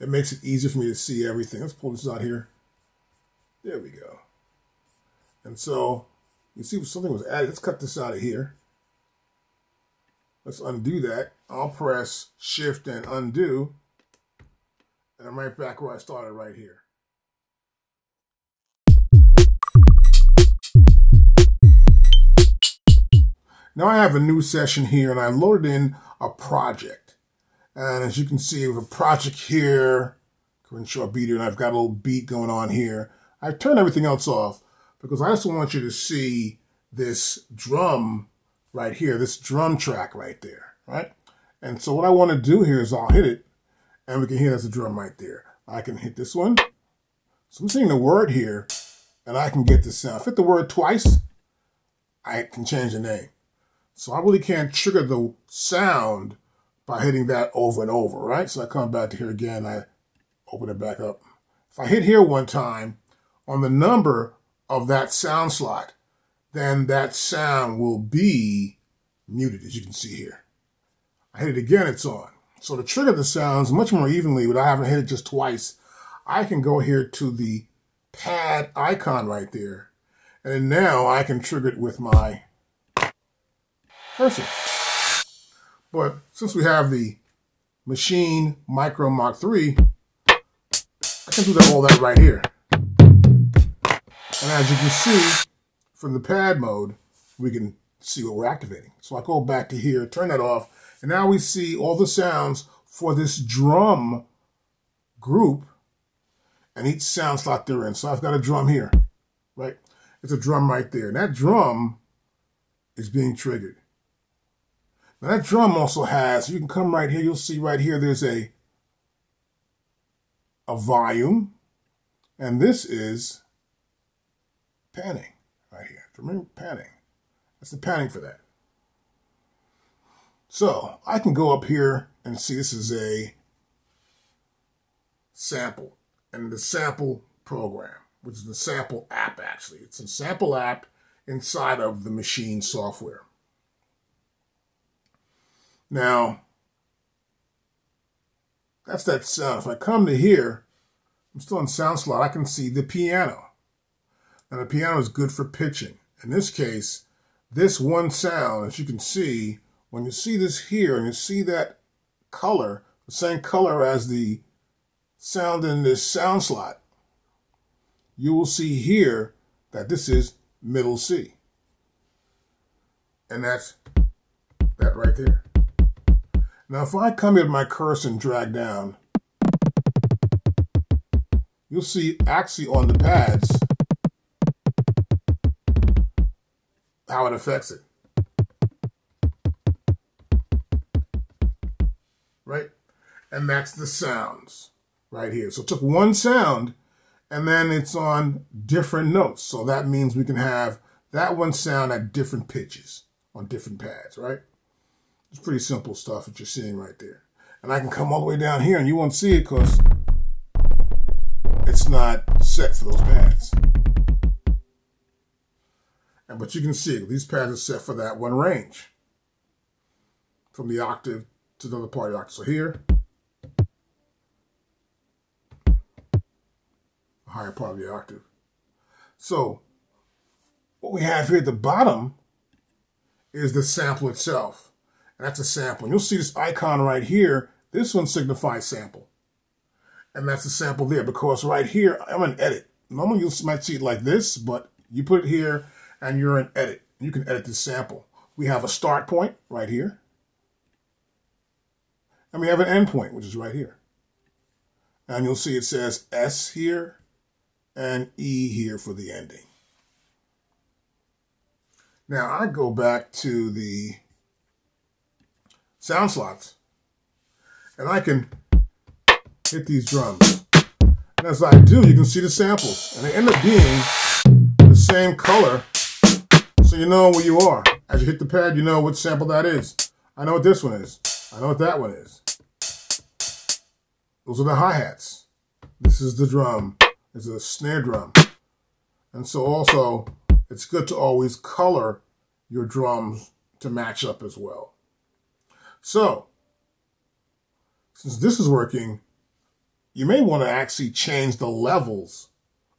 A: It makes it easier for me to see everything. Let's pull this out here. There we go. And so you see something was added. Let's cut this out of here. Let's undo that. I'll press Shift and undo. And I'm right back where I started right here. Now I have a new session here, and I loaded in a project. And as you can see, we have a project here. Go and show a beat here, and I've got a little beat going on here. I've turned everything else off because I just want you to see this drum right here, this drum track right there, right? And so what I want to do here is I'll hit it, and we can hear there's a drum right there. I can hit this one, So I'm seeing the word here, and I can get the sound. If I hit the word twice, I can change the name. So I really can't trigger the sound by hitting that over and over, right? So I come back to here again, I open it back up. If I hit here one time on the number of that sound slot, then that sound will be muted, as you can see here. I hit it again, it's on. So to trigger the sounds much more evenly without having to hit it just twice, I can go here to the pad icon right there. And then now I can trigger it with my cursor. But since we have the Maschine Mikro MK3, I can do all that right here. And as you can see, from the pad mode, we can see what we're activating. So I go back to here, turn that off, and now we see all the sounds for this drum group and each sound slot they're in. So I've got a drum here, right? It's a drum right there. And that drum is being triggered. Now that drum also has, you can come right here, you'll see right here, there's a volume, and this is panning right here. Remember panning. That's the panning for that. So I can go up here and see this is a sample, and the sample program, which is the sample app actually. It's a sample app inside of the Maschine software. Now, that's that sound. If I come to here, I'm still in sound slot, I can see the piano. Now the piano is good for pitching. In this case, this one sound, as you can see, when you see this here and you see that color, the same color as the sound in this sound slot, you will see here that this is middle C. And that's that right there. Now if I come here with my cursor and drag down, you'll see actually on the pads how it affects it. Right? And that's the sounds right here. So it took one sound and then it's on different notes. So that means we can have that one sound at different pitches on different pads, right? It's pretty simple stuff that you're seeing right there. And I can come all the way down here and you won't see it because it's not set for those pads. But you can see these pads are set for that one range, from the octave to the other part of the octave. So here, a higher part of the octave. So what we have here at the bottom is the sample itself. And that's a sample. And you'll see this icon right here. This one signifies sample. And that's the sample there because right here, I'm in edit. Normally you might see it like this, but you put it here and you're in edit. You can edit this sample. We have a start point right here. And we have an end point, which is right here. And you'll see it says S here and E here for the ending. Now I go back to the sound slots and I can hit these drums. And as I do, you can see the samples. And they end up being the same color, so you know where you are. As you hit the pad, you know what sample that is. I know what this one is. I know what that one is. Those are the hi-hats. This is the drum. It's a snare drum. And so also, it's good to always color your drums to match up as well. So, since this is working, you may want to actually change the levels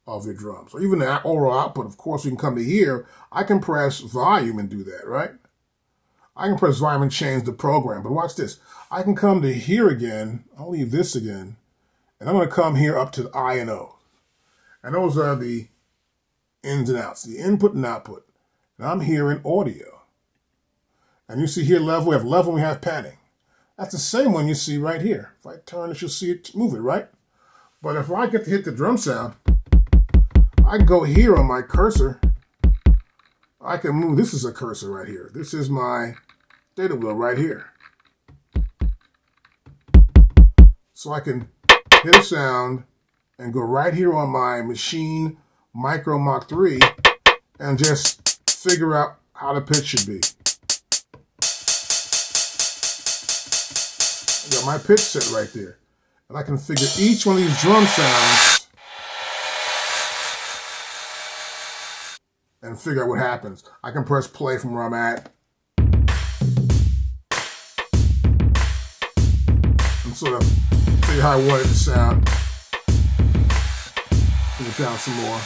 A: of your drums, or even the overall output. Of course, we can come to here. I can press volume and do that, right? I can press volume and change the program. But watch this. I can come to here again. I'll leave this again. And I'm going to come here up to the I and O. And those are the ins and outs, the input and output. And I'm here in audio. And you see here level. We have level and we have panning. That's the same one you see right here. If I turn it, you'll see it move it, right? But if I get to hit the drum sound, I can go here on my cursor. I can move. This is a cursor right here. This is my data wheel right here. So I can hit a sound and go right here on my Maschine Mikro MK3 and just figure out how the pitch should be. I got my pitch set right there. And I can figure each one of these drum sounds and figure out what happens. I can press play from where I'm at and sort of figure how I want it to sound. Bring it down some more.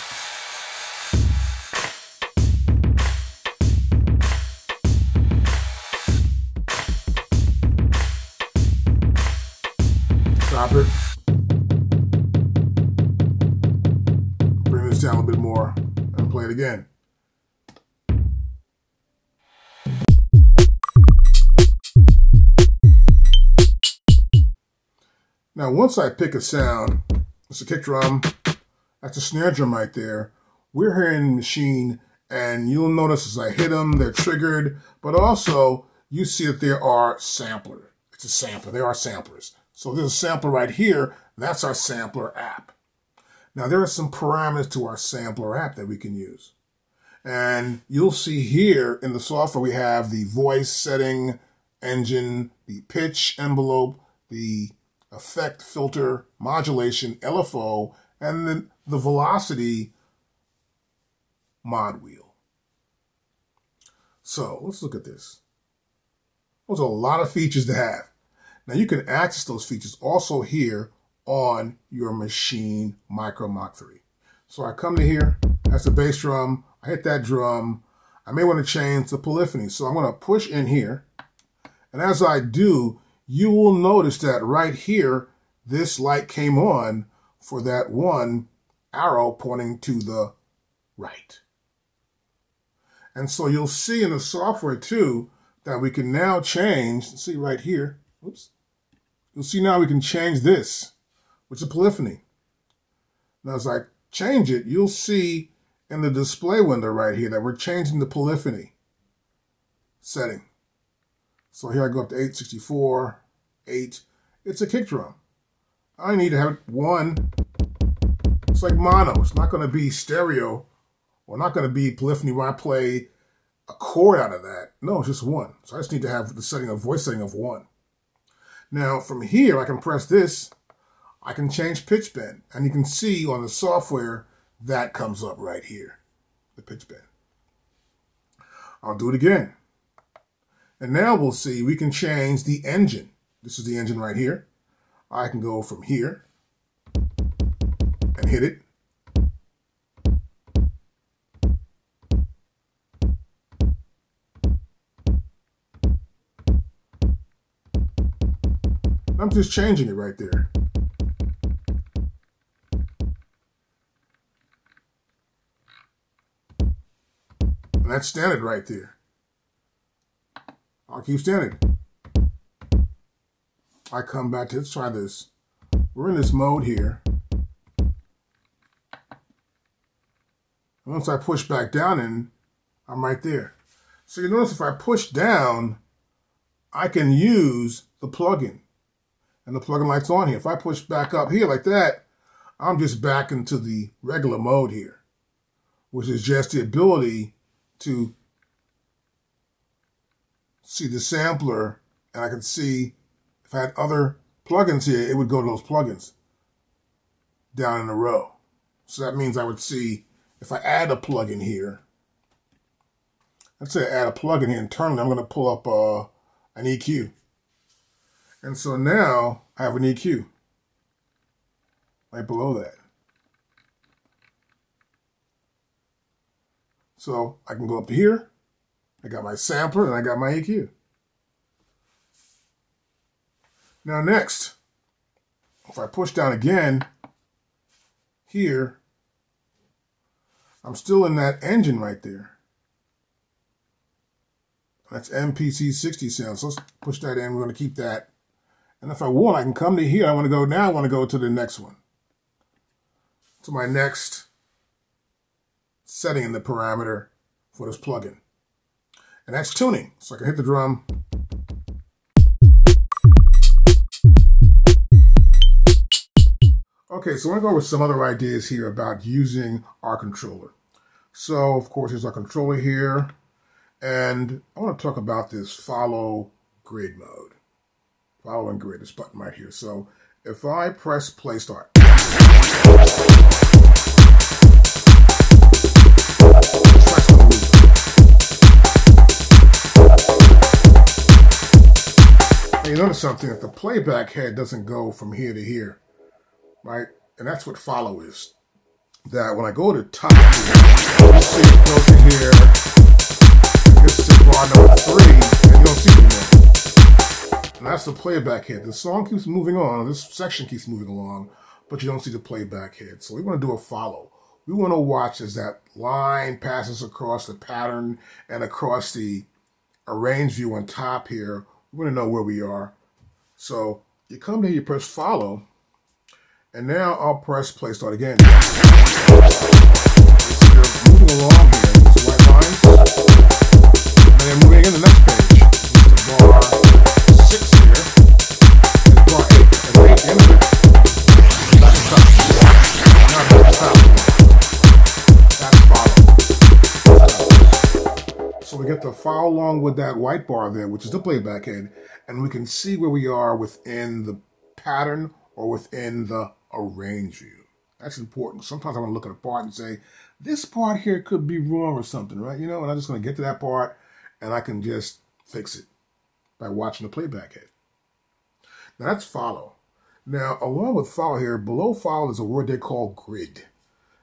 A: Stop it. Bring this down a little bit more and play it again. Now, once I pick a sound, it's a kick drum, that's a snare drum right there. We're here in Maschine, and you'll notice as I hit them, they're triggered, but also you see that there are samplers. It's a sampler, there are samplers. So there's a sampler right here, that's our sampler app. Now there are some parameters to our sampler app that we can use. And you'll see here in the software we have the voice setting engine, the pitch envelope, the effect filter, modulation, LFO, and then the velocity mod wheel. So let's look at this. Those are a lot of features to have. Now you can access those features also here on your Maschine Mikro MK3. So I come to here, that's the bass drum, I hit that drum, I may want to change the polyphony. So I'm going to push in here, and as I do, you will notice that right here, this light came on for that one arrow pointing to the right. And so you'll see in the software too that we can now change, see right here, oops. You'll see now we can change this, which is polyphony. Now as I change it, you'll see in the display window right here that we're changing the polyphony setting. So here I go up to 864, 8. It's a kick drum. I need to have one. It's like mono. It's not going to be stereo or not going to be polyphony where I play a chord out of that. No, it's just one. So I just need to have the setting of voice setting of 1. Now from here, I can press this. I can change pitch bend. And you can see on the software that comes up right here, the pitch bend. I'll do it again. And now we'll see we can change the engine. This is the engine right here. I can go from here and hit it. I'm just changing it right there. And that's standard right there. I'll keep standard. I come back to, let's try this. We're in this mode here. And once I push back down in, I'm right there. So you notice if I push down, I can use the plugin. And the plugin light's on here. If I push back up here like that, I'm just back into the regular mode here, which is just the ability to see the sampler, and I can see if I had other plugins here, it would go to those plugins down in a row. So that means I would see if I add a plugin here, let's say I add a plugin here internally, I'm going to pull up an EQ. And so now I have an EQ right below that. So I can go up to here, I got my sampler, and I got my EQ. Now next, if I push down again, here, I'm still in that engine right there. That's MPC 60 sound. So let's push that in, we're going to keep that. And if I want, I can come to here. I want to go to the next one. To my next setting in the parameter for this plugin. And that's tuning. So I can hit the drum. Okay, so I want to go over some other ideas here about using our controller. So, of course, here's our controller here. And I want to talk about this follow grid mode. Following grid, this button right here. So if I press play start. And you notice something, that the playback head doesn't go from here to here, right? And that's what follow is. That when I go to top here, you see it goes to here, this is bar number 3, and you don't see it anymore. And that's the playback head. The song keeps moving on, this section keeps moving along, but you don't see the playback head. So we want to do a follow. We want to watch as that line passes across the pattern and across the arrange view on top here. We want to know where we are. So you come here, you press follow, and now I'll press play start again. You see they're moving along here, these white lines, and they're moving in the next page. This is bar 6 here, and bar 8, and 8 the end of it. That's the top. Not the top. That's follow. So we get to follow along with that white bar there, which is the playback head, and we can see where we are within the pattern or within the arrange view. That's important. Sometimes I want to look at a part and say, this part here could be wrong or something, right? You know, and I'm just going to get to that part and I can just fix it by watching the playback head. Now that's follow. Now, along with follow here, below follow is a word they call grid.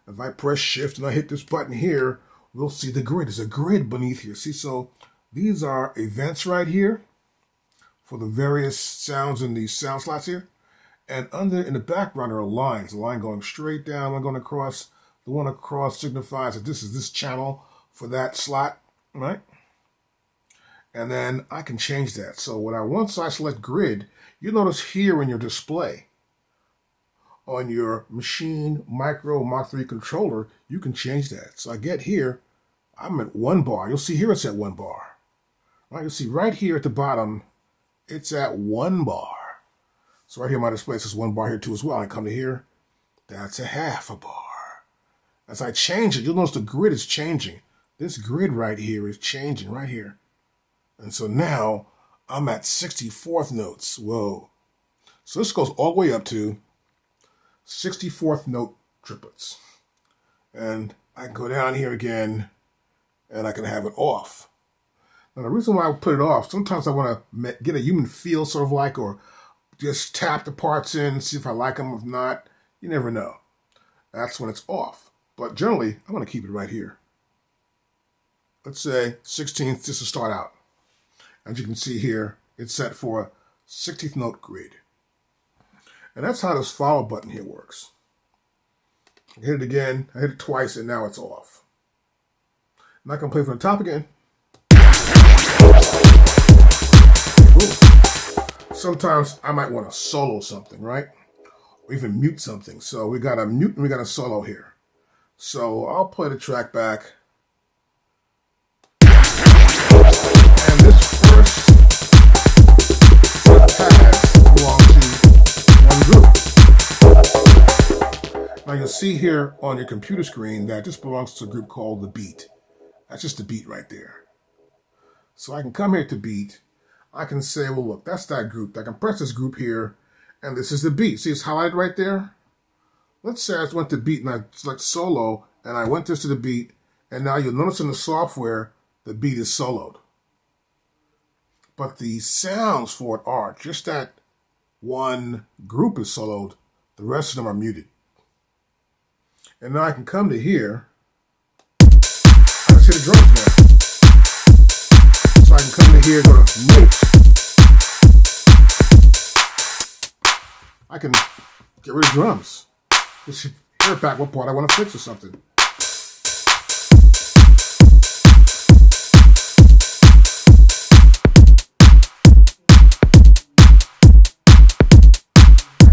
A: If I press shift and I hit this button here, we'll see the grid. There's a grid beneath here. See, so these are events right here for the various sounds in these sound slots here. And in the background are lines, a line going straight down, one going across. The one across signifies that this is this channel for that slot, right? And then I can change that. So once I select grid, you'll notice here in your display on your Maschine Mikro MK3 controller, you can change that. So I get here, I'm at 1 bar. You'll see here it's at 1 bar. Right? You'll see right here at the bottom, it's at 1 bar. So right here, my display says 1 bar here too as well. I come to here, that's a half a bar. As I change it, you'll notice the grid is changing. This grid right here is changing right here. And so now I'm at 64th notes. Whoa. So this goes all the way up to 64th note triplets. And I can go down here again and I can have it off. Now the reason why I put it off, sometimes I want to get a human feel sort of like, or just tap the parts in, see if I like them. If not, you never know. That's when it's off. But generally, I want to keep it right here. Let's say 16th just to start out. As you can see here, it's set for a 60th note grid. And that's how this follow button here works. I hit it again, I hit it twice, and now it's off. And I can play from the top again. Cool. Sometimes I might want to solo something, right? Or even mute something. So we got a mute and we got a solo here. So I'll play the track back. And this first set of pads belong to one group. Now you'll see here on your computer screen that this belongs to a group called the beat. That's just the beat right there. So I can come here to beat. I can say, well, look, that's that group. I can press this group here, and this is the beat. See, it's highlighted right there. Let's say I went to beat and I select solo, and I went this to the beat, and now you'll notice in the software, the beat is soloed. But the sounds for it are just that one group is soloed, the rest of them are muted. And now I can come to here, I can see the drums now. So I can come to here, go to mute. I can get rid of drums. Just hear back what part I want to fix or something.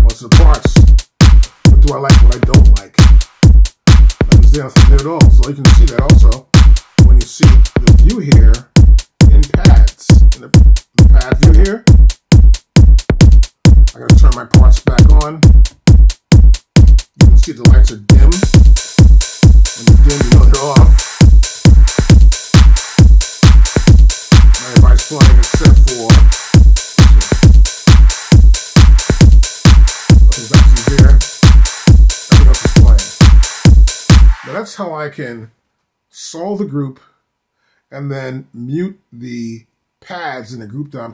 A: What's the parts? What do I like, what I don't like? Nothing's there, nothing there at all. So you can see that also when you see the view here in pads. In the pad view here, I gotta turn my parts back on. see the lights are dim. When they're dim, you know they're off. Now everybody's playing except for nothing's actually there. Everything else is playing. Now that's how I can solo the group and then mute the pads in the group that I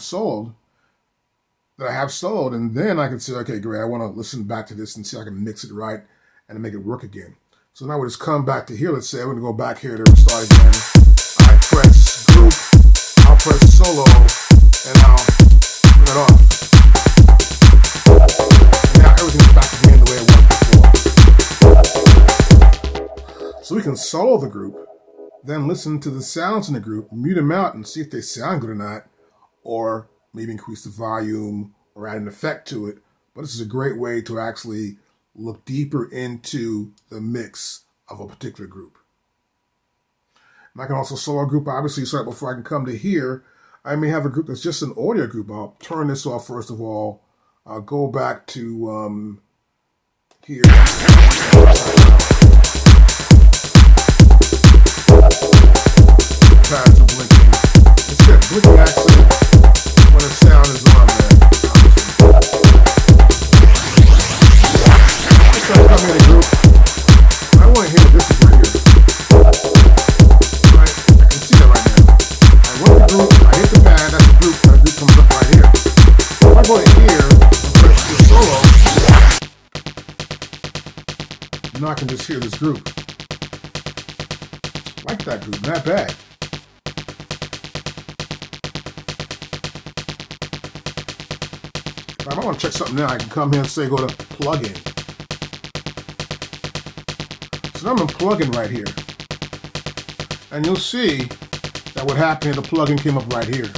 A: have soloed, and then I can say, okay, great, I want to listen back to this and see if I can mix it right and make it work again. So now we'll just come back to here. Let's say we're going to go back here to start again. I press group, I'll press solo, and I'll turn it off. And now everything's back again the way it was before. So we can solo the group, then listen to the sounds in the group, mute them out and see if they sound good or not, or maybe increase the volume or add an effect to it. But this is a great way to actually look deeper into the mix of a particular group. And I can also solo a group, obviously, so before I can come to here, I may have a group that's just an audio group. I'll turn this off first of all. I'll go back to here. Pads are blinking. It's got blinking actually when the sound is on there. Let's try to come in a group. I want to hear this is right here. Right? I can see that right now. I want the group, I hit the pad, that's the group, and the group comes up right here. If I go in here and press the solo, now I can just hear this group. I like that group, not bad. If I want to check something now, I can come here and say go to plugin. So now I'm in plugin right here. And you'll see that what happened, the plugin came up right here.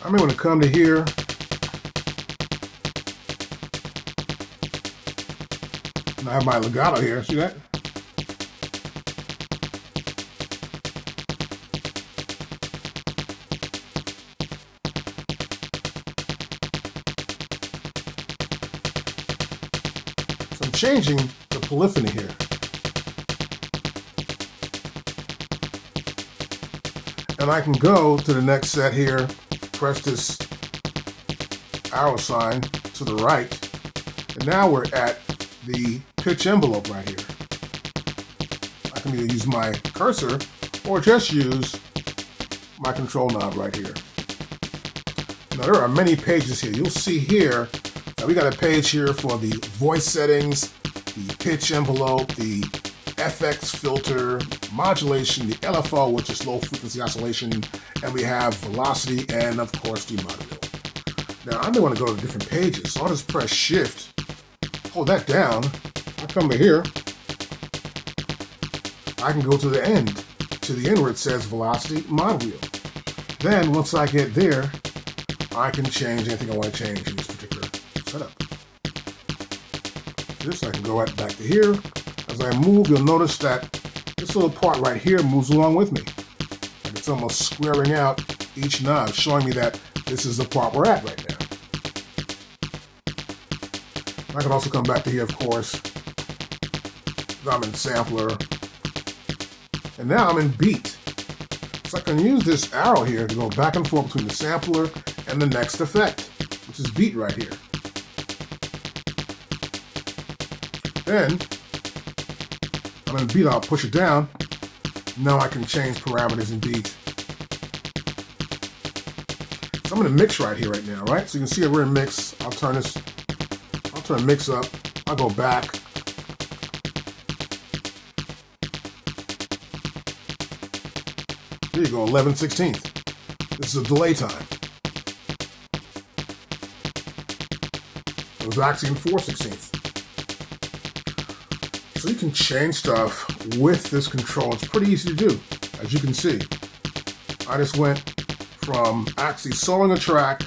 A: I may want to come to here. And I have my legato here, see that? Changing the polyphony here. And I can go to the next set here, press this arrow sign to the right, and now we're at the pitch envelope right here. I can either use my cursor or just use my control knob right here. Now there are many pages here. You'll see here that we got a page here for the voice settings, the pitch envelope, the FX filter, modulation, the LFO, which is low frequency oscillation, and we have velocity and of course the modulation. Now I may want to go to different pages, so I'll just press shift, hold that down, I come to here, I can go to the end where it says velocity mod wheel. Then once I get there, I can change anything I want to change in this particular setup. This I can go right back to here. As I move, you'll notice that this little part right here moves along with me. And it's almost squaring out each knob, showing me that this is the part we're at right now. I can also come back to here, of course. I'm in sampler. And now I'm in beat. So I can use this arrow here to go back and forth between the sampler and the next effect, which is beat right here. Then, I'm in beat, I'll push it down. Now I can change parameters in beat. So I'm in a mix right here right now, right? So you can see that we're in mix. I'll turn mix up. I'll go back. There you go, 11/16. This is a delay time. It was actually in 4/16. So you can change stuff with this control. It's pretty easy to do, as you can see. I just went from actually soloing a track,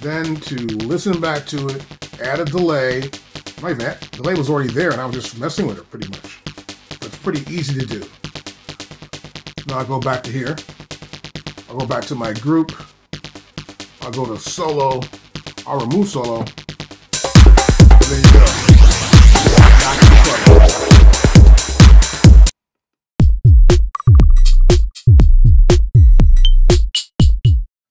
A: then to listen back to it, add a delay. Not even that, the delay was already there and I was just messing with it pretty much. But it's pretty easy to do. Now I go back to here. I'll go back to my group. I'll go to solo. I'll remove solo. There you go.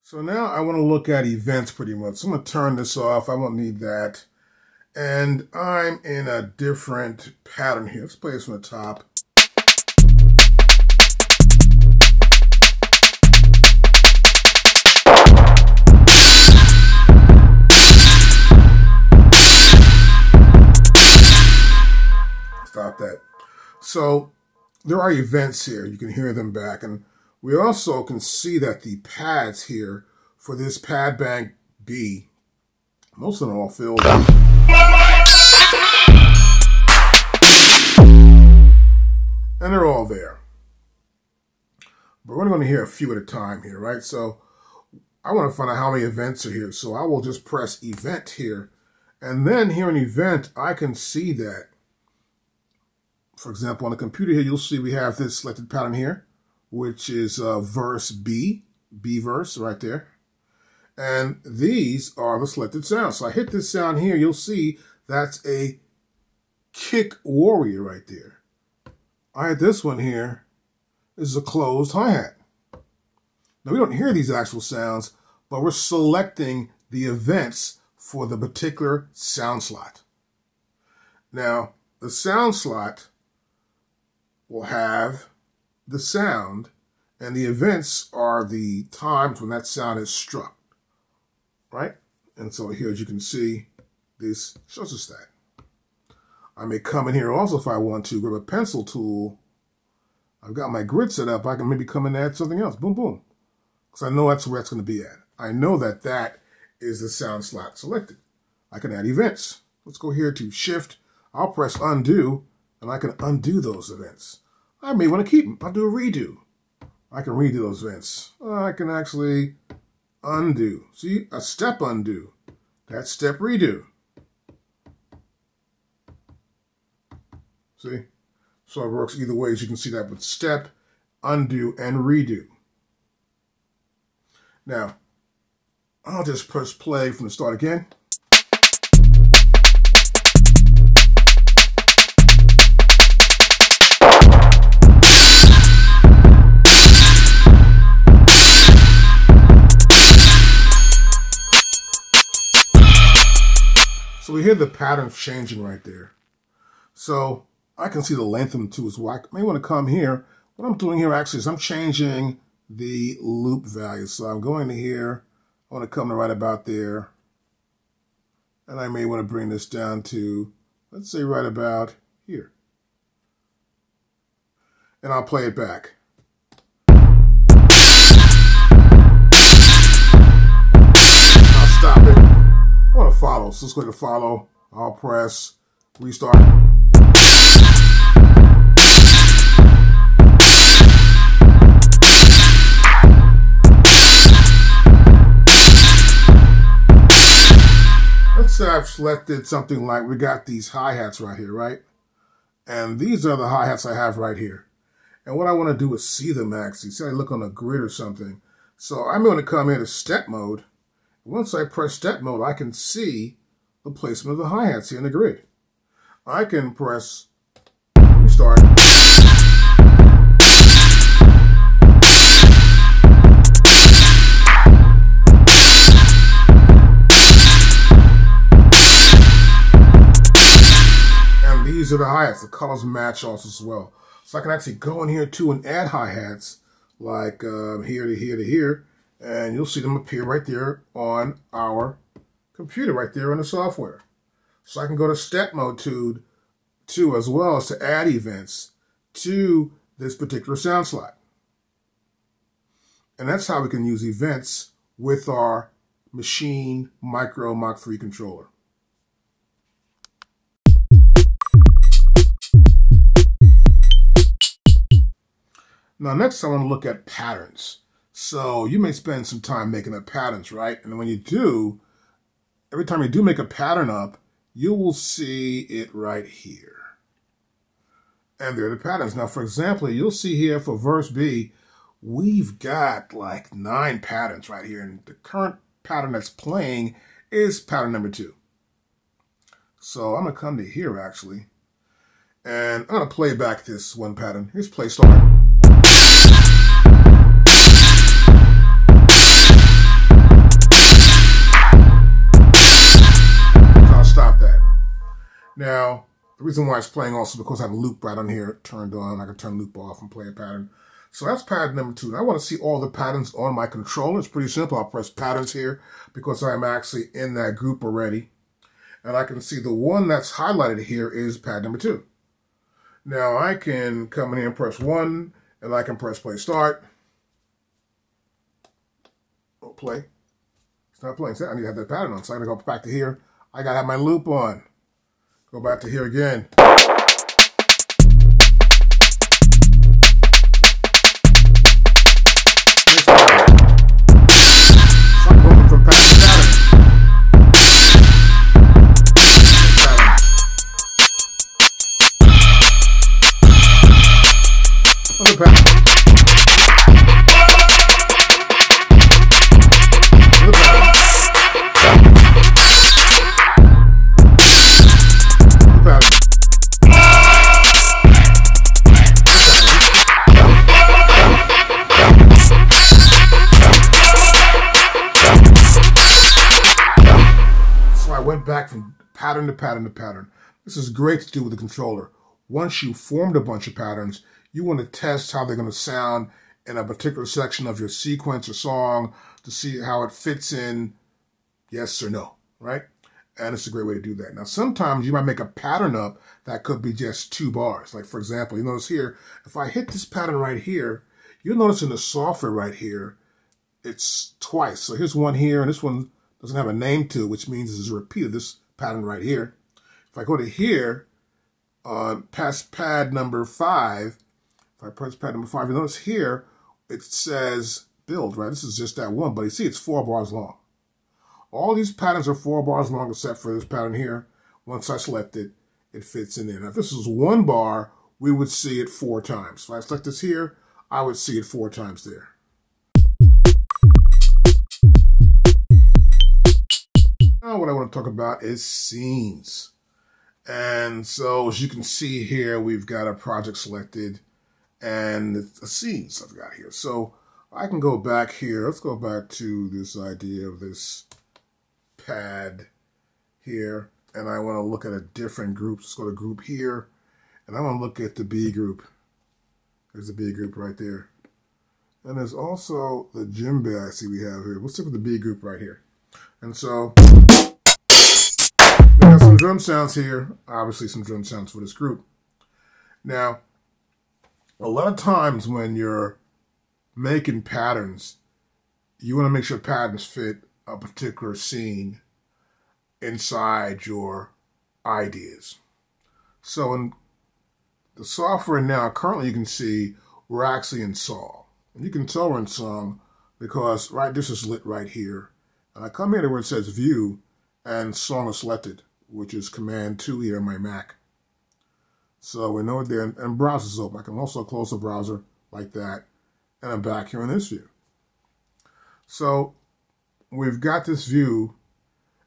A: So now I want to look at events pretty much. So I'm going to turn this off. I won't need that. And I'm in a different pattern here. Let's play this from the top. Stop that. So there are events here. You can hear them back. And we also can see that the pads here for this pad bank B, most of them are all filled up. And they're all there. But we're only going to hear a few at a time here, right? So I want to find out how many events are here. So I will just press event here. And then here in event, I can see that. For example, on the computer here, you'll see we have this selected pattern here, which is verse B verse right there. And these are the selected sounds. So I hit this sound here, you'll see that's a kick warrior right there. I hit this one here, this is a closed hi-hat. Now we don't hear these actual sounds, but we're selecting the events for the particular sound slot. Now, the sound slot will have the sound, and the events are the times when that sound is struck, right? And so here, as you can see, this shows us that. I may come in here also if I want to, grab a pencil tool. I've got my grid set up. I can maybe come in and add something else. Boom, boom. Because I know that's where it's going to be at. I know that that is the sound slot selected. I can add events. Let's go here to Shift. I'll press Undo, and I can undo those events. I may want to keep them. I'll do a redo. I can redo those events. I can actually undo. See, a step undo. That's step redo. See? So it works either way, as you can see that with step, undo, and redo. Now, I'll just press play from the start again. So we hear the patterns changing right there. So I can see the length of them too as well. I may want to come here. What I'm doing here actually is I'm changing the loop value. So I'm going to here. I want to come to right about there. And I may want to bring this down to, let's say right about here. And I'll play it back. I'll stop it. I want to follow, so let's go to follow. I'll press restart. Let's say I've selected something like, we got these hi-hats right here, right? And these are the hi-hats I have right here. And what I want to do is see them actually. See, I look on a grid or something. So I'm going to come into step mode. Once I press step mode, I can see the placement of the hi-hats here in the grid. I can press restart. And these are the hi-hats. The colors match also as well. So I can actually go in here too and add hi-hats like here to here to here. And you'll see them appear right there on our computer, right there in the software. So I can go to step mode too as well as to add events to this particular sound slot. And that's how we can use events with our Maschine Mikro MK3 controller. Now next I want to look at patterns. So you may spend some time making up patterns, right? And when you do, every time you do make a pattern up, you will see it right here. And there are the patterns. Now, for example, you'll see here for verse B, we've got like 9 patterns right here. And the current pattern that's playing is pattern number 2. So I'm going to come to here actually, and I'm going to play back this one pattern. Here's play start. Now, the reason why it's playing also because I have a loop right on here turned on. I can turn loop off and play a pattern. So that's pattern number 2. And I want to see all the patterns on my controller. It's pretty simple. I'll press patterns here because I'm actually in that group already. And I can see the one that's highlighted here is pattern number 2. Now I can come in here and press 1, and I can press play start. Oh, play. It's not playing. I need to have that pattern on. So I'm going to go back to here. I got to have my loop on. Go back to here again. So I'm going from pattern to pattern. Another pattern. Back from pattern to pattern to pattern. This is great to do with the controller. Once you've formed a bunch of patterns, you want to test how they're going to sound in a particular section of your sequence or song to see how it fits in, yes or no, right? And it's a great way to do that. Now, sometimes you might make a pattern up that could be just 2 bars. Like, for example, you notice here, if I hit this pattern right here, you'll notice in the software right here, it's twice. So here's one here, and this one doesn't have a name to it, which means this is a repeat of this pattern right here. If I go to here, past pad number 5, if I press pad number 5, you notice here, it says build, right? This is just that one, but you see it's 4 bars long. All these patterns are 4 bars long except for this pattern here. Once I select it, it fits in there. Now, if this was 1 bar, we would see it 4 times. If I select this here, I would see it 4 times there. Now what I want to talk about is scenes. And so as you can see here, we've got a project selected and the scenes I've got here. So I can go back here. Let's go back to this idea of this pad here. And I want to look at a different group. Let's go to group here. And I want to look at the B group. There's the B group right there. And there's also the djembe I see we have here. Let's look at the B group right here. And so we have some drum sounds here, obviously some drum sounds for this group. Now, a lot of times when you're making patterns, you want to make sure patterns fit a particular scene inside your ideas. So in the software now, currently you can see we're actually in song. And you can tell we're in song because this is lit right here. And I come here to where it says View, and Song is selected, which is Command 2 here on my Mac. So we know it there, and browser's open. I can also close the browser like that, and I'm back here in this view. So we've got this view,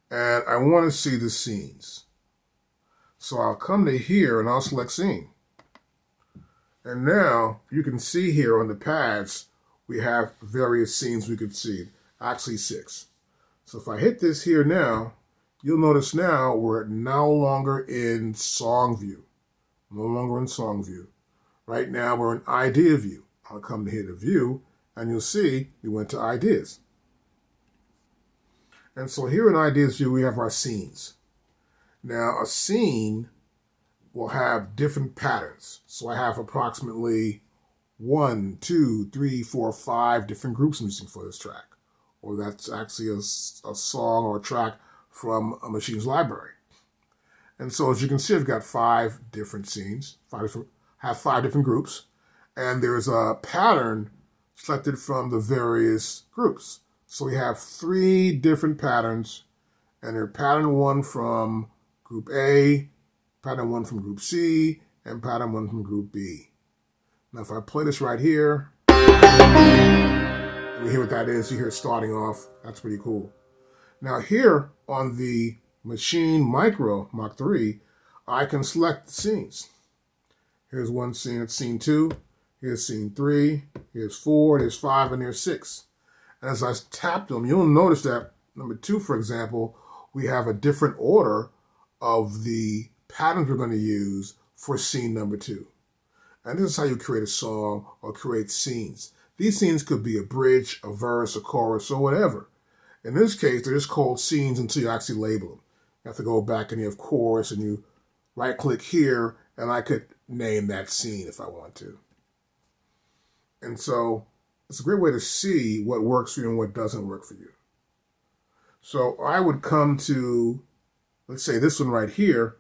A: and I want to see the scenes. So I'll come to here, and I'll select Scene. And now you can see here on the pads, we have various scenes we could see, actually 6. So if I hit this here now, you'll notice now we're no longer in song view. No longer in song view. Right now we're in idea view. I'll come to here to view, and you'll see we went to ideas. And so here in ideas view, we have our scenes. Now a scene will have different patterns. So I have approximately 1, 2, 3, 4, 5 different groups I'm using for this track. Or that's actually a song or a track from a Machine's library. And so as you can see, I've got 5 different scenes, 5 different groups, and there's a pattern selected from the various groups. So we have 3 different patterns, and they're pattern 1 from group A, pattern 1 from group C, and pattern 1 from group B. Now if I play this right here, and you hear what that is, you hear it starting off. That's pretty cool. Now here on the Maschine Mikro MK3, I can select the scenes. Here's one scene, it's scene 2. Here's scene 3. Here's 4. There's 5, and there's 6. And as I tap them, you'll notice that number 2, for example, we have a different order of the patterns we're going to use for scene number 2. And this is how you create a song or create scenes. These scenes could be a bridge, a verse, a chorus, or whatever. In this case, they're just called scenes until you actually label them. You have to go back and you have chorus, and you right-click here, and I could name that scene if I want to. And so it's a great way to see what works for you and what doesn't work for you. So I would come to, let's say this one right here.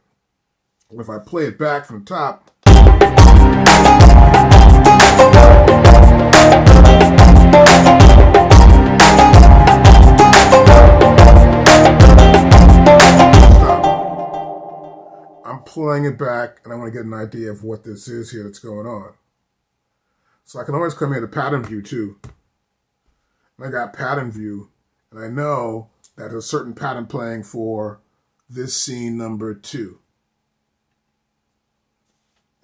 A: And if I play it back from the top, I'm playing it back, and I want to get an idea of what this is here that's going on. So I can always come here to pattern view too. And I got pattern view, and I know that there's a certain pattern playing for this scene number 2.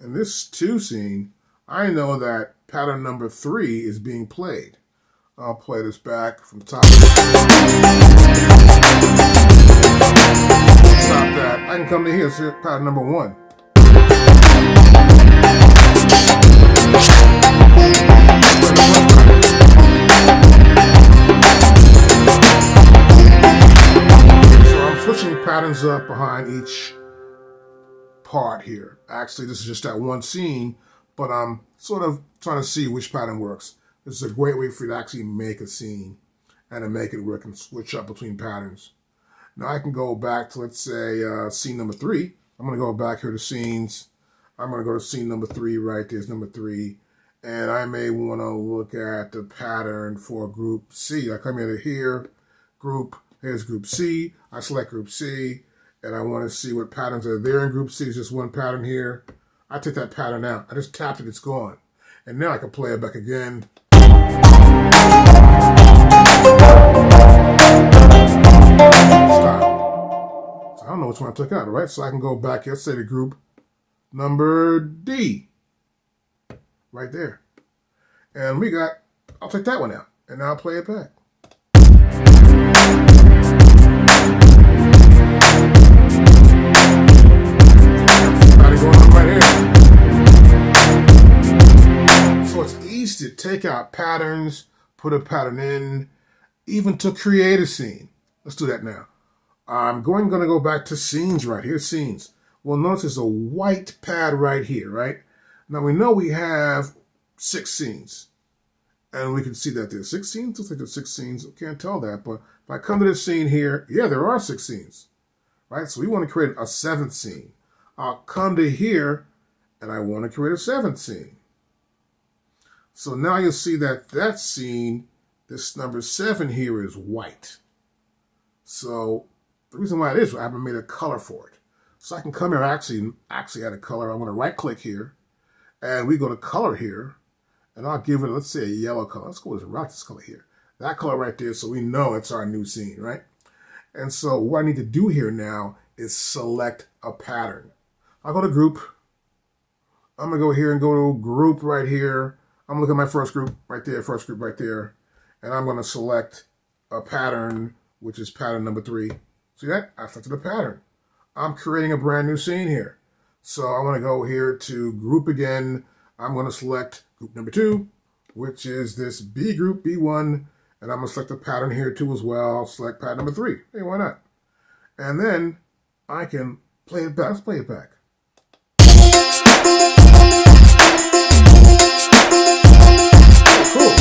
A: In this 2 scene, I know that pattern number 3 is being played. I'll play this back from the top. Stop that. I can come to here, see pattern number 1. So I'm switching patterns up behind each part here. Actually, this is just that one scene, but I'm sort of trying to see which pattern works. This is a great way for you to actually make a scene and to make it work and switch up between patterns. Now I can go back to, let's say, scene number 3. I'm going to go back here to scenes. I'm going to go to scene number 3 right there's number 3. And I may want to look at the pattern for group C. I come into here, group, here's group C. I select group C, and I want to see what patterns are there in group C. It's just one pattern here. I take that pattern out. I just tapped it, it's gone. And now I can play it back again. Stop. So I don't know which one I took out, right? So I can go back, let's say the group number D. Right there. And we got, I'll take that one out. And now I'll play it back. Going on right here. So it's easy to take out patterns, put a pattern in, even to create a scene. Let's do that now. I'm going to go back to scenes right here, scenes. Well, notice there's a white pad right here, right? Now we know we have 6 scenes, and we can see that there's 6 scenes. Looks like there's 6 scenes. I can't tell that, but if I come to this scene here, yeah, there are 6 scenes, right? So we want to create a 7th scene. I'll come to here, and I want to create a 7th scene. So now you'll see that that scene, this number 7 here, is white. So the reason why it is, I haven't made a color for it. So I can come here, actually add a color. I'm going to right-click here. And we go to color here, and I'll give it, let's say, a yellow color. Let's go with this color here. That color right there, so we know it's our new scene, right? And so what I need to do here now is select a pattern. I'll go to group. I'm going to go here and go to group right here. I'm going to look at my first group right there, first group right there. And I'm going to select a pattern, which is pattern number 3. See that? I selected a pattern. I'm creating a brand new scene here. So I want to go here to group again. I'm going to select group number 2, which is this B group, B1. And I'm going to select a pattern here too as well. I'll select pattern number 3. Hey, why not? And then I can play it back. Let's play it back. Cool.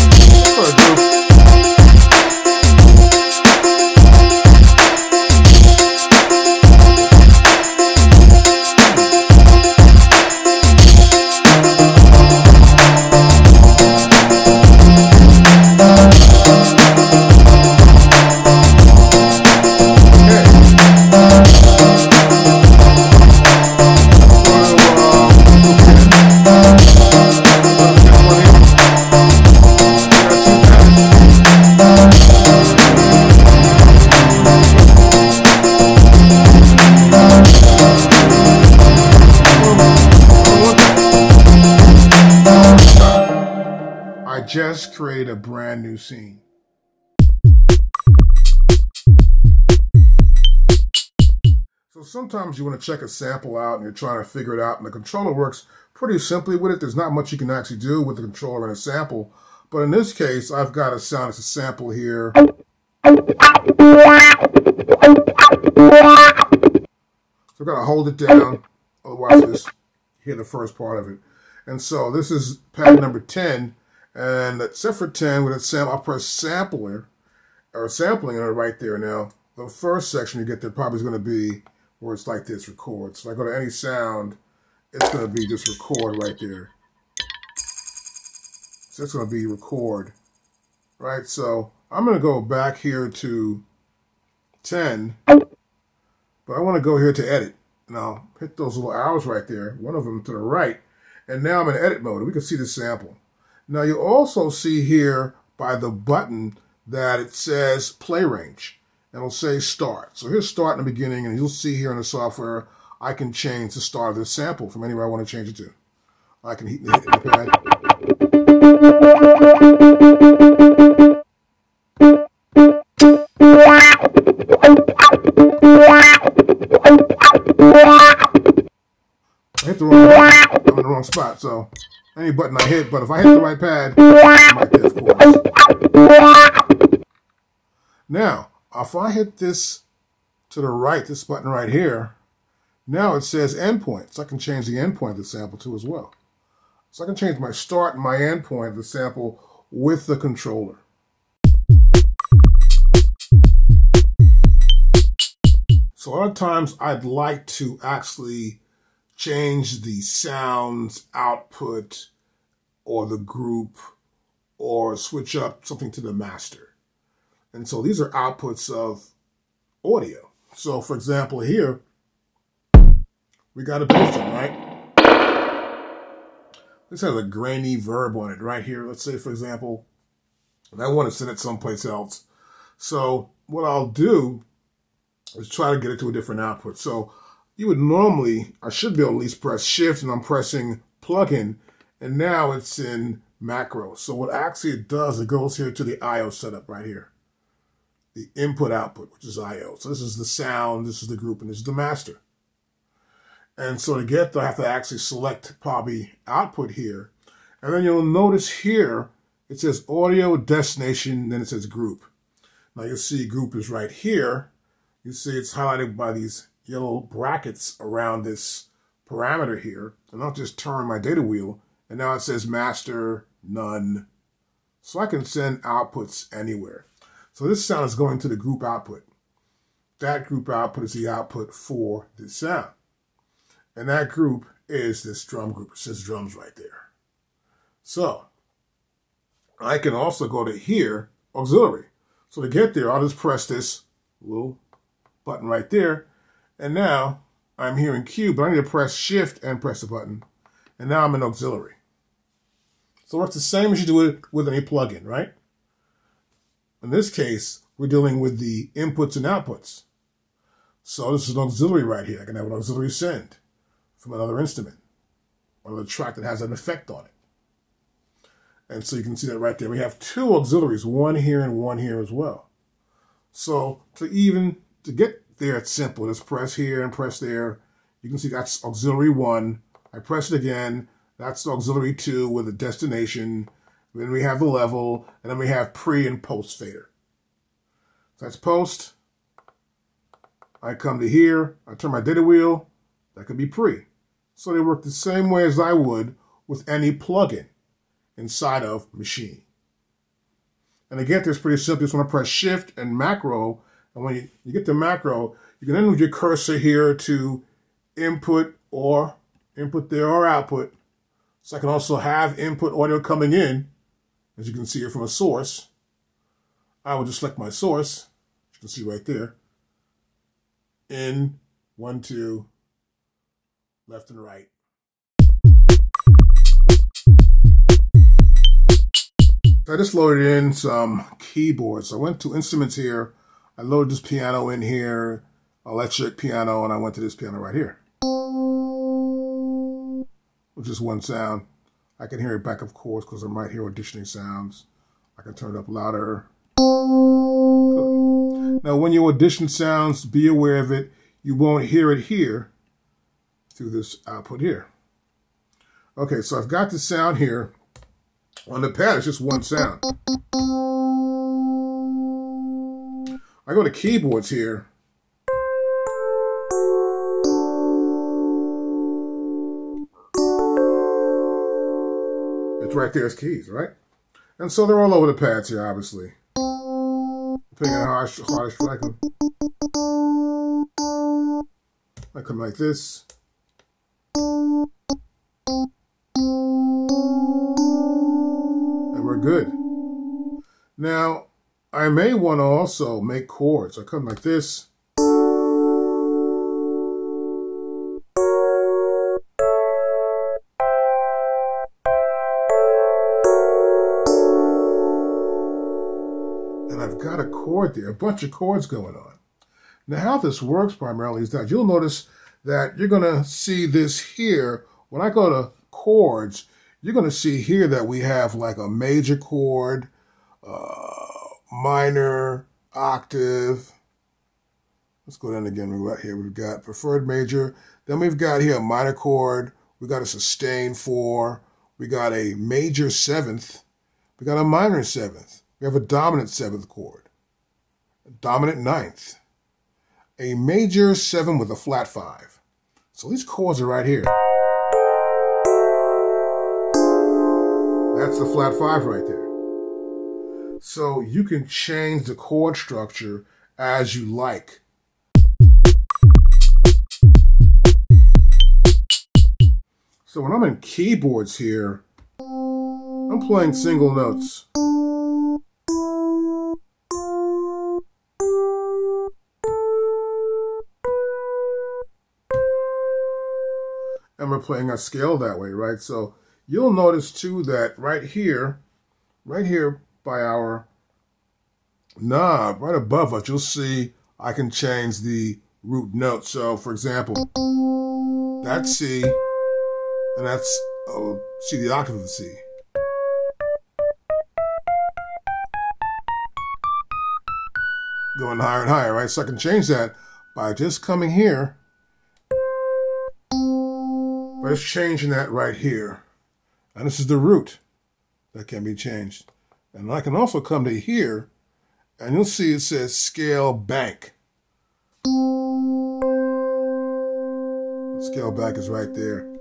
A: a brand new scene. So sometimes you want to check a sample out and you're trying to figure it out, and the controller works pretty simply with it. There's not much you can actually do with the controller and a sample. But in this case, I've got a sound as a sample here. So I've got to hold it down, otherwise I just hear the first part of it. And so this is pad number 10, and except for 10, with a sample, I'll press sampler, or sampling it right there. Now, the first section you get there probably is going to be where it's like this, record. So if I go to any sound, it's going to be just record right there. So it's going to be record, right? So I'm going to go back here to 10, but I want to go here to edit. And I'll hit those little arrows right there, one of them to the right, and now I'm in edit mode. We can see the sample. Now you also see here by the button that it says play range. And it'll say start. So here's start in the beginning, and you'll see here in the software, I can change the start of this sample from anywhere I want to change it to. I can hit the pad. I hit the wrong button. I'm in the wrong spot, so any button I hit, but if I hit the right pad, I'm right there, of course. Now, if I hit this to the right, this button right here, now it says endpoint. So I can change the endpoint of the sample too as well. So I can change my start and my endpoint of the sample with the controller. So a lot of times I'd like to actually change the sound's output or the group or switch up something to the master. And so these are outputs of audio. So for example, here, we got a piston, right? This has a grainy verb on it right here. Let's say, for example, I want to send it someplace else. So what I'll do is try to get it to a different output. So you would normally, I should be able to at least press shift, and I'm pressing plugin, and now it's in macro. So what actually it does, it goes here to the IO setup right here. The input output, which is IO. So this is the sound, this is the group, and this is the master. And so to get there, I have to actually select probably output here. And then you'll notice here, it says audio destination, then it says group. Now you'll see group is right here. You see it's highlighted by these yellow brackets around this parameter here. And I'll just turn my data wheel, and now it says master, none. So I can send outputs anywhere. So this sound is going to the group output. That group output is the output for this sound. And that group is this drum group. It says drums right there. So I can also go to here, auxiliary. So to get there, I'll just press this little button right there. And now I'm here in Q, but I need to press shift and press the button. And now I'm in auxiliary. So it works the same as you do it with any plugin, right? In this case, we're dealing with the inputs and outputs. So this is an auxiliary right here. I can have an auxiliary send from another instrument, or another track that has an effect on it. And so you can see that right there. We have two auxiliaries, one here and one here as well. So to get there, it's simple. Just press here and press there. You can see that's auxiliary 1. I press it again. That's auxiliary 2 with a destination. Then we have the level, and then we have pre and post fader. So that's post. I come to here. I turn my data wheel. That could be pre. So they work the same way as I would with any plugin inside of Maschine. And to get this pretty simple, you just want to press shift and macro. And when you get to macro, you can then move your cursor here to input there or output. So I can also have input audio coming in, as you can see here from a source. I will just select my source, as you can see right there. In, 1, 2, left and right. I just loaded in some keyboards. So I went to instruments here. I loaded this piano in here, electric piano, and I went to this piano right here, which is one sound. I can hear it back, of course, because I'm right here auditioning sounds. I can turn it up louder. Now, when you audition sounds, be aware of it. You won't hear it here through this output here. Okay, so I've got the sound here. On the pad, it's just one sound. I go to keyboards here. It's right there as keys, right? And so they're all over the pads here, obviously. Depending on how hard I strike them. I come like this. And we're good. Now, I may want to also make chords. I come like this. And I've got a chord there, a bunch of chords going on. Now, how this works primarily is that you'll notice that you're going to see this here. When I go to chords, you're going to see here that we have like a major chord, minor, octave. Let's go down again. Right here, we've got preferred major. Then we've got here a minor chord. We got a sustained 4. We got a major 7th. We got a minor 7th. We have a dominant 7th chord, a dominant 9th, a major 7 with a flat 5. So these chords are right here. That's the flat 5 right there. So you can change the chord structure as you like. So when I'm in keyboards here, I'm playing single notes. And we're playing a scale that way, right? So you'll notice too that right here by our knob, right above us, you'll see I can change the root note. So for example, that's C, and that's C, the octave of C. Going higher and higher, right? So I can change that by just coming here. By just changing that right here. And this is the root that can be changed. And I can also come to here, and you'll see it says scale bank. The scale bank is right there.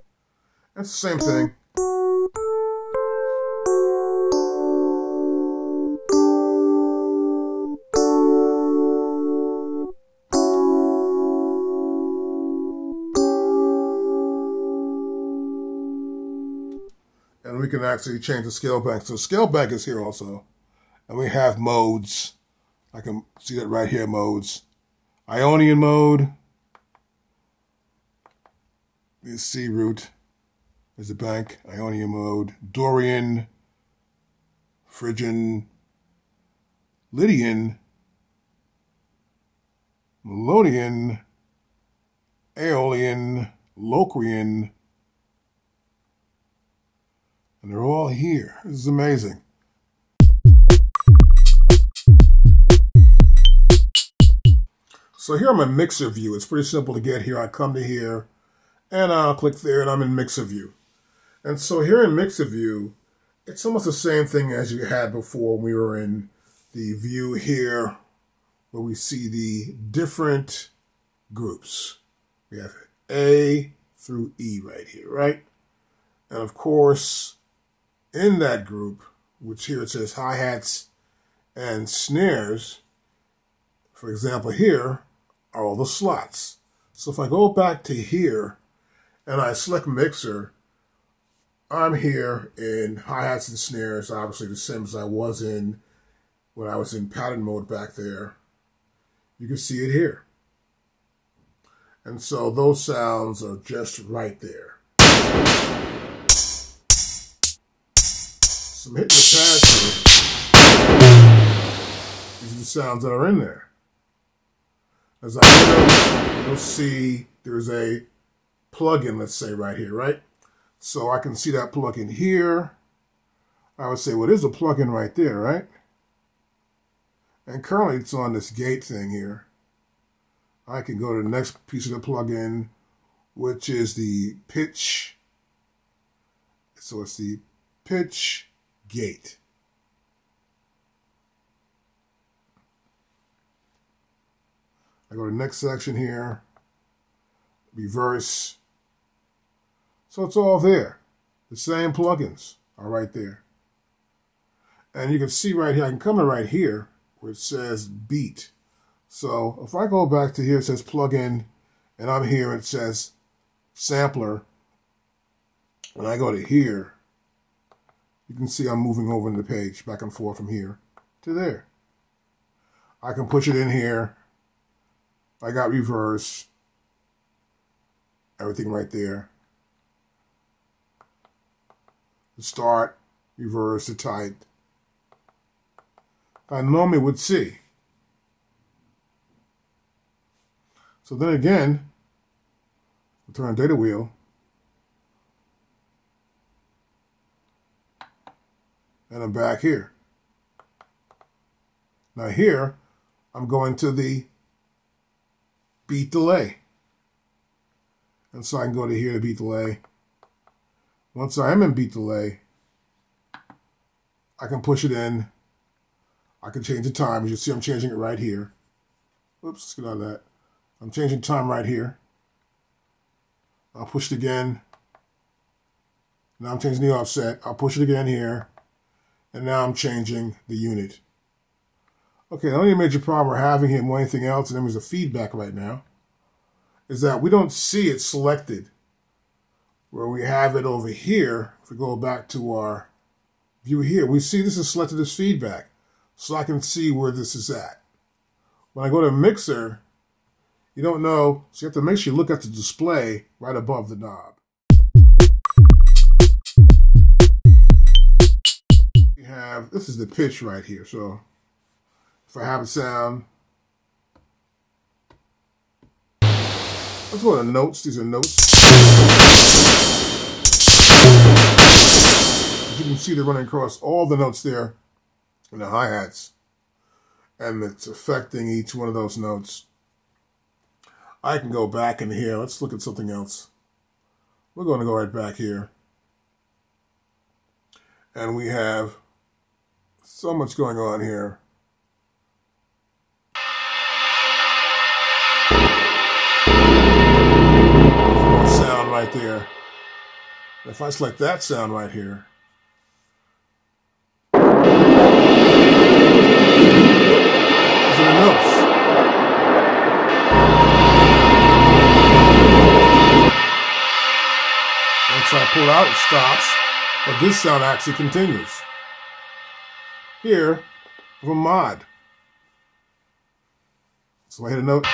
A: That's the same thing. And we can actually change the scale bank. So scale bank is here also. And we have modes. I can see that right here, modes. Ionian mode. There's C root. There's the bank. Ionian mode. Dorian. Phrygian. Lydian. Melodian. Aeolian. Locrian. And they're all here. This is amazing. So here I'm in mixer view. It's pretty simple to get here. I come to here and I'll click there and I'm in mixer view. And so here in mixer view, it's almost the same thing as you had before when we were in the view here where we see the different groups. We have A through E right here, right? And of course, in that group, which here it says hi-hats and snares, for example, here are all the slots. So if I go back to here and I select mixer, I'm here in hi-hats and snares, obviously the same as I was in when I was in pattern mode back there. You can see it here. And so those sounds are just right there. So I'm hitting the pads here. These are the sounds that are in there. As I hit them, you'll see there's a plugin, let's say right here, right? So I can see that plugin here. I would say, well, there's a plugin right there, right? And currently it's on this gate thing here. I can go to the next piece of the plugin, which is the pitch. So it's the pitch gate. I go to the next section here, reverse. So it's all there. The same plugins are right there. And you can see right here, I can come to right here where it says beat. So if I go back to here, it says plugin, and I'm here, it says sampler. When I go to here, you can see I'm moving over in the page, back and forth from here to there. I can push it in here. I got reverse, everything right there. The start, reverse, the type. I normally would see. So then again, I'll turn on data wheel. And I'm back here. Now here, I'm going to the beat delay. And so I can go to here to beat delay. Once I am in beat delay, I can push it in. I can change the time. As you see, I'm changing it right here. Oops, let's get out of that. I'm changing time right here. I'll push it again. Now I'm changing the offset. I'll push it again here. And now I'm changing the unit. Okay, the only major problem we're having here more than anything else, and then there's a feedback right now, is that we don't see it selected. Where we have it over here, if we go back to our view here, we see this is selected as feedback. So I can see where this is at. When I go to mixer, you don't know, so you have to make sure you look at the display right above the knob. You have, this is the pitch right here. So if I have a sound, let's go to notes. These are notes. As you can see, they're running across all the notes there in the hi-hats. And it's affecting each one of those notes. I can go back in here. Let's look at something else. We're going to go right back here. And we have so much going on here. There's more sound right there. If I select that sound right here, these are the notes. Once I pull out, it stops, but this sound actually continues. Here, I have a mod. So I hit a note.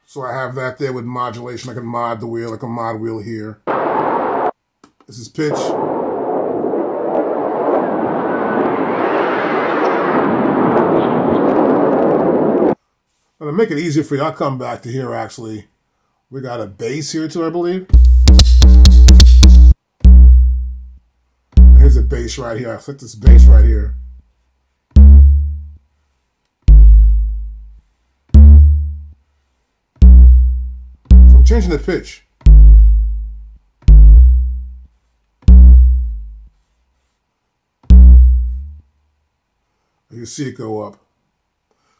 A: So I have that there with modulation. I can mod the wheel. I can mod wheel here. This is pitch. Now to make it easier for you, I'll come back to here actually. We got a bass here too, I believe. Here's a bass right here. I click this bass right here. So I'm changing the pitch. You see it go up.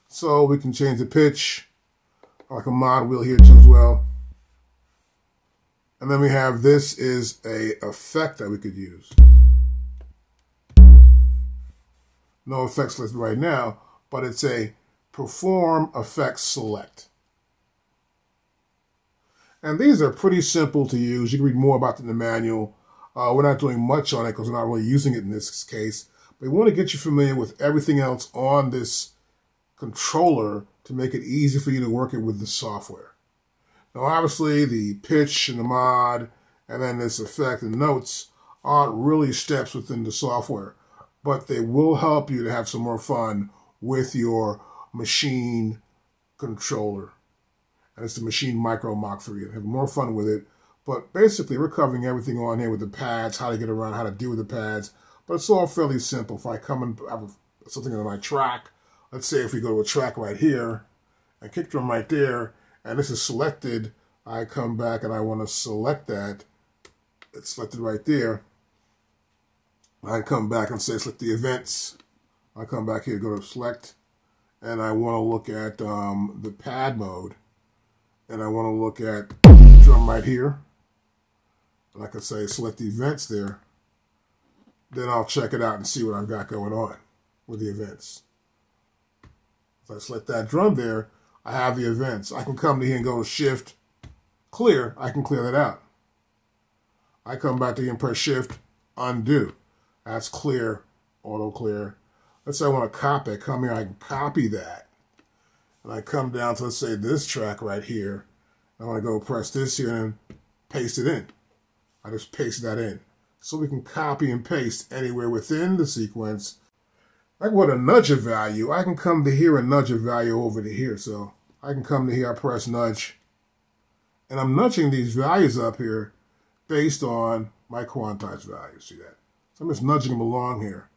A: So we can change the pitch. Like a mod wheel here too as well. And then we have, this is a effect that we could use. No effects listed right now, but it's a perform effects select. And these are pretty simple to use. You can read more about it in the manual. We're not doing much on it because we're not really using it in this case. But we want to get you familiar with everything else on this controller to make it easy for you to work it with the software. Now, obviously, the pitch and the mod, and then this effect and notes aren't really steps within the software. but they will help you to have some more fun with your Maschine controller. And it's the Maschine Mikro MK3. Have more fun with it. But basically, we're covering everything on here with the pads, how to get around, how to deal with the pads. But it's all fairly simple. If I come and have something on my track, let's say if we go to a track right here, and kick drum right there, and this is selected, I come back and I want to select that. It's selected right there. I come back and say select the events. I come back here, go to select, and I want to look at the pad mode. And I want to look at the drum right here. And I can say select the events there. Then I'll check it out and see what I've got going on with the events. If I select that drum there, I have the events. I can come to here and go to Shift, Clear. I can clear that out. I come back to here and press Shift, Undo. That's clear, auto clear. Let's say I want to copy it. Come here, I can copy that. And I come down to, let's say, this track right here. I want to go press this here and paste it in. I just paste that in. So we can copy and paste anywhere within the sequence. I want to nudge a value. I can come to here and nudge a value over to here. So I can come to here, I press nudge. And I'm nudging these values up here based on my quantized value. See that? So I'm just nudging them along here.